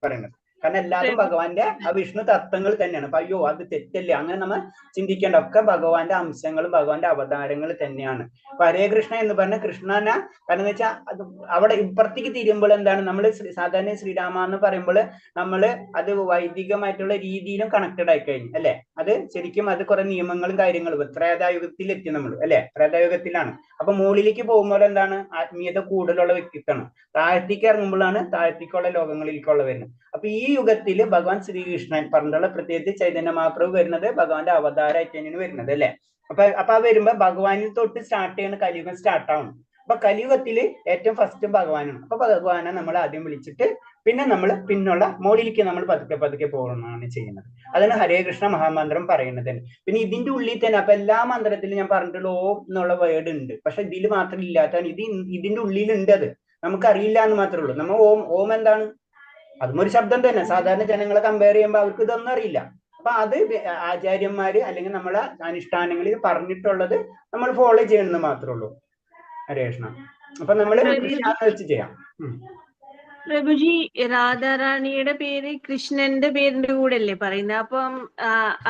Speaker 1: പറയുന്നത്. കാരണം എല്ലാതും ഭഗവാന്റെ ആ വിഷ്ണു തത്വങ്ങൾ തന്നെയാണ്. അപ്പൊ അയ്യോ അത് തെറ്റല്ലേ, അങ്ങനെ നമ്മൾ ചിന്തിക്കേണ്ട. ഒക്കെ ഭഗവാന്റെ അംശങ്ങളും ഭഗവാന്റെ അവതാരങ്ങൾ തന്നെയാണ്. അപ്പൊ ഹരേ കൃഷ്ണ എന്ന് പറഞ്ഞ കൃഷ്ണന, കാരണം എന്ന് വെച്ചാൽ അത് അവിടെ ഇപ്പുറത്തേക്ക് തിരിയുമ്പോൾ എന്താണ്, നമ്മൾ സാധാരണ ശ്രീരാമ എന്ന് പറയുമ്പോൾ നമ്മൾ അത് വൈദികമായിട്ടുള്ള രീതിയിലും കണക്റ്റഡ് ആയി കഴിഞ്ഞു അല്ലെ. അത് ശരിക്കും അത് കുറെ നിയമങ്ങളും കാര്യങ്ങളും ത്രേതായുഗത്തിൽ എത്തി നമ്മൾ അല്ലെ, ത്രേതായുഗത്തിലാണ്. അപ്പൊ മുകളിലേക്ക് പോകുമ്പോൾ എന്താണ്, ആത്മീയത കൂടുതലുള്ള വ്യക്തിത്വമാണ്. താഴത്തേക്ക് ഇറങ്ങുമ്പോഴാണ് താഴത്തേക്കുള്ള ലോകങ്ങളിലേക്കുള്ള വരുന്നത്. അപ്പൊ ഈ യുഗത്തിൽ ഭഗവാൻ ശ്രീകൃഷ്ണൻ പറഞ്ഞിട്ടുള്ള പ്രത്യേകിച്ച് ചൈതന്യ മഹാപ്രഭു വരുന്നത് ഭഗവാന്റെ അവതാരമായിട്ട് തന്നെയാണ് വരുന്നത് അല്ലെ. അപ്പൊ ആ വരുമ്പോ ഭഗവാനിൽ തൊട്ട് സ്റ്റാർട്ട് ചെയ്യുന്ന കലിയുഗം സ്റ്റാർട്ട് ആവണം. അപ്പൊ കലിയുഗത്തില് ഏറ്റവും ഫസ്റ്റ് ഭഗവാനാണ്. അപ്പൊ ഭഗവാനെ നമ്മൾ ആദ്യം വിളിച്ചിട്ട് പിന്നെ നമ്മൾ പിന്നുള്ള മോളിലേക്ക് നമ്മൾ പതുക്കെ പതുക്കെ പോകുന്നതാണ് ചെയ്യുന്നത്. അതാണ് ഹരേ കൃഷ്ണ മഹാമന്ത്രം പറയുന്നത്. പിന്നെ ഇതിന്റെ ഉള്ളിൽ തന്നെ അപ്പൊ എല്ലാ മന്ത്രത്തിലും ഞാൻ പറഞ്ഞിട്ടുള്ള ഓം എന്നുള്ള വേർഡ് ഉണ്ട്, പക്ഷെ ഇതിൽ മാത്രം ഇല്ലാത്തതാണ്. ഇതിന്റെ ഉള്ളിലുണ്ട്, അത് നമുക്കറിയില്ല എന്ന് മാത്രമേ ഉള്ളൂ. നമ്മൾ ഓം എന്താണ്, അതും ഒരു ശബ്ദം തന്നെ. സാധാരണ ജനങ്ങളെ കമ്പയർ ചെയ്യുമ്പോൾ അവർക്ക് ഇതൊന്നും അറിയില്ല. അപ്പൊ അത് ആചാര്യന്മാര് അല്ലെങ്കിൽ നമ്മളെ അനുഷ്ഠാനങ്ങളിൽ പറഞ്ഞിട്ടുള്ളത് നമ്മൾ ഫോളോ ചെയ്യണമെന്ന് മാത്രമേ ഉള്ളൂ. ഹരേ കൃഷ്ണ. അപ്പൊ നമ്മള് വെച്ച് ചെയ്യാം.
Speaker 5: പ്രഭുജി, രാധാറാണിയുടെ പേര് കൃഷ്ണന്റെ പേരിന്റെ കൂടെ അല്ലേ പറയുന്നത്? അപ്പം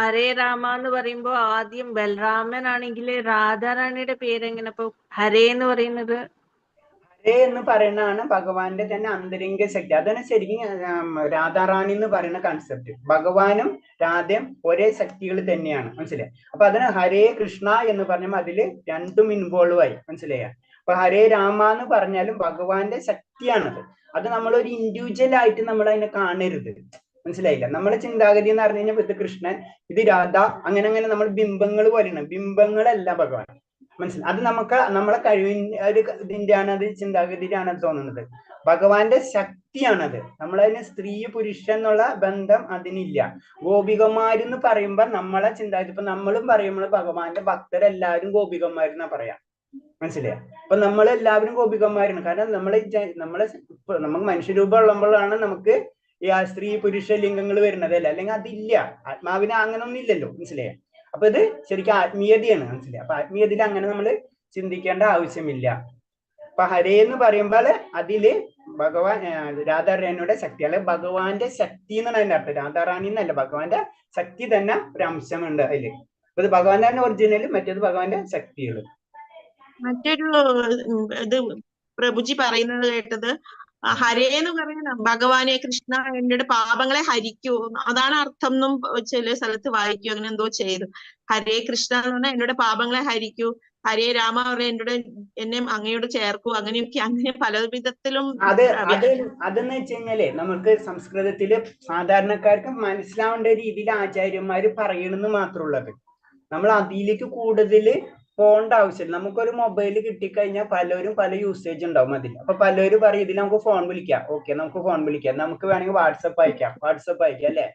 Speaker 5: ഹരേ രാമ എന്ന് പറയുമ്പോ ആദ്യം ബലരാമൻ ആണെങ്കിൽ രാധാറാണിയുടെ പേര് എങ്ങനെ അപ്പൊ ഹരേ എന്ന് പറയുന്നത്?
Speaker 1: ഹരേ എന്ന് പറയുന്നതാണ് ഭഗവാന്റെ തന്നെ അന്തരിംഗ ശക്തി. അതാണ് ശരിക്കും രാധാറാണി എന്ന് പറയുന്ന കൺസെപ്റ്റ്. ഭഗവാനും രാധയും ഒരേ ശക്തികൾ തന്നെയാണ്, മനസ്സിലായി. അപ്പൊ അതിന് ഹരേ കൃഷ്ണ എന്ന് പറഞ്ഞാൽ അതില് രണ്ടും ഇൻവോൾവ് ആയി, മനസ്സിലായ. അപ്പൊ ഹരേ രാമ എന്ന് പറഞ്ഞാലും ഭഗവാന്റെ ശക്തിയാണത്. അത് നമ്മളൊരു ഇൻഡിവിജ്വൽ ആയിട്ട് നമ്മൾ അതിനെ കാണരുത്, മനസ്സിലായില്ല. നമ്മുടെ ചിന്താഗതി എന്ന് പറഞ്ഞു കഴിഞ്ഞാൽ ഇത് കൃഷ്ണൻ, ഇത് രാധ, അങ്ങനെ അങ്ങനെ നമ്മൾ ബിംബങ്ങൾ പോലെയാണ്. ബിംബങ്ങളല്ല ഭഗവാൻ, മനസ്സിലായി. അത് നമുക്ക് നമ്മളെ കഴിവിന്റെ ഒരു ഇതിന്റെയാണ്, അത് ചിന്താഗതിയിലാണ് തോന്നുന്നത്. ഭഗവാന്റെ ശക്തിയാണത്. നമ്മളതിന് സ്ത്രീ പുരുഷൻ എന്നുള്ള ബന്ധം അതിനില്ല. ഗോപികന്മാരെന്ന് പറയുമ്പോൾ നമ്മളെ ചിന്താഗതി, ഇപ്പൊ നമ്മളും പറയുമ്പോൾ ഭഗവാന്റെ ഭക്തരെല്ലാവരും ഗോപികന്മാരെന്നാ പറയാം, മനസ്സിലായോ. അപ്പൊ നമ്മളെല്ലാവരും ഗോപികന്മാരാണ്. കാരണം നമുക്ക് മനുഷ്യരൂപം ഉള്ളപ്പോഴാണ് നമുക്ക് ഈ സ്ത്രീ പുരുഷ ലിംഗങ്ങൾ വരുന്നത് അല്ലേ, അല്ലെങ്കിൽ അതില്ല. ആത്മാവിന് അങ്ങനെ ഒന്നും ഇല്ലല്ലോ, മനസ്സിലായോ. അപ്പൊ ഇത് ശരിക്കും ആത്മീയതയാണ്, മനസ്സിലായി. അപ്പൊ ആത്മീയതയിൽ അങ്ങനെ നമ്മൾ ചിന്തിക്കേണ്ട ആവശ്യമില്ല. അപ്പൊ ഹരേ എന്ന് പറയുമ്പോൾ അതില് ഭഗവാൻ രാധാറാണിയുടെ ശക്തി, അല്ലെ ഭഗവാന്റെ ശക്തി എന്നാണ് അതിന്റെ അർത്ഥം. രാധാറാണി എന്നല്ല, ഭഗവാന്റെ ശക്തി തന്നെ ഒരു അംശമുണ്ട് അതില്. അപ്പൊ ഇത് ഭഗവാന്റെ തന്നെ ഒറിജിനൽ, മറ്റേത് ഭഗവാന്റെ ശക്തികൾ.
Speaker 4: മറ്റൊരു ഇത് പ്രഭുജി പറയുന്നത് കേട്ടത്, ഹരേ എന്ന് പറയുന്ന ഭഗവാനെ കൃഷ്ണ എന്നോട് പാപങ്ങളെ ഹരിക്കൂ, അതാണ് അർത്ഥം എന്നും ചില സ്ഥലത്ത് വായിക്കൂ, അങ്ങനെ എന്തോ ചെയ്തു. ഹരേ കൃഷ്ണ എന്ന് പറഞ്ഞാൽ എന്നോട് പാപങ്ങളെ ഹരിക്കൂ, ഹരേ രാമ പറഞ്ഞ എന്നോട് എന്നെ അങ്ങയോട് ചേർക്കൂ, അങ്ങനെയൊക്കെ, അങ്ങനെ പല വിധത്തിലും.
Speaker 1: അതെന്ന് വെച്ച് കഴിഞ്ഞാലേ നമുക്ക് സംസ്കൃതത്തില് സാധാരണക്കാർക്ക് മനസ്സിലാവേണ്ട രീതിയിൽ ആചാര്യന്മാര് പറയണമെന്ന് മാത്രമുള്ളത്. നമ്മൾ അതിലേക്ക് കൂടുതൽ പോകേണ്ട ആവശ്യമില്ല. നമുക്കൊരു മൊബൈൽ കിട്ടിക്കഴിഞ്ഞാൽ പലരും പല യൂസേജ് ഉണ്ടാവും അതിൽ. അപ്പൊ പലരും പറയും ഇതിൽ നമുക്ക് ഫോൺ വിളിക്കാം, ഓക്കെ നമുക്ക് ഫോൺ വിളിക്കാം, നമുക്ക് വേണമെങ്കിൽ വാട്സപ്പ് അയക്കാം അല്ലെ.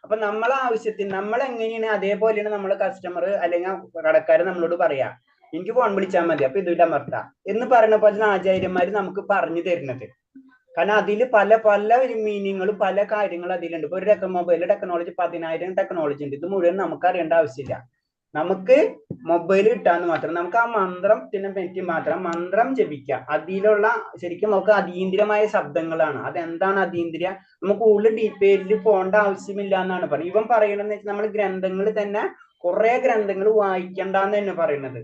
Speaker 1: അപ്പൊ നമ്മളെ ആവശ്യത്തിന് നമ്മൾ എങ്ങനെയാണ് അതേപോലെയാണ് നമ്മളെ കസ്റ്റമർ അല്ലെങ്കിൽ കടക്കാരൻ നമ്മളോട് പറയാ, എനിക്ക് ഫോൺ വിളിച്ചാൽ മതി, അപ്പൊ ഇതിൽ അമർത്താം എന്ന് പറയുന്ന പോലെ ആചാര്യന്മാര് നമുക്ക് പറഞ്ഞു തരുന്നത്. കാരണം അതിൽ പല പല മീനിങ്ങുകളും പല കാര്യങ്ങളും അതിലുണ്ട്. ഇപ്പൊ ഒരു മൊബൈൽ ടെക്നോളജി 10,000 ടെക്നോളജി ഉണ്ട്. ഇത് മുഴുവൻ നമുക്ക് അറിയേണ്ട ആവശ്യമില്ല. നമുക്ക് മൊബൈൽ കിട്ടാന്ന് മാത്രം, നമുക്ക് ആ മന്ത്രത്തിനെ പറ്റി മാത്രം മന്ത്രം ജപിക്കാം. അതിലുള്ള ശരിക്കും നമുക്ക് അതീന്ദ്രിയമായ ശബ്ദങ്ങളാണ്. അതെന്താണ് അതീന്ദ്രിയ, നമുക്ക് കൂടുതൽ ഡീറ്റെയിലിൽ പോകേണ്ട ആവശ്യമില്ല എന്നാണ് പറയുന്നത്. ഇവൻ പറയണെന്ന് വെച്ചാൽ നമ്മൾ ഗ്രന്ഥങ്ങൾ തന്നെ കുറെ ഗ്രന്ഥങ്ങൾ വായിക്കണ്ടെന്ന് തന്നെ പറയുന്നത്.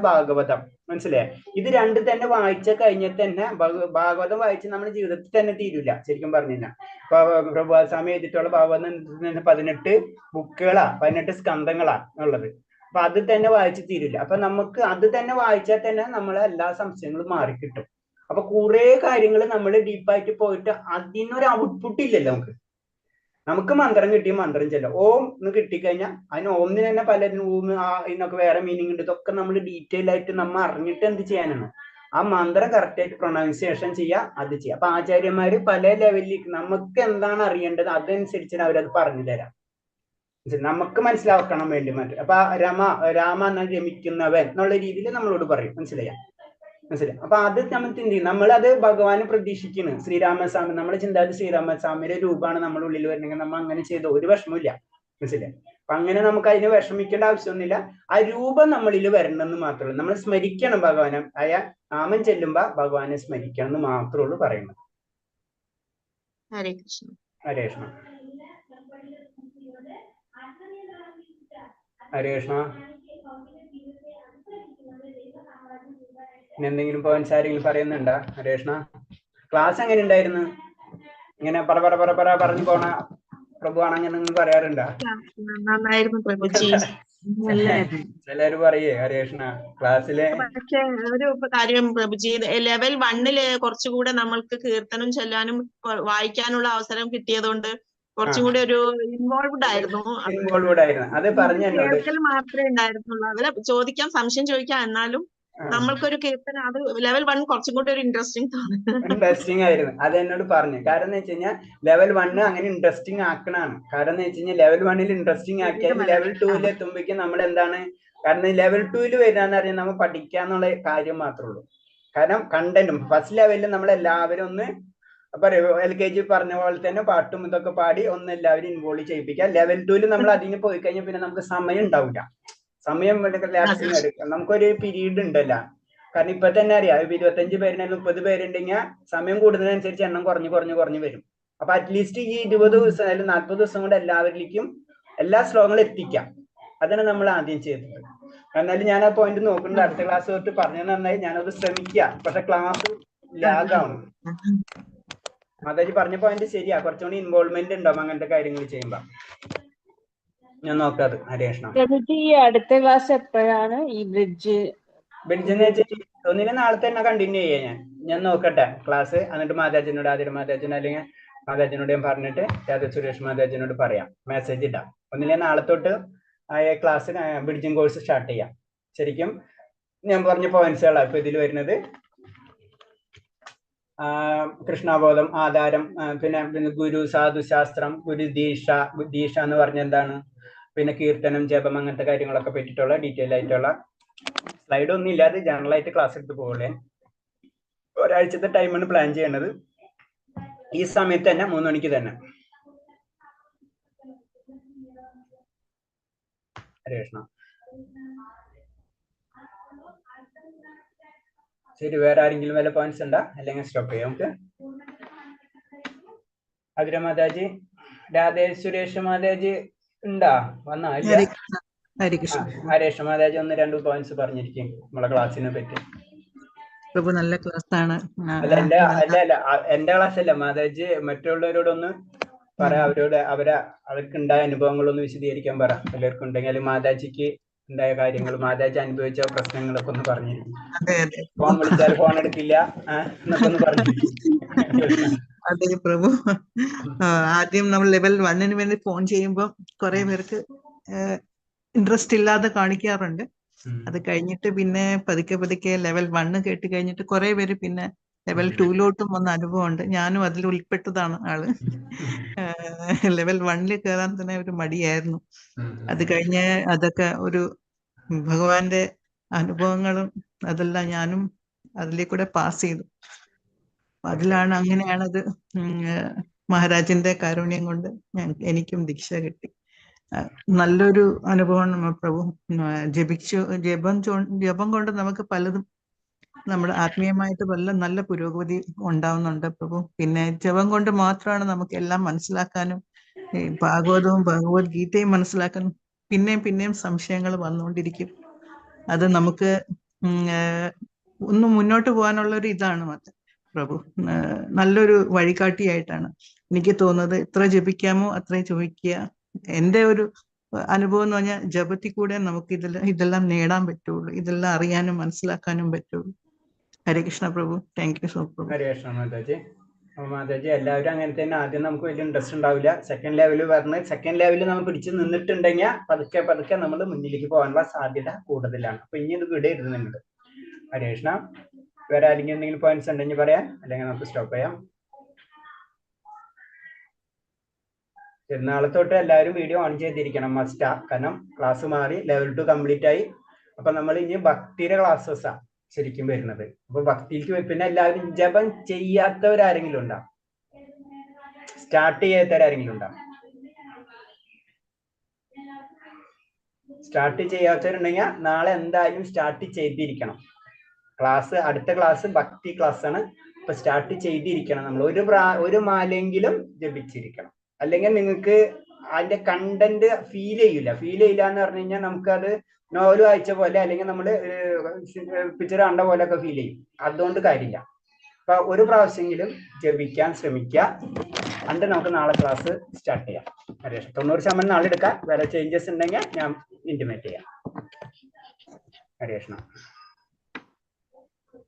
Speaker 1: ഭാഗവതം, മനസ്സിലായേ. ഇത് രണ്ട് തന്നെ വായിച്ച കഴിഞ്ഞിട്ട് തന്നെ ഭാഗവതം വായിച്ച് നമ്മുടെ ജീവിതത്തിൽ തന്നെ തീരില്ല ശരിക്കും പറഞ്ഞില്ല. ഇപ്പൊ പ്രഭുസ്വാമി എഴുതിയിട്ടുള്ള ഭാഗവതം 18 ബുക്കുകളാ, 18 സ്കന്ധങ്ങളാ ഉള്ളത്. അപ്പൊ അത് തന്നെ വായിച്ച് തീരില്ല. അപ്പൊ നമുക്ക് അത് തന്നെ വായിച്ചാൽ തന്നെ നമ്മളെ എല്ലാ സംശയങ്ങളും മാറിക്കിട്ടും. അപ്പൊ കുറെ കാര്യങ്ങൾ നമ്മൾ ഡീപ്പായിട്ട് പോയിട്ട് അതിനൊരു ഔട്ട്പുട്ട് ഇല്ലല്ലോ. നമുക്ക് മന്ത്രം കിട്ടിയ മന്ത്രം ചെല്ലാം. ഓം എന്ന് കിട്ടിക്കഴിഞ്ഞാൽ അതിന് ഓമിന് തന്നെ പല ഇതിനൊക്കെ വേറെ മീനിങ് ഉണ്ട്. ഇതൊക്കെ നമ്മൾ ഡീറ്റെയിൽ ആയിട്ട് നമ്മൾ അറിഞ്ഞിട്ട് എന്ത് ചെയ്യാനാണ്, ആ മന്ത്രം കറക്റ്റ് ആയിട്ട് പ്രൊണൗൺസിയേഷൻ ചെയ്യുക, അത് ചെയ്യുക. അപ്പൊ ആചാര്യന്മാര് പല ലെവലിൽ നമുക്ക് എന്താണ് അറിയേണ്ടത് അതനുസരിച്ച് അവരത് പറഞ്ഞു തരാം, നമുക്ക് മനസ്സിലാക്കണം വേണ്ടി മാറ്റും. അപ്പൊ രാമ എന്നാൽ രമിക്കുന്നവൻ എന്നുള്ള രീതിയിൽ നമ്മളോട് പറയും, മനസ്സിലായി. അപ്പൊ അത് നമ്മൾ എന്ത് ചെയ്യും, നമ്മളത് ഭഗവാന് പ്രതീക്ഷിക്കുന്നു. ശ്രീരാമസ്വാമി നമ്മുടെ ചിന്താഗതി ശ്രീരാമസ്വാമിയുടെ രൂപമാണ് നമ്മുടെ ഉള്ളിൽ വരണമെങ്കിൽ നമ്മൾ അങ്ങനെ ചെയ്ത ഒരു വിഷമമില്ല, മനസ്സിലായി. അപ്പൊ അങ്ങനെ നമുക്ക് അതിന് വിഷമിക്കേണ്ട ആവശ്യമൊന്നുമില്ല. ആ രൂപം നമ്മളിൽ വരണമെന്ന് മാത്രമേ, നമ്മൾ സ്മരിക്കണം ഭഗവാനെ. നാമം ചെല്ലുമ്പോ ഭഗവാനെ സ്മരിക്കണം എന്ന് മാത്രമേ ഉള്ളൂ പറയുന്നത്.
Speaker 4: ഹരേ കൃഷ്ണ.
Speaker 1: ഹരേഷ്ണ ഹരേഷ്ണ പിന്നെ എന്തെങ്കിലും പോയിന്റ്സ് ആരെങ്കിലും പറയുന്നുണ്ടോ? ഹരേഷ്ണ ക്ലാസ് എങ്ങനെ ഉണ്ടായിരുന്നു? ഇങ്ങനെ പറഞ്ഞു പോണ പ്രഭു ആണെങ്കിൽ നിങ്ങൾ പറയാറുണ്ടോ?
Speaker 4: നന്നായിരുന്നു പ്രഭുജി.
Speaker 1: ചിലര് പറയേ ഹരേഷ്ണ ക്ലാസ്സിലെ.
Speaker 4: പക്ഷെ ഒരു കാര്യം പ്രഭുജി, ലെവൽ 1 കുറച്ചുകൂടെ നമ്മൾക്ക് കീർത്തനം ചൊല്ലാനും വായിക്കാനുള്ള അവസരം കിട്ടിയതുകൊണ്ട് കുറച്ചും കൂടി ഒരു ഇൻവോൾവ്ഡ് ആയിരുന്നു.
Speaker 1: അത് പറഞ്ഞു
Speaker 4: കേൾക്കൽ മാത്രമേ ഉണ്ടായിരുന്നുള്ളൂ. അതിലെ ചോദിക്കാം, സംശയം ചോദിക്കാം, എന്നാലും നമ്മൾക്കൊരു കീർത്തനം അത് ലെവൽ 1 കുറച്ചും കൂടി ഒരു
Speaker 1: ഇൻട്രസ്റ്റിംഗ് ആയിരുന്നു. അത് എന്നോട് പറഞ്ഞു. കാരണം എന്ന് വെച്ച് കഴിഞ്ഞാൽ ലെവൽ 1 അങ്ങനെ ഇൻട്രസ്റ്റിംഗ് ആക്കണാണ്. കാരണം എന്ന് വെച്ച് കഴിഞ്ഞാൽ ലെവൽ 1 ഇൻട്രസ്റ്റിംഗ് ആക്കിയാൽ ലെവൽ 2 എത്തുമ്പോഴേക്കും നമ്മൾ എന്താണ്, കാരണം ലെവൽ 2 വരാന്ന് പറഞ്ഞാൽ നമ്മൾ പഠിക്കാന്നുള്ള കാര്യം മാത്രമേ ഉള്ളൂ. കാരണം കണ്ടന്റും ഫസ്റ്റ് ലെവലിൽ നമ്മൾ എല്ലാവരും ഒന്ന് LKG പറഞ്ഞ പോലെ തന്നെ പാട്ടും ഇതൊക്കെ പാടി ഒന്ന് എല്ലാവരും ഇൻവോൾവ് ചെയ്യിപ്പിക്കുക. ലെവൽ 2 നമ്മൾ അതിന് പോയി കഴിഞ്ഞാൽ പിന്നെ നമുക്ക് സമയം ഉണ്ടാവില്ല. സമയം റിലാക്സിങ് എടുക്കാം. നമുക്കൊരു പീരീഡ് ഉണ്ടല്ലോ. കാരണം ഇപ്പൊ തന്നെ അറിയാം, 25 പേരിനെ 30 പേരുണ്ടെങ്കിൽ സമയം കൂടുന്നതിനനുസരിച്ച് എണ്ണം കുറഞ്ഞു വരും. അപ്പൊ അറ്റ്ലീസ്റ്റ് ഈ 20 ദിവസം അല്ലെങ്കിൽ 40 ദിവസം കൊണ്ട് എല്ലാവരിലേക്കും എല്ലാ ശ്ലോകങ്ങളും എത്തിക്കാം. അതാണ് നമ്മൾ ആദ്യം ചെയ്തത്. എന്നാലും ഞാൻ ആ പോയിന്റ് നോക്കുന്നുണ്ട്. അടുത്ത ക്ലാസ് തൊട്ട് പറഞ്ഞു നന്നായി, ഞാനത് ശ്രമിക്കുക. പക്ഷെ ക്ലാസ് ലാഗാണ്. മാതാജി പറഞ്ഞ പോയിന്റ് ശരിയാ, കുറച്ചുകൂടി ഇൻവോൾവ്മെന്റ് ഉണ്ടാവും അങ്ങനത്തെ കാര്യങ്ങൾ ചെയ്യുമ്പോ. ഞാൻ നോക്കാത് ഹരേഷ്ണ.
Speaker 5: അടുത്ത ക്ലാസ് എപ്പോഴാണ് ഈ ബ്രിഡ്ജ്
Speaker 1: എന്ന് വെച്ചിട്ട് ഒന്നിനെ നാളെ തന്നെ കണ്ടിന്യൂ ചെയ്യാം. ഞാൻ നോക്കട്ടെ ക്ലാസ്. എന്നിട്ട് മാതാജിനോട് ആതിര മാതാജിനോട് അല്ലെങ്കിൽ മാതാജിനോട് ഞാൻ പറഞ്ഞിട്ട് രാധ സുരേഷ് മാതാജിനോട് പറയാം, മെസ്സേജ് ഇടാം. ഒന്നിലെ നാളെ തൊട്ട് ക്ലാസ് ബ്രിഡ്ജിങ് കോഴ്സ് സ്റ്റാർട്ട് ചെയ്യാം. ശരിക്കും ഞാൻ പറഞ്ഞ പോയിന്റ്സുകളാണ് ഇപ്പൊ ഇതിൽ വരുന്നത്. കൃഷ്ണബോധം, ആധാരം, പിന്നെ ഗുരു, സാധുശാസ്ത്രം, ഗുരു ദീക്ഷ എന്ന് പറഞ്ഞ എന്താണ്, പിന്നെ കീർത്തനം, ജപം, അങ്ങനത്തെ കാര്യങ്ങളൊക്കെ പറ്റിയിട്ടുള്ള ഡീറ്റെയിൽ ആയിട്ടുള്ള സ്ലൈഡ് ഒന്നും ഇല്ലാതെ ജനറൽ ആയിട്ട് ക്ലാസ് എടുത്ത് പോകലേ. ഒരാഴ്ചത്തെ ടൈമാണ് പ്ലാൻ ചെയ്യേണ്ടത്. ഈ സമയത്ത് തന്നെ 3 മണിക്ക് തന്നെ. ഹരേഷ്ണ ശരി. വേറെ ആരെങ്കിലും വല്ല പോയിന്റ്സ് ഉണ്ടോ? അല്ലെങ്കിൽ സ്റ്റോപ്പ് ചെയ്യാം നമുക്ക്. അതിര മാതാജി, രാധേ സുരേഷ് മാതാജി ഉണ്ടാ? വന്നാ? ഹരേഷ് മാതാജി 1-2 പോയിന്റ്സ് പറഞ്ഞിരിക്കും നമ്മളെ ക്ലാസ്സിനെ പറ്റി.
Speaker 7: നല്ല ക്ലാസ് ആണ്.
Speaker 1: അല്ല എന്റെ ക്ലാസ് അല്ല മാതാജി, മറ്റുള്ളവരോടൊന്ന് പറ. അവർക്ക് ഉണ്ടായ അനുഭവങ്ങളൊന്ന് വിശദീകരിക്കാൻ പറ. എല്ലാവർക്കും ഉണ്ടെങ്കിൽ മാതാജിക്ക് ഉണ്ടായ കാര്യങ്ങൾ, മാതാജി അനുഭവിച്ച പ്രശ്നങ്ങളൊക്കെ ഒന്ന് പറഞ്ഞിരിക്കും. ഫോൺ വിളിച്ചാൽ ഫോൺ എടുക്കില്ല എന്നൊക്കെ ഒന്ന് പറഞ്ഞിരിക്കും.
Speaker 7: അതെ പ്രഭു. ആദ്യം നമ്മൾ ലെവൽ 1 വേണ്ടി ഫോൺ ചെയ്യുമ്പോൾ കുറെ പേർക്ക് ഇൻട്രസ്റ്റ് ഇല്ലാതെ കാണിക്കാറുണ്ട്. അത് കഴിഞ്ഞിട്ട് പിന്നെ പതുക്കെ ലെവൽ 1 കേട്ട് കഴിഞ്ഞിട്ട് കുറെ പേര് പിന്നെ ലെവൽ 2 വന്ന അനുഭവമുണ്ട്. ഞാനും അതിൽ ഉൾപ്പെട്ടതാണ് ആള്. ലെവൽ 1 കയറാൻ തന്നെ ഒരു മടിയായിരുന്നു. അത് കഴിഞ്ഞ് അതൊക്കെ ഒരു ഭഗവാന്റെ അനുഭവങ്ങളും അതെല്ലാം ഞാനും അതിലേക്കൂടെ പാസ് ചെയ്തു. അതിലാണ് അങ്ങനെയാണത് മഹാരാജിന്റെ കാരുണ്യം കൊണ്ട് എനിക്കും ദീക്ഷ കിട്ടി. നല്ലൊരു അനുഭവമാണ് പ്രഭു. ജപം കൊണ്ട് നമുക്ക് പലതും നമ്മുടെ ആത്മീയമായിട്ട് നല്ല പുരോഗതി ഉണ്ടാവുന്നുണ്ട് പ്രഭു. പിന്നെ ജപം കൊണ്ട് മാത്രമാണ് നമുക്ക് എല്ലാം മനസ്സിലാക്കാനും ഭാഗവതവും ഭഗവത്ഗീതയും മനസ്സിലാക്കാനും പിന്നെയും സംശയങ്ങൾ വന്നുകൊണ്ടിരിക്കും. അത് നമുക്ക് ഒന്ന് മുന്നോട്ട് പോകാനുള്ള ഒരു ഇതാണ് മാത്രം പ്രഭു. നല്ലൊരു വഴികാട്ടിയായിട്ടാണ് എനിക്ക് തോന്നുന്നത്. എത്ര ജപിക്കാമോ അത്രയും ജപിക്കുക. എൻ്റെ ഒരു അനുഭവം എന്ന് പറഞ്ഞാൽ ജപത്തിൽ കൂടെ നമുക്ക് ഇതെല്ലാം നേടാൻ പറ്റുള്ളൂ, ഇതെല്ലാം അറിയാനും മനസ്സിലാക്കാനും പറ്റുള്ളൂ. ഹരേ കൃഷ്ണ പ്രഭു. താങ്ക് യു സോ പ്രഭു.
Speaker 1: ഹരേ കൃഷ്ണ മാതാജി. മാതാജി എല്ലാവരും അങ്ങനെ തന്നെ. ആദ്യം നമുക്ക് വലിയ ഇൻട്രസ്റ്റ് ഉണ്ടാവില്ല. സെക്കൻഡ് ലെവലിൽ നമ്മൾ പിടിച്ച് നിന്നിട്ടുണ്ടെങ്കിൽ പതുക്കെ നമ്മൾ മുന്നിലേക്ക് പോകാനുള്ള സാധ്യത കൂടുതലാണ്. അപ്പൊ ഇനി ഇത് വിടരുത് നിങ്ങൾ. ഹരേ കൃഷ്ണ. വേറെ ആരെങ്കിലും എന്തെങ്കിലും പോയിന്റ്സ് ഉണ്ടെങ്കിൽ പറയാം, അല്ലെങ്കിൽ നമുക്ക് സ്റ്റോപ്പ് ചെയ്യാം. നാളെ തൊട്ട് എല്ലാവരും വീഡിയോ ഓൺ ചെയ്തിരിക്കണം, മസ്റ്റാ. കാരണം ക്ലാസ് മാറി, ലെവൽ 2 കംപ്ലീറ്റ് ആയി. അപ്പൊ നമ്മൾ ഇനി ഭക്തിയുടെ ക്ലാസ്സസാ ശരിക്കും വരുന്നത്. അപ്പൊ ഭക്തിക്ക് പിന്നെ എല്ലാവരും ജപം ചെയ്യാത്തവരാരെങ്കിലും ഉണ്ടാവും, സ്റ്റാർട്ട് ചെയ്യാത്തവരാരെങ്കിലും ഉണ്ടാവും. സ്റ്റാർട്ട് ചെയ്യാത്തവരുണ്ടെങ്കിൽ നാളെ എന്തായാലും സ്റ്റാർട്ട് ചെയ്തിരിക്കണം. അടുത്ത ക്ലാസ് ഭക്തി ക്ലാസ് ആണ്. ഇപ്പൊ സ്റ്റാർട്ട് ചെയ്തിരിക്കണം. നമ്മൾ ഒരു മാലെങ്കിലും ജപിച്ചിരിക്കണം. അല്ലെങ്കിൽ നിങ്ങൾക്ക് അതിന്റെ കണ്ടന്റ് ഫീൽ ചെയ്യില്ല എന്ന് പറഞ്ഞു കഴിഞ്ഞാൽ നമുക്കത് നോവൽ വായിച്ച പോലെ അല്ലെങ്കിൽ നമ്മൾ പിക്ചർ കണ്ട പോലെ ഒക്കെ ഫീൽ ചെയ്യും. അതുകൊണ്ട് കാര്യമില്ല. അപ്പൊ ഒരു പ്രാവശ്യമെങ്കിലും ജപിക്കാൻ ശ്രമിക്കുക. എന്നിട്ട് നമുക്ക് നാളെ ക്ലാസ് സ്റ്റാർട്ട് ചെയ്യാം. 90% നാളെ എടുക്കാം. വേറെ ചേഞ്ചസ് ഉണ്ടെങ്കിൽ ഞാൻ ഇന്റിമേറ്റ് ചെയ്യാം. ഹരേഷ്ണ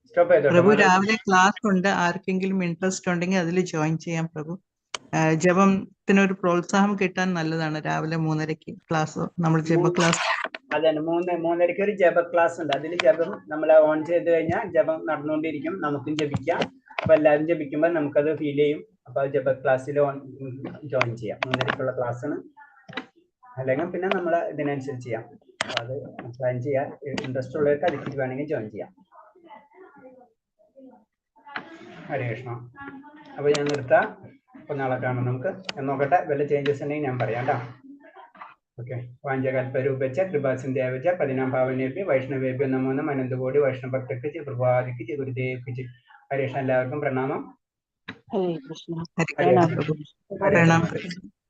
Speaker 1: സ്റ്റോപ്പ് ചെയ്തോ.
Speaker 7: പ്രഭു രാവിലെ ക്ലാസ് ഉണ്ട്, ആർക്കെങ്കിലും ഇൻട്രസ്റ്റ് ഉണ്ടെങ്കിൽ അതിൽ ജോയിൻ ചെയ്യാം പ്രഭു. ജപത്തിനൊരു പ്രോത്സാഹനം കിട്ടാൻ നല്ലതാണ്. രാവിലെ 3:30 ക്ലാസ്, നമ്മൾ ജപ ക്ലാസ്.
Speaker 1: അതെ, 3:30 ഒരു ജപ ക്ലാസ് ഉണ്ട്. അതിൽ ജപം നമ്മൾ ഓൺ ചെയ്ത് കഴിഞ്ഞാൽ ജപം നടന്നുകൊണ്ടിരിക്കും, നമുക്കും ജപിക്കാം. അപ്പൊ എല്ലാവരും ജപിക്കുമ്പോൾ നമുക്കത് ഫീൽ ചെയ്യും. അപ്പൊ ജപ ക്ലാസ്സിൽ ജോയിൻ ചെയ്യാം. 3:30 ക്ലാസ് ആണ്. അല്ലെങ്കിൽ പിന്നെ നമ്മൾ ഇതിനനുസരിച്ച് ചെയ്യാം. അപ്പൊ അത് പ്ലാൻ ചെയ്യാം. ഇൻട്രസ്റ്റ് ഉള്ളവർക്ക് അതിലേക്ക് വേണമെങ്കിൽ ജോയിൻ ചെയ്യാം. ഹരേ കൃഷ്ണ. അപ്പൊ ഞാൻ നിർത്താം. അപ്പൊ നാളെ കാണാം. നമുക്ക് നോക്കട്ടെ, വല്ല ചേഞ്ചസ് ഉണ്ടെങ്കിൽ ഞാൻ പറയാം കേട്ടോ. ഓക്കെ. വാഞ്ചകൽപരൂപച്ച കൃപാസിന്ധ്യാവച്ച പതിനാം ഭാവനേഭ്യ വൈഷ്ണവേഭ്യ നമോ നമഃ. അനന്തകോടി വൈഷ്ണവഭക്തർക്ക് പ്രഭാതിക്ക് ഗുരുദേവ്ക്ക്. ഹരേ കൃഷ്ണ. എല്ലാവർക്കും പ്രണാമം.
Speaker 2: ഹരേ കൃഷ്ണ.
Speaker 7: ഹരേ കൃഷ്ണ പ്രഭു. പ്രണാം.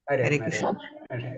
Speaker 1: ഹരേ
Speaker 7: ഹരേ കൃഷ്ണ.
Speaker 1: ഹരേ.